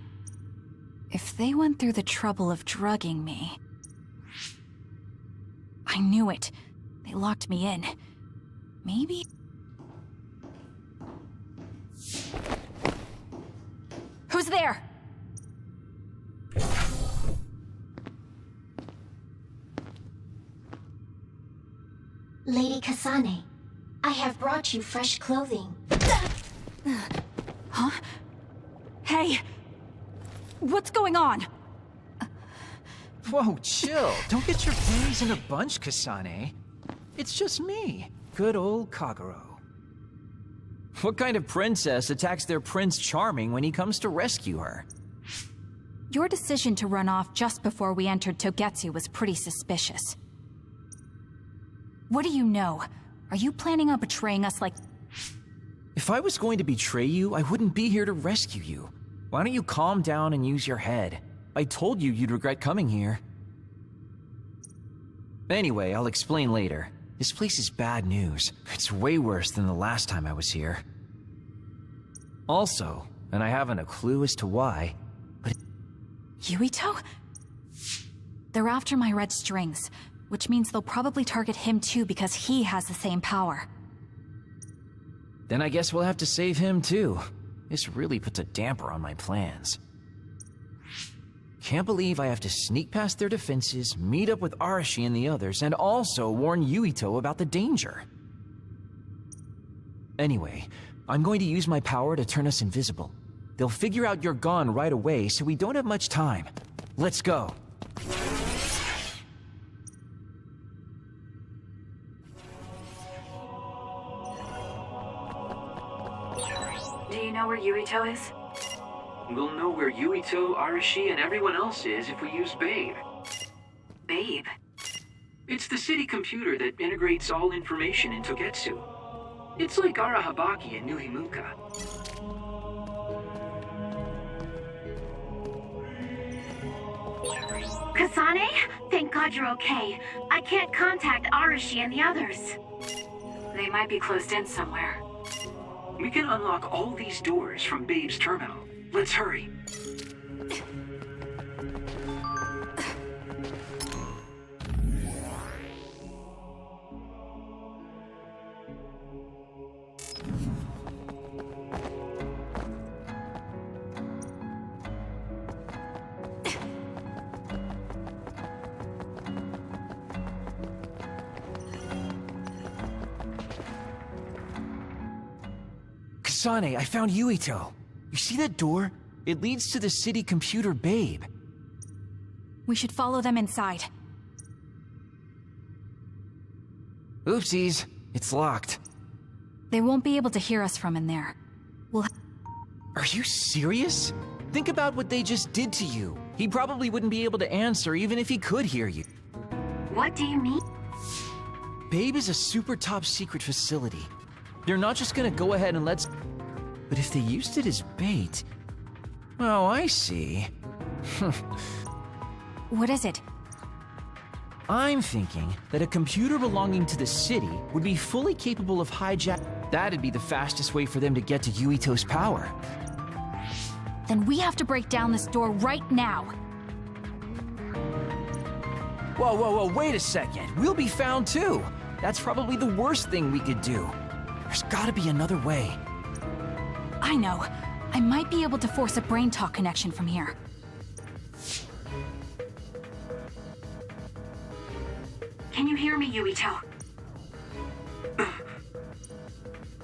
If they went through the trouble of drugging me... I knew it. They locked me in. Maybe... Who's there? Lady Kasane, I have brought you fresh clothing. Huh? Hey! What's going on? Whoa, chill. Don't get your panties in a bunch, Kasane. It's just me. Good old Kagero. What kind of princess attacks their Prince Charming when he comes to rescue her? Your decision to run off just before we entered Togetsu was pretty suspicious. What do you know? Are you planning on betraying us like... If I was going to betray you, I wouldn't be here to rescue you. Why don't you calm down and use your head? I told you you'd regret coming here. Anyway, I'll explain later. This place is bad news. It's way worse than the last time I was here. Also, and I haven't a clue as to why, but... Yuito? They're after my red strings, which means they'll probably target him too because he has the same power. Then I guess we'll have to save him too. This really puts a damper on my plans. Can't believe I have to sneak past their defenses, meet up with Arashi and the others, and also warn Yuito about the danger. Anyway, I'm going to use my power to turn us invisible. They'll figure out you're gone right away, so we don't have much time. Let's go. Do you know where Yuito is? We'll know where Yuito, Arashi, and everyone else is if we use Babe. Babe? It's the city computer that integrates all information in Togetsu. It's like Arahabaki and New Himuka. Kasane? Thank God you're okay. I can't contact Arashi and the others. They might be closed in somewhere. We can unlock all these doors from Babe's terminal. Let's hurry. Kasane, I found Yuito. You see that door? It leads to the city computer Babe. We should follow them inside. Oopsies, it's locked. They won't be able to hear us from in there. Are you serious? Think about what they just did to you. He probably wouldn't be able to answer even if he could hear you. What do you mean? Babe is a super top secret facility. They're not just gonna go ahead and let's... But if they used it as bait... Oh, I see. What is it? I'm thinking that a computer belonging to the city would be fully capable of hijack... That'd be the fastest way for them to get to Yuito's power. Then we have to break down this door right now. Whoa, whoa, whoa, wait a second. We'll be found too. That's probably the worst thing we could do. There's gotta be another way. I know. I might be able to force a brain talk connection from here. Can you hear me, Yuito?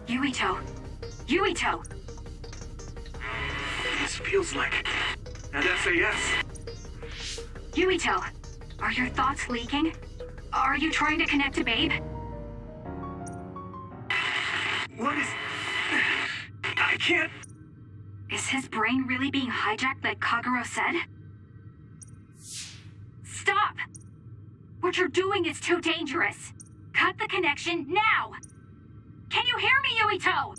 Yuito? Yuito! This feels like an SAS. Yuito, are your thoughts leaking? Are you trying to connect to Babe? What is... I can't... Is his brain really being hijacked like Kagero said? Stop! What you're doing is too dangerous. Cut the connection now! Can you hear me, Yuito?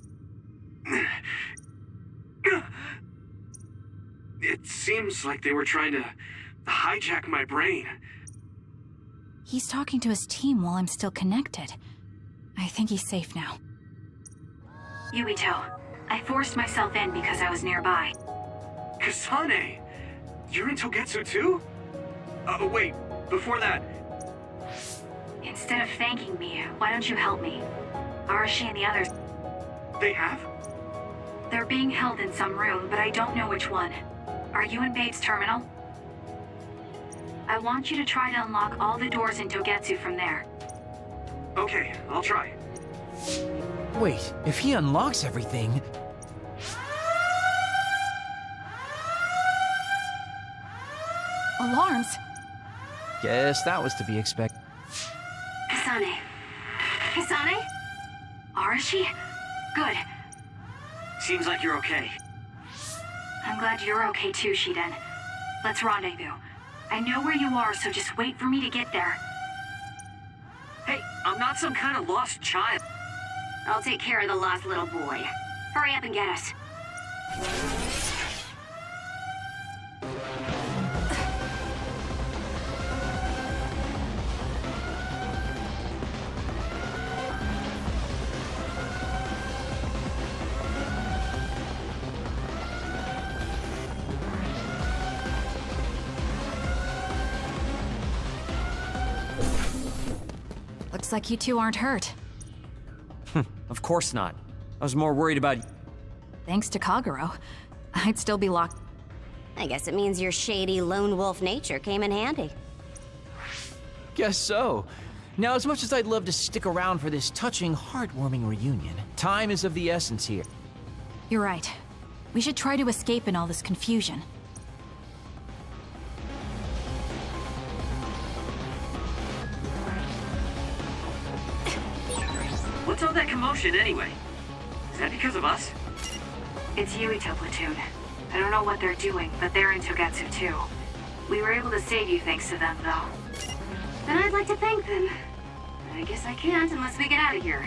It seems like they were trying to hijack my brain. He's talking to his team while I'm still connected. I think he's safe now. Yuito, I forced myself in because I was nearby. Kasane! You're in Togetsu too? Wait, before that... Instead of thanking me, why don't you help me? Arashi and the others... They have? They're being held in some room, but I don't know which one. Are you in Babe's terminal? I want you to try to unlock all the doors in Togetsu from there. Okay, I'll try. Wait, if he unlocks everything... Alarms? Guess that was to be expected. Kasane. Kasane? Arashi? Good. Seems like you're okay. I'm glad you're okay too, Shiden. Let's rendezvous. I know where you are, so just wait for me to get there. Hey, I'm not some kind of lost child. I'll take care of the lost little boy. Hurry up and get us. Looks like you two aren't hurt. Of course not. I was more worried about... Thanks to Kagero, I'd still be locked. I guess it means your shady lone wolf nature came in handy. Guess so. Now, as much as I'd love to stick around for this touching, heartwarming reunion, time is of the essence here. You're right. We should try to escape in all this confusion. What's all that commotion anyway? Is that because of us? It's Yuito Platoon. I don't know what they're doing, but they're in Togetsu too. We were able to save you thanks to them, though. And I'd like to thank them. I guess I can't unless we get out of here.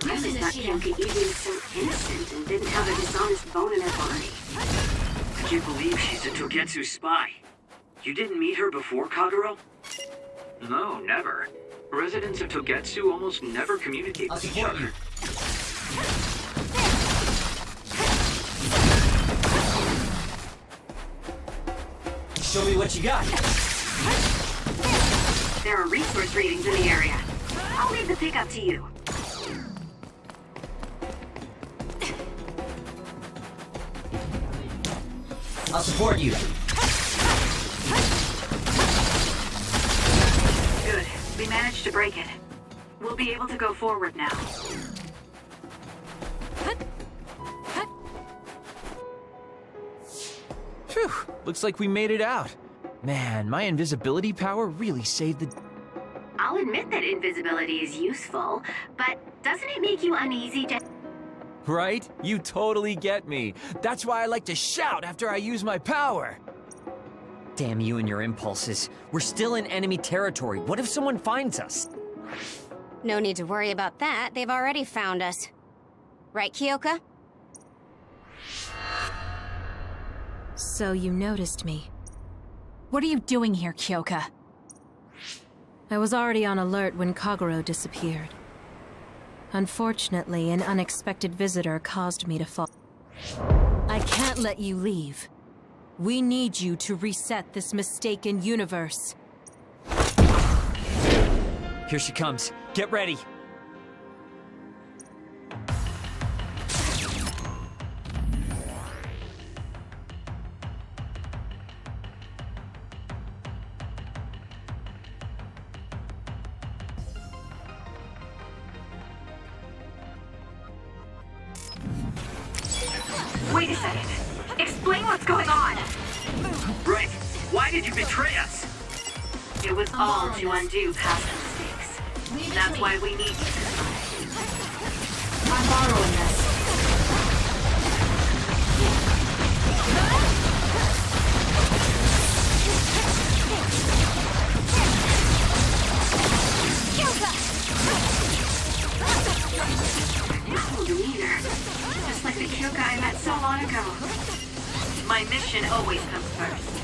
I always thought Kyoka Eve was so innocent and didn't have a dishonest bone in her body. I can't believe she's a Togetsu spy. You didn't meet her before, Kagero? No, never. Residents of Togetsu almost never communicate with each other. Show me what you got. There are resource readings in the area. I'll leave the pickup to you. I'll support you. Good. We managed to break it. We'll be able to go forward now. Phew, looks like we made it out. Man, my invisibility power really saved the... I'll admit that invisibility is useful, but doesn't it make you uneasy to... Right? You totally get me. That's why I like to shout after I use my power. Damn you and your impulses. We're still in enemy territory. What if someone finds us? No need to worry about that. They've already found us. Right, Kyoka? So you noticed me. What are you doing here, I was already on alert when Kagero disappeared. Unfortunately, an unexpected visitor caused me to fall. I can't let you leave. We need you to reset this mistaken universe. Here she comes. Get ready. Wait a second. Explain what's going on. Right. Why did you betray us? It was all to undo past mistakes. That's why we need you. I'm borrowing this. Cool demeanor. Just like the cute guy I met so long ago. My mission always comes first.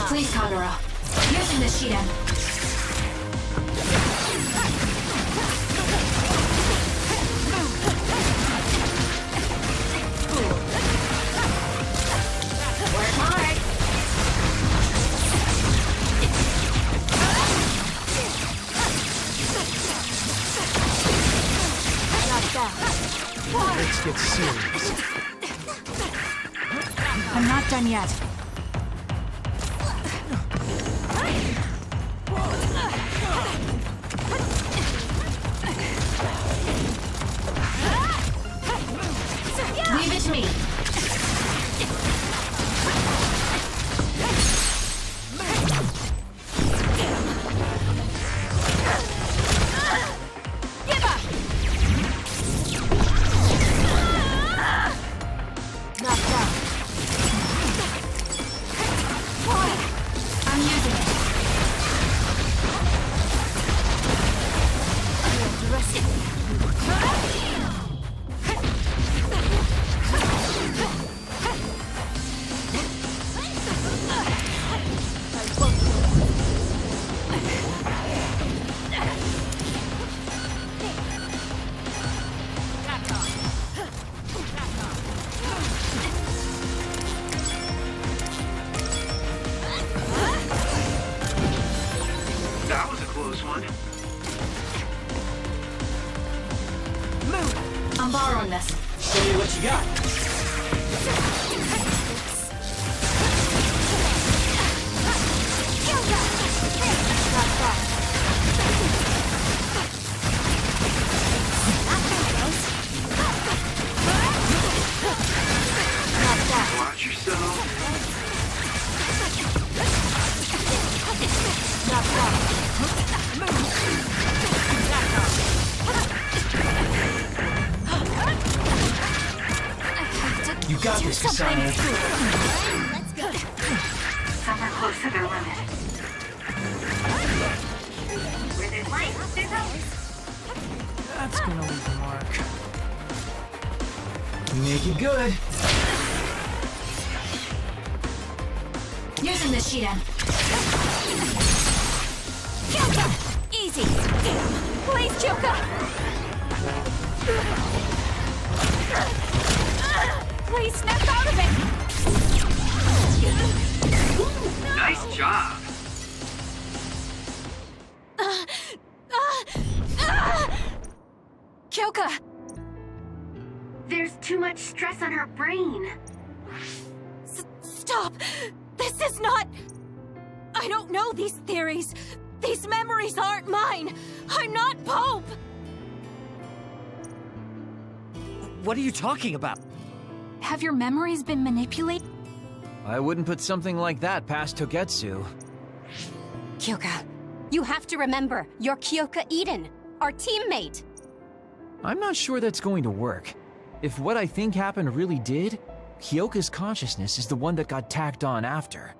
Please, Kagura. Using the Shiden. Work hard. Let's get serious. I'm not done yet. Leave it to me. Give up! Knocked out. I'm using it. That was a close one. I'm borrowing this. Show me what you got. Watch yourself. You got this, Kasane. Let's go. Some are close to their limit. Where there's light, there's hope. That's gonna leave a mark. Make it good. Using the Shiden. Easy. Please, Chuka. Please snap out of it. Nice job. Kyoka! There's too much stress on her brain. Stop! This is not... I don't know these theories. These memories aren't mine. I'm not Pope! What are you talking about? Have your memories been manipulated? I wouldn't put something like that past Togetsu. Kyoka, you have to remember, you're Kyoka Eden, our teammate. I'm not sure that's going to work. If what I think happened really did, Kyoka's consciousness is the one that got tacked on after.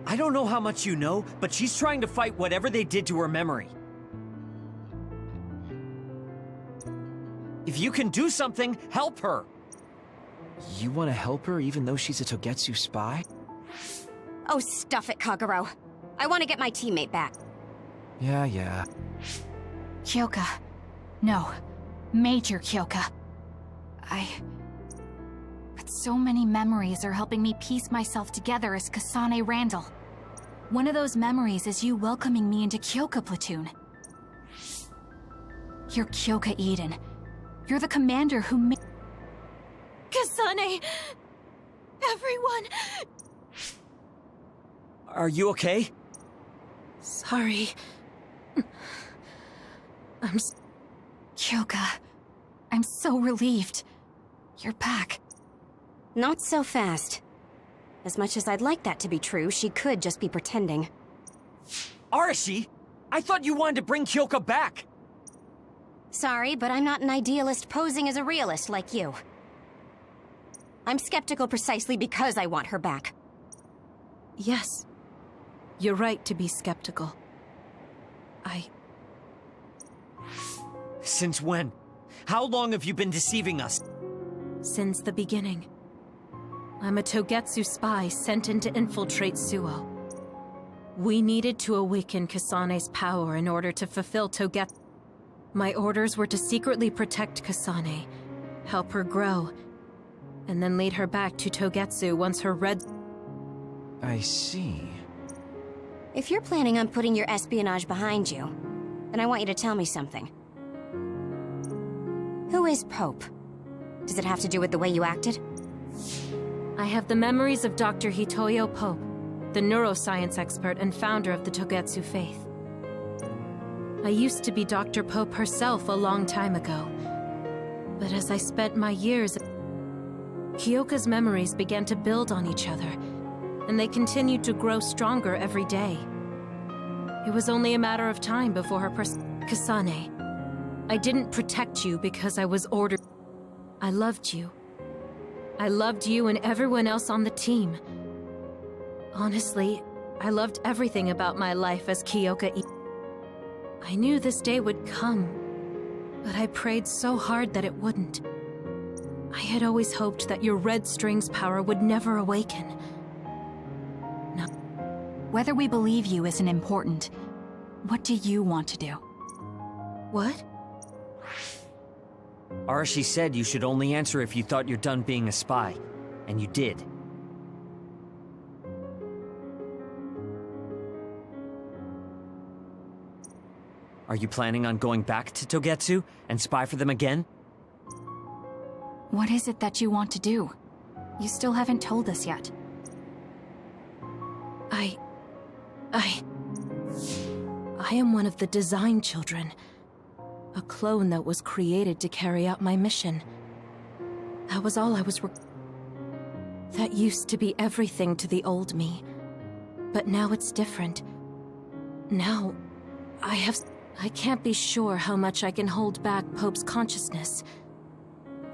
I don't know how much you know, but she's trying to fight whatever they did to her memory. If you can do something, help her! You want to help her even though she's a Togetsu spy? Oh, stuff it, Kagero. I want to get my teammate back. Yeah. Kyoka. No. Major Kyoka. But so many memories are helping me piece myself together as Kasane Randall. One of those memories is you welcoming me into Kyoka Platoon. You're Kyoka Eden. You're the commander who made... Kasane! Everyone! Are you okay? Sorry. Kyoka, I'm so relieved. You're back. Not so fast. As much as I'd like that to be true, she could just be pretending. Arashi! I thought you wanted to bring Kyoka back! Sorry, but I'm not an idealist posing as a realist like you. I'm skeptical precisely because I want her back. Yes. You're right to be skeptical. Since when? How long have you been deceiving us? Since the beginning. I'm a Togetsu spy sent in to infiltrate Suo. We needed to awaken Kasane's power in order to fulfill Togetsu. My orders were to secretly protect Kasane, help her grow, and then lead her back to Togetsu once her red... I see. If you're planning on putting your espionage behind you, then I want you to tell me something. Who is Pope? Does it have to do with the way you acted? I have the memories of Dr. Hitoyo Pope, the neuroscience expert and founder of the Togetsu faith. I used to be Dr. Pope herself a long time ago. But as I spent my years, Kyoka's memories began to build on each other, and they continued to grow stronger every day. It was only a matter of time before her Kasane, I didn't protect you because I was ordered. I loved you. I loved you and everyone else on the team. Honestly, I loved everything about my life as Kyoka. I knew this day would come, but I prayed so hard that it wouldn't. I had always hoped that your red string's power would never awaken. No. Whether we believe you isn't important. What do you want to do? What? Arashi said you should only answer if you thought you're done being a spy. And you did. Are you planning on going back to Togetsu and spy for them again? What is it that you want to do? You still haven't told us yet. I am one of the design children. A clone that was created to carry out my mission. That was all I was That used to be everything to the old me. But now it's different. Now, I can't be sure how much I can hold back Pope's consciousness.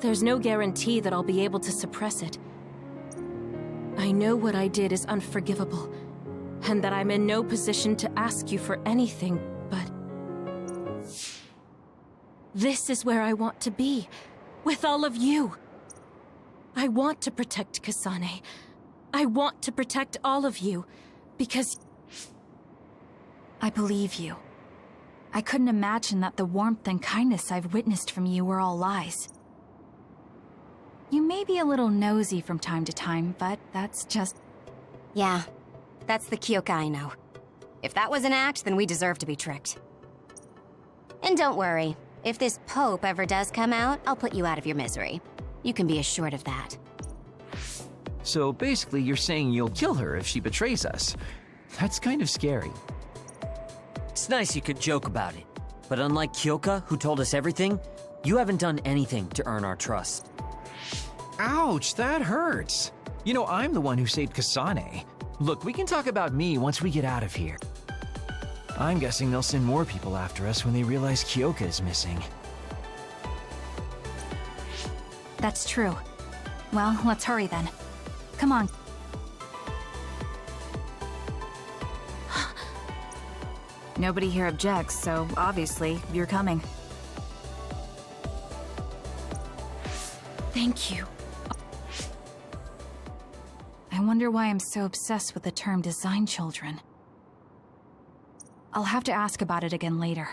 There's no guarantee that I'll be able to suppress it. I know what I did is unforgivable, and that I'm in no position to ask you for anything, but... This is where I want to be, with all of you. I want to protect Kasane. I want to protect all of you, because... I believe you. I couldn't imagine that the warmth and kindness I've witnessed from you were all lies. You may be a little nosy from time to time, but that's just... Yeah, that's the Kyoka I know. If that was an act, then we deserve to be tricked. And don't worry, if this Pope ever does come out, I'll put you out of your misery. You can be assured of that. So basically, you're saying you'll kill her if she betrays us. That's kind of scary. It's nice you could joke about it. But unlike Kyoka, who told us everything, you haven't done anything to earn our trust. Ouch, that hurts. You know, I'm the one who saved Kasane. Look, we can talk about me once we get out of here. I'm guessing they'll send more people after us when they realize Kyoka is missing. That's true. Well, let's hurry then. Come on. Nobody here objects, so obviously, you're coming. Thank you. I wonder why I'm so obsessed with the term design children. I'll have to ask about it again later.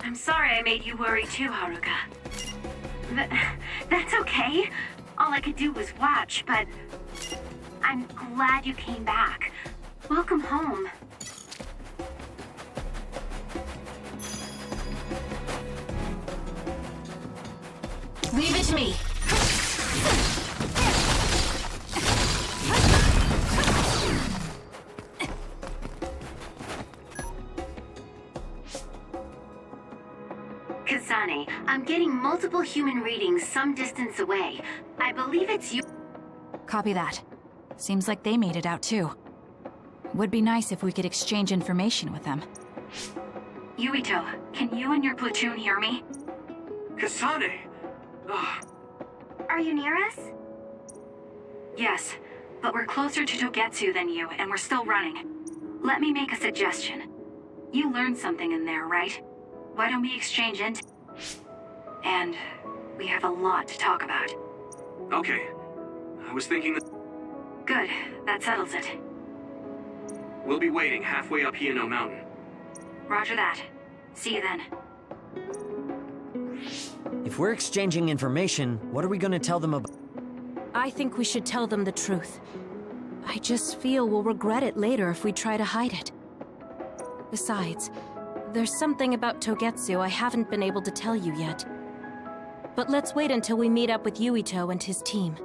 I'm sorry I made you worry too, Haruka. That's okay. All I could do was watch, but I'm glad you came back. Welcome home. Leave it to me. Kasane, I'm getting multiple human readings some distance away. I believe it's you. Copy that. Seems like they made it out too. Would be nice if we could exchange information with them. Yuito, can you and your platoon hear me? Kasane! Are you near us? Yes, but we're closer to Togetsu than you, and we're still running. Let me make a suggestion. You learned something in there, right? Why don't we exchange intel? And we have a lot to talk about. Okay. I was thinking that... Good, that settles it. We'll be waiting halfway up Hino Mountain. Roger that. See you then. If we're exchanging information, what are we gonna tell them about? I think we should tell them the truth. I just feel we'll regret it later if we try to hide it. Besides, there's something about Togetsu I haven't been able to tell you yet. But let's wait until we meet up with Yuito and his team.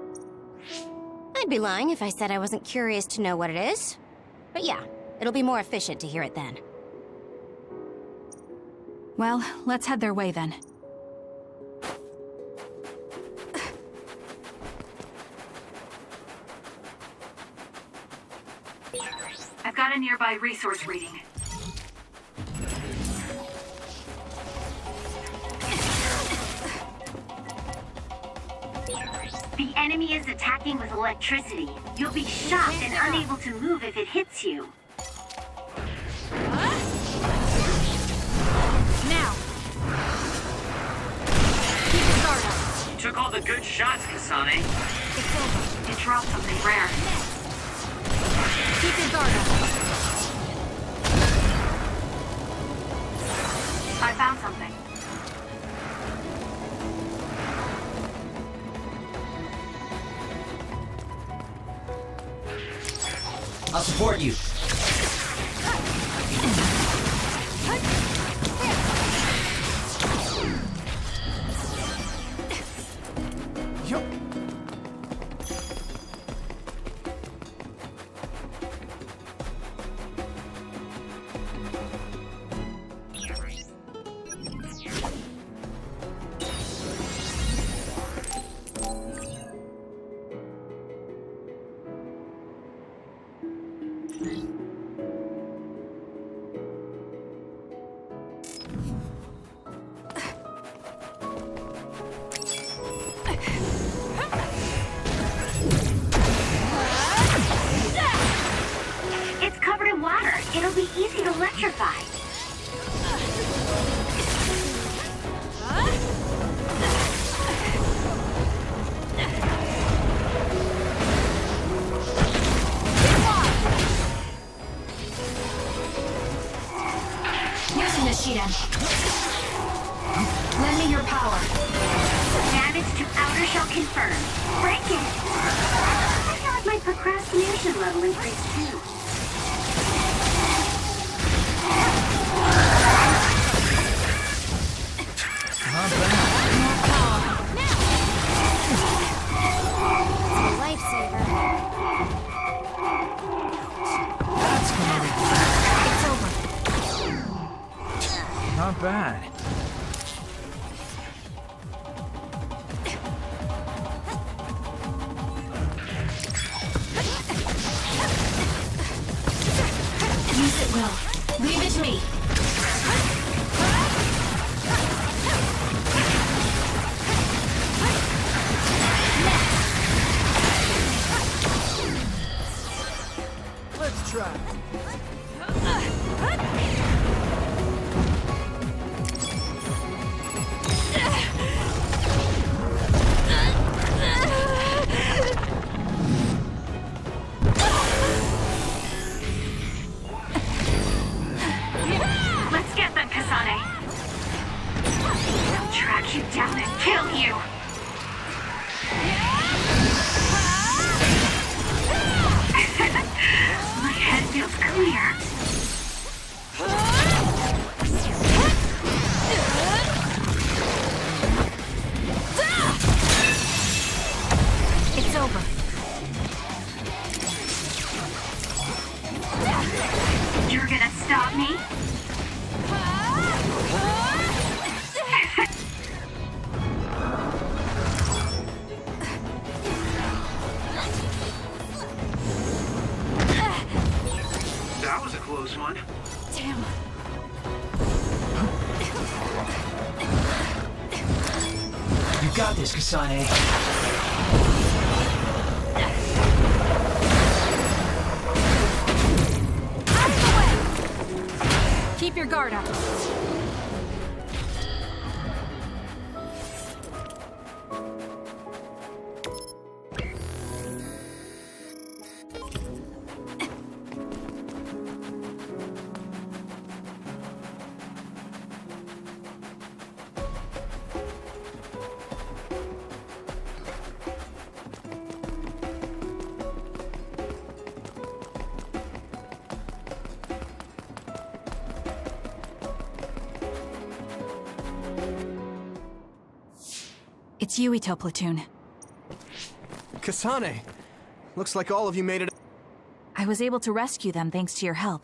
I'd be lying if I said I wasn't curious to know what it is. But yeah, it'll be more efficient to hear it then. Well, let's head their way then. I've got a nearby resource reading. The enemy is attacking with electricity. You'll be shocked and unable to move if it hits you. Now! Keep your guard up. You took all the good shots, Kasane. It's over. It dropped something rare. Keep your guard up. I found something. I'll support you. It's covered in water. It'll be easy to electrify. Using the Shiden. Lend me your power. Damage to outer shell confirmed. Break it. I feel like my procrastination level increased too. Not bad. More power. Now! It's a lifesaver. That's gonna be It's over. not bad. me! Let's try. Let's get them, Kasane. They'll track you down and kill you. My head feels clear. It's over. You're gonna stop me? That was a close one. Damn. You got this, Kasane. Keep your guard up. It's Yuito, Platoon. Kasane! Looks like all of you made it. I was able to rescue them thanks to your help.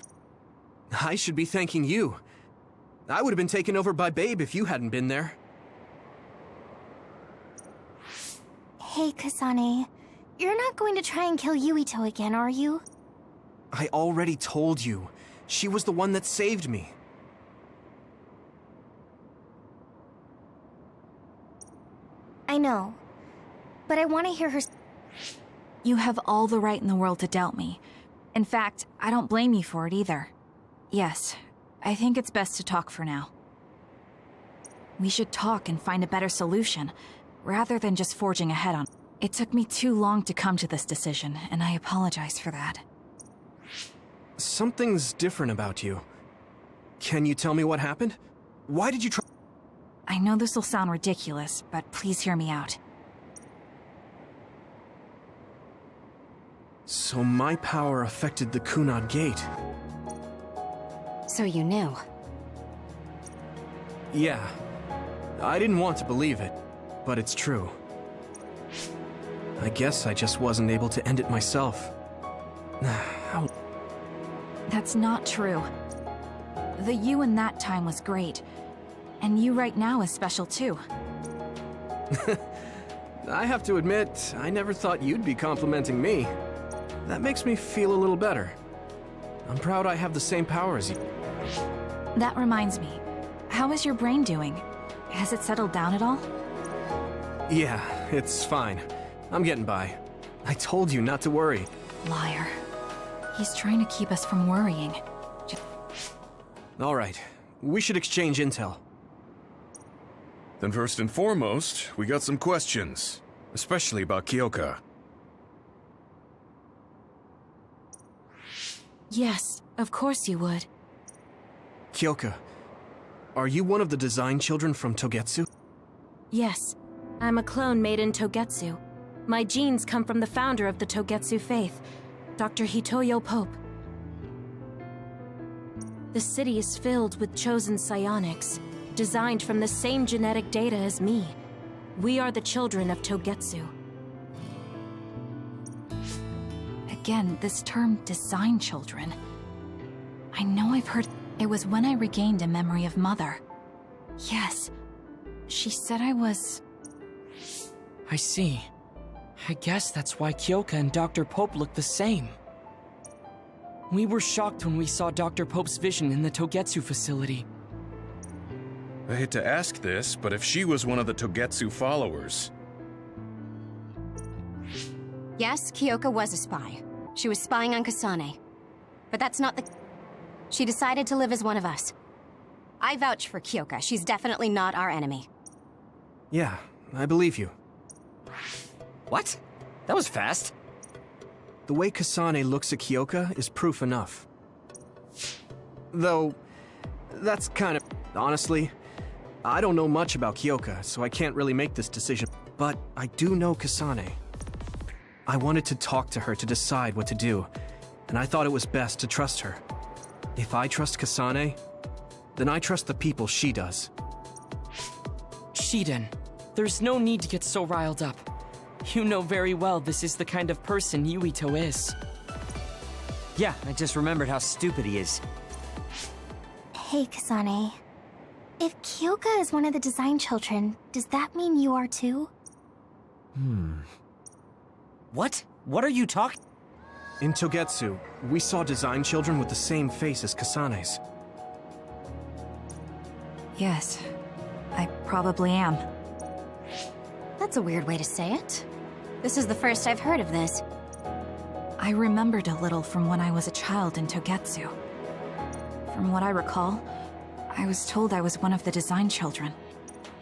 I should be thanking you. I would have been taken over by Babe if you hadn't been there. Hey, Kasane. You're not going to try and kill Yuito again, are you? I already told you. She was the one that saved me. I know. But I want to hear her... You have all the right in the world to doubt me. In fact, I don't blame you for it either. Yes, I think it's best to talk for now. We should talk and find a better solution, rather than just forging ahead on... It took me too long to come to this decision, and I apologize for that. Something's different about you. Can you tell me what happened? Why did you try... I know this will sound ridiculous, but please hear me out. So my power affected the Kunad Gate. So you knew. Yeah. I didn't want to believe it, but it's true. I guess I just wasn't able to end it myself. How... That's not true. The you in that time was great. And you right now is special too. I have to admit, I never thought you'd be complimenting me. That makes me feel a little better. I'm proud I have the same power as you. That reminds me. How is your brain doing? Has it settled down at all? Yeah, it's fine. I'm getting by. I told you not to worry. Liar. He's trying to keep us from worrying. All right. We should exchange intel. Then first and foremost, we got some questions. Especially about Kyoka. Yes, of course you would. Kyoka, are you one of the design children from Togetsu? Yes, I'm a clone made in Togetsu. My genes come from the founder of the Togetsu faith, Dr. Hitoyo Pope. The city is filled with chosen psionics, designed from the same genetic data as me. We are the children of Togetsu. Again, this term, design children. I know I've heard... It was when I regained a memory of Mother. Yes. She said I was... I see. I guess that's why Kyoka and Dr. Pope look the same. We were shocked when we saw Dr. Pope's vision in the Togetsu facility. I hate to ask this, but if she was one of the Togetsu followers... Yes, Kyoka was a spy. She was spying on Kasane. But that's not the... She decided to live as one of us. I vouch for Kyoka. She's definitely not our enemy. Yeah, I believe you. What? That was fast. The way Kasane looks at Kyoka is proof enough. Though, that's kind of... Honestly, I don't know much about Kyoka, so I can't really make this decision. But I do know Kasane. I wanted to talk to her to decide what to do, and I thought it was best to trust her. If I trust Kasane, then I trust the people she does. Shiden, there's no need to get so riled up. You know very well this is the kind of person Yuito is. Yeah, I just remembered how stupid he is. Hey, Kasane. If Kyoka is one of the design children, does that mean you are too? What? What are you talking? In Togetsu, we saw design children with the same face as Kasane's. Yes, I probably am. That's a weird way to say it. This is the first I've heard of this. I remembered a little from when I was a child in Togetsu. From what I recall, I was told I was one of the design children.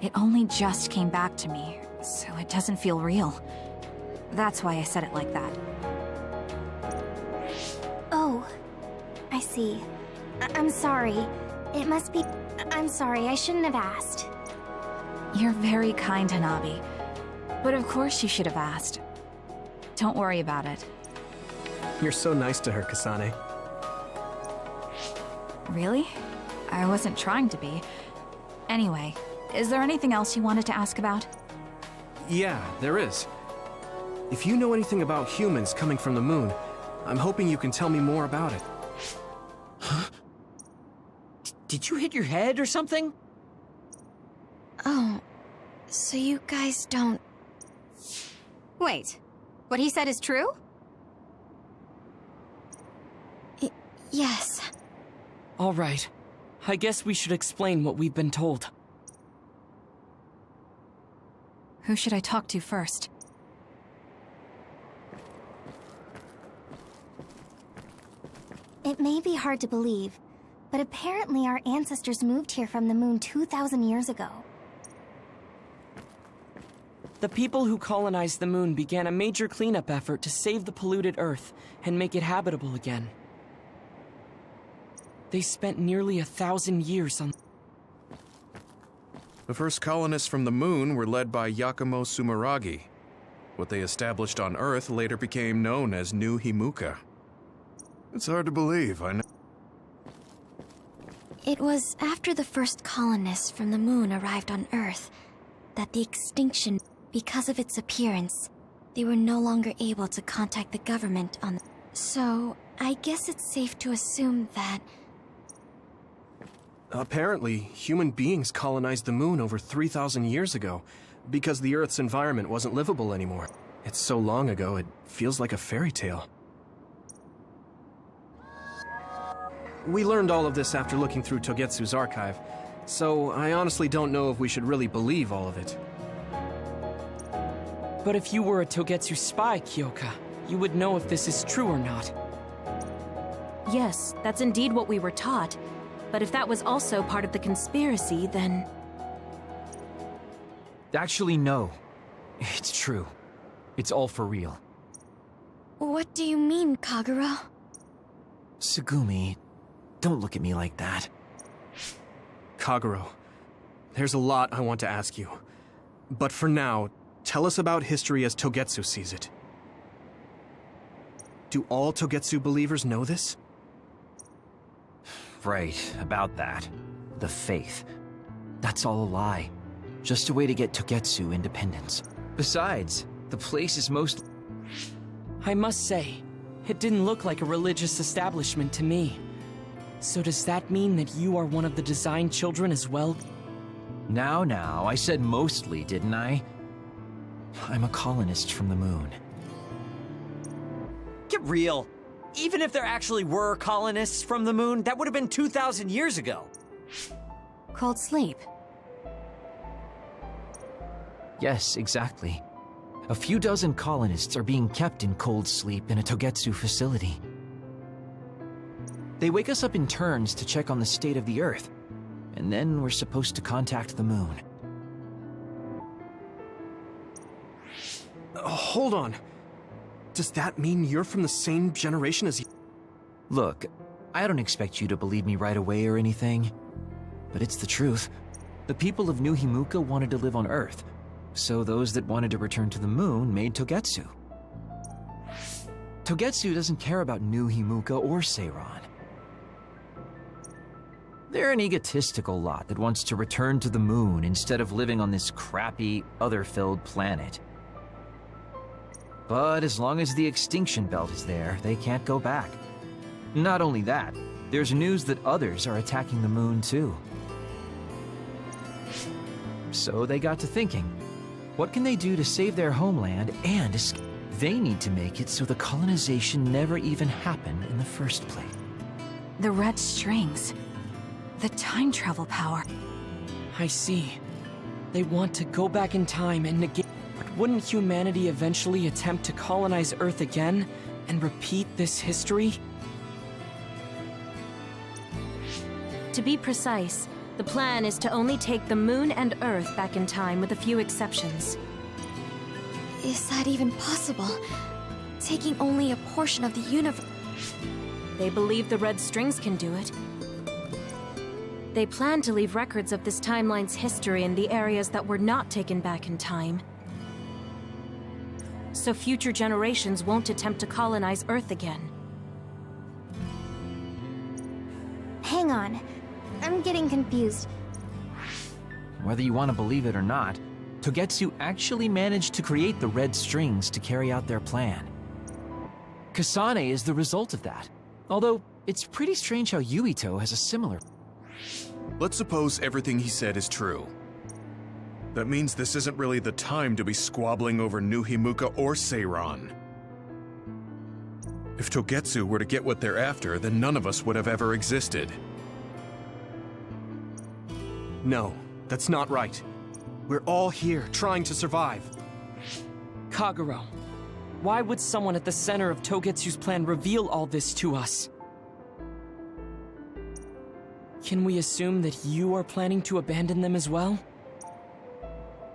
It only just came back to me, so it doesn't feel real. That's why I said it like that. Oh, I see. I'm sorry. It must be... I'm sorry, I shouldn't have asked. You're very kind, Hanabi. But of course you should have asked. Don't worry about it. You're so nice to her, Kasane. Really? I wasn't trying to be. Anyway, is there anything else you wanted to ask about? Yeah, there is. If you know anything about humans coming from the moon, I'm hoping you can tell me more about it. Huh? Did you hit your head or something? Oh, so you guys don't... Wait, what he said is true? Yes. All right. I guess we should explain what we've been told. Who should I talk to first? It may be hard to believe, but apparently our ancestors moved here from the moon 2,000 years ago. The people who colonized the moon began a major cleanup effort to save the polluted Earth and make it habitable again. They spent nearly 1,000 years on... The first colonists from the moon were led by Yakumo Sumeragi. What they established on Earth later became known as New Himuka. It's hard to believe, I know. It was after the first colonists from the moon arrived on Earth that the extinction, because of its appearance, they were no longer able to contact the government on the... So, I guess it's safe to assume that... Apparently, human beings colonized the moon over 3,000 years ago, because the Earth's environment wasn't livable anymore. It's so long ago, it feels like a fairy tale. We learned all of this after looking through Togetsu's archive, so I honestly don't know if we should really believe all of it. But if you were a Togetsu spy, Kyoka, you would know if this is true or not. Yes, that's indeed what we were taught. But if that was also part of the conspiracy, then... Actually, no. It's true. It's all for real. What do you mean, Kagura? Tsugumi, don't look at me like that. Kaguro, there's a lot I want to ask you. But for now, tell us about history as Togetsu sees it. Do all Togetsu believers know this? Right, about that. The faith. That's all a lie. Just a way to get Togetsu independence. Besides, the place is most... I must say, it didn't look like a religious establishment to me. So does that mean that you are one of the design children as well? Now, I said mostly, didn't I? I'm a colonist from the moon. Get real! Even if there actually were colonists from the moon, that would have been 2,000 years ago. Cold sleep. Yes, exactly. A few dozen colonists are being kept in cold sleep in a Togetsu facility. They wake us up in turns to check on the state of the Earth, and then we're supposed to contact the moon. Hold on. Does that mean you're from the same generation as you? Look, I don't expect you to believe me right away or anything, but it's the truth. The people of New Himuka wanted to live on Earth, so those that wanted to return to the moon made Togetsu. Togetsu doesn't care about New Himuka or Seiran. They're an egotistical lot that wants to return to the moon instead of living on this crappy, other-filled planet. But as long as the extinction belt is there, they can't go back. Not only that, there's news that others are attacking the moon too. So they got to thinking, what can they do to save their homeland and escape? They need to make it so the colonization never even happened in the first place. The red strings. The time travel power. I see. They want to go back in time and negate. But wouldn't humanity eventually attempt to colonize Earth again and repeat this history? To be precise, the plan is to only take the moon and Earth back in time with a few exceptions. Is that even possible? Taking only a portion of the universe? They believe the red strings can do it. They plan to leave records of this timeline's history in the areas that were not taken back in time, so future generations won't attempt to colonize Earth again. Hang on. I'm getting confused. Whether you want to believe it or not, Togetsu actually managed to create the red strings to carry out their plan. Kasane is the result of that, although it's pretty strange how Yuito has a similar... Let's suppose everything he said is true. That means this isn't really the time to be squabbling over New Himuka or Seiran. If Togetsu were to get what they're after, then none of us would have ever existed. No, that's not right. We're all here, trying to survive. Kagero, why would someone at the center of Togetsu's plan reveal all this to us? Can we assume that you are planning to abandon them as well?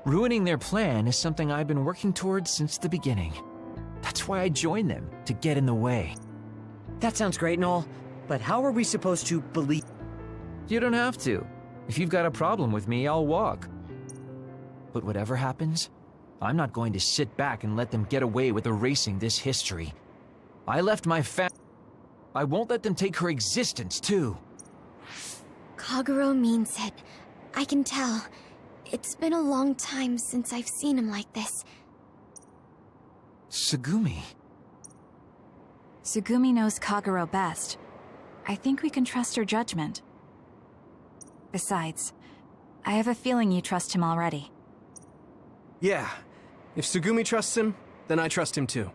Ruining their plan is something I've been working towards since the beginning. That's why I joined them, to get in the way. That sounds great and all, but how are we supposed to believe? You don't have to. If you've got a problem with me, I'll walk. But whatever happens, I'm not going to sit back and let them get away with erasing this history. I left my I won't let them take her existence, too. Kagero means it. I can tell. It's been a long time since I've seen him like this. Tsugumi. Tsugumi knows Kagero best. I think we can trust her judgment. Besides, I have a feeling you trust him already. Yeah. If Tsugumi trusts him, then I trust him too.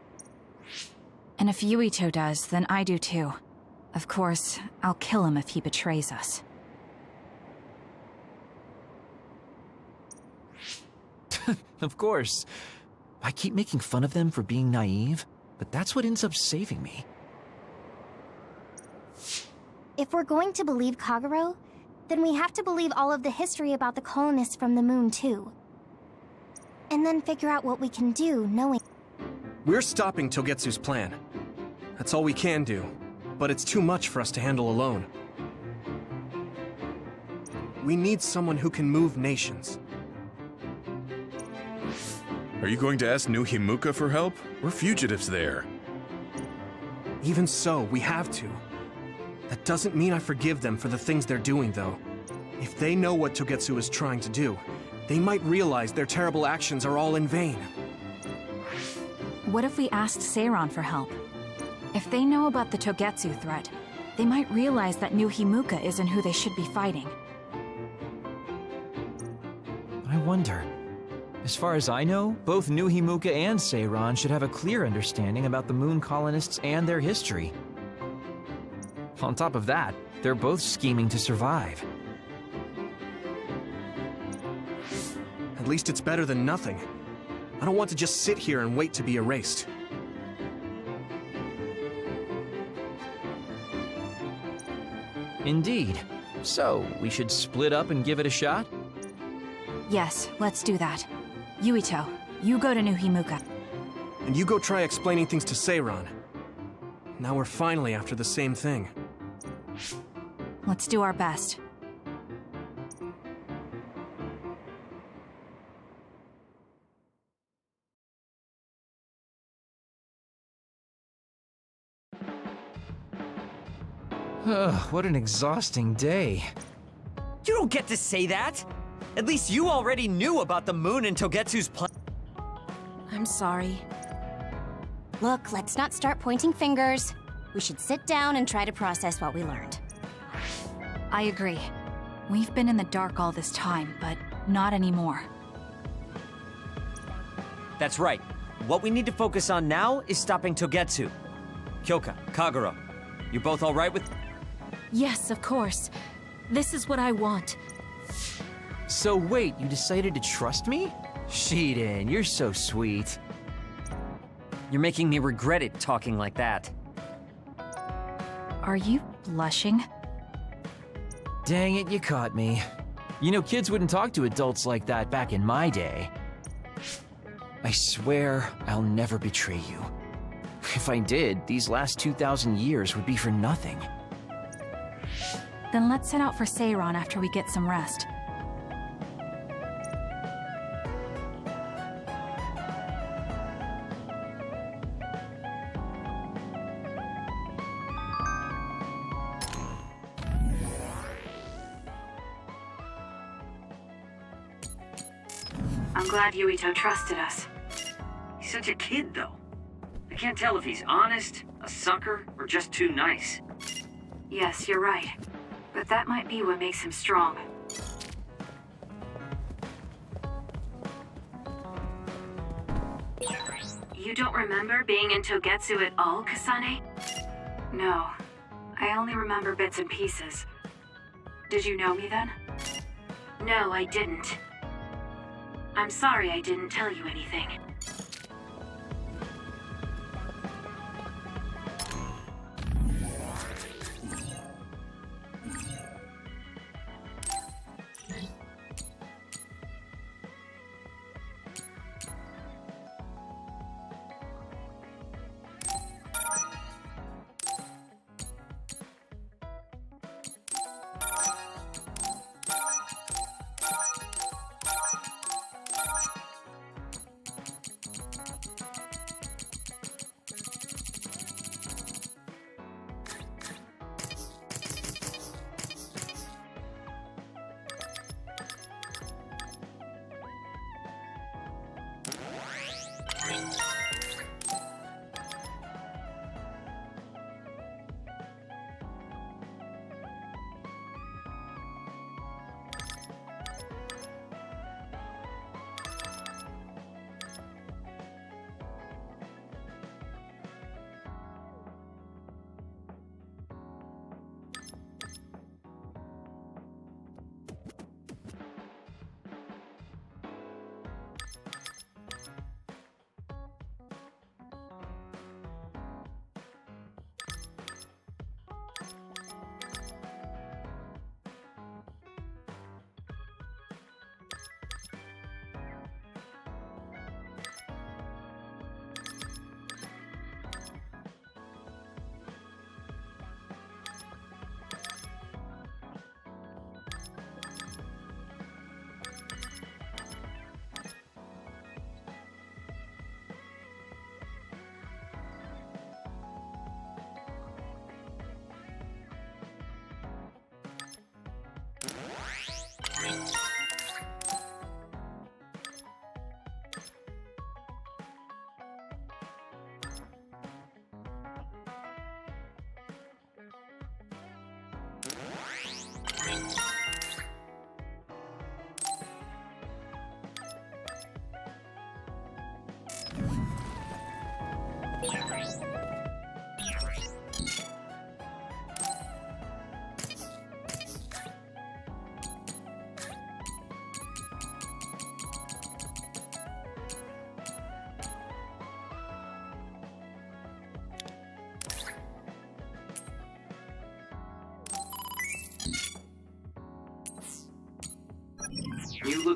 And if Yuito does, then I do too. Of course, I'll kill him if he betrays us. Of course. I keep making fun of them for being naive, but that's what ends up saving me. If we're going to believe Kagero, then we have to believe all of the history about the colonists from the moon, too. And then figure out what we can do, knowing... We're stopping Togetsu's plan. That's all we can do, but it's too much for us to handle alone. We need someone who can move nations. Are you going to ask New Himuka for help? We're fugitives there. Even so, we have to. That doesn't mean I forgive them for the things they're doing, though. If they know what Togetsu is trying to do, they might realize their terrible actions are all in vain. What if we asked Seiran for help? If they know about the Togetsu threat, they might realize that New Himuka isn't who they should be fighting. I wonder. As far as I know, both New Himuka and Seiran should have a clear understanding about the moon colonists and their history. On top of that, they're both scheming to survive. At least it's better than nothing. I don't want to just sit here and wait to be erased. Indeed. So, we should split up and give it a shot? Yes, let's do that. Yuito, you go to New Himuka. And you go try explaining things to Seiran. Now we're finally after the same thing. Let's do our best. Ugh, what an exhausting day. You don't get to say that! At least you already knew about the moon and Togetsu's plan. I'm sorry. Look, let's not start pointing fingers. We should sit down and try to process what we learned. I agree. We've been in the dark all this time, but not anymore. That's right. What we need to focus on now is stopping Togetsu. Kyoka, Kagero, you're both alright with... Yes, of course. This is what I want. So wait, you decided to trust me? Shiden, you're so sweet. You're making me regret it talking like that. Are you blushing? Dang it, you caught me. You know, kids wouldn't talk to adults like that back in my day. I swear I'll never betray you. If I did, these last 2,000 years would be for nothing. Then let's head out for Seiran after we get some rest. I'm glad Yuito trusted us. He's such a kid, though. I can't tell if he's honest, a sucker, or just too nice. Yes, you're right. But that might be what makes him strong. You don't remember being in Togetsu at all, Kasane? No. I only remember bits and pieces. Did you know me then? No, I didn't. I'm sorry I didn't tell you anything.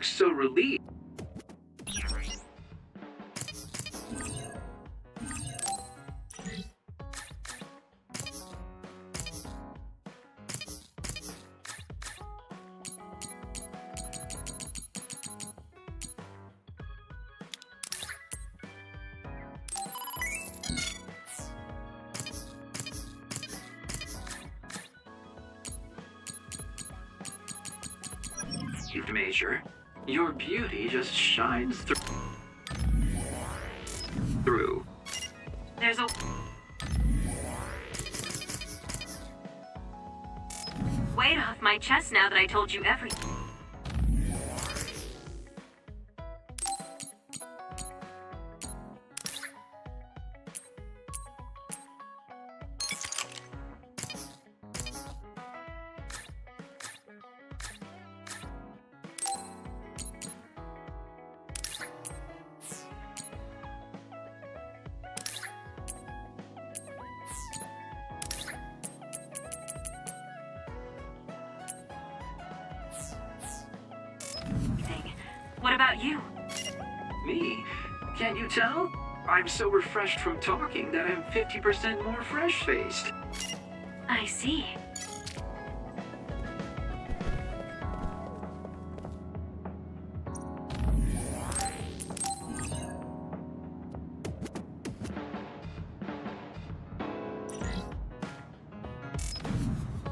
looks so relieved. Major, your beauty just shines through. There's a weight off my chest now that I told you everything. What about you? Me? Can't you tell? I'm so refreshed from talking that I'm 50% more fresh-faced. I see.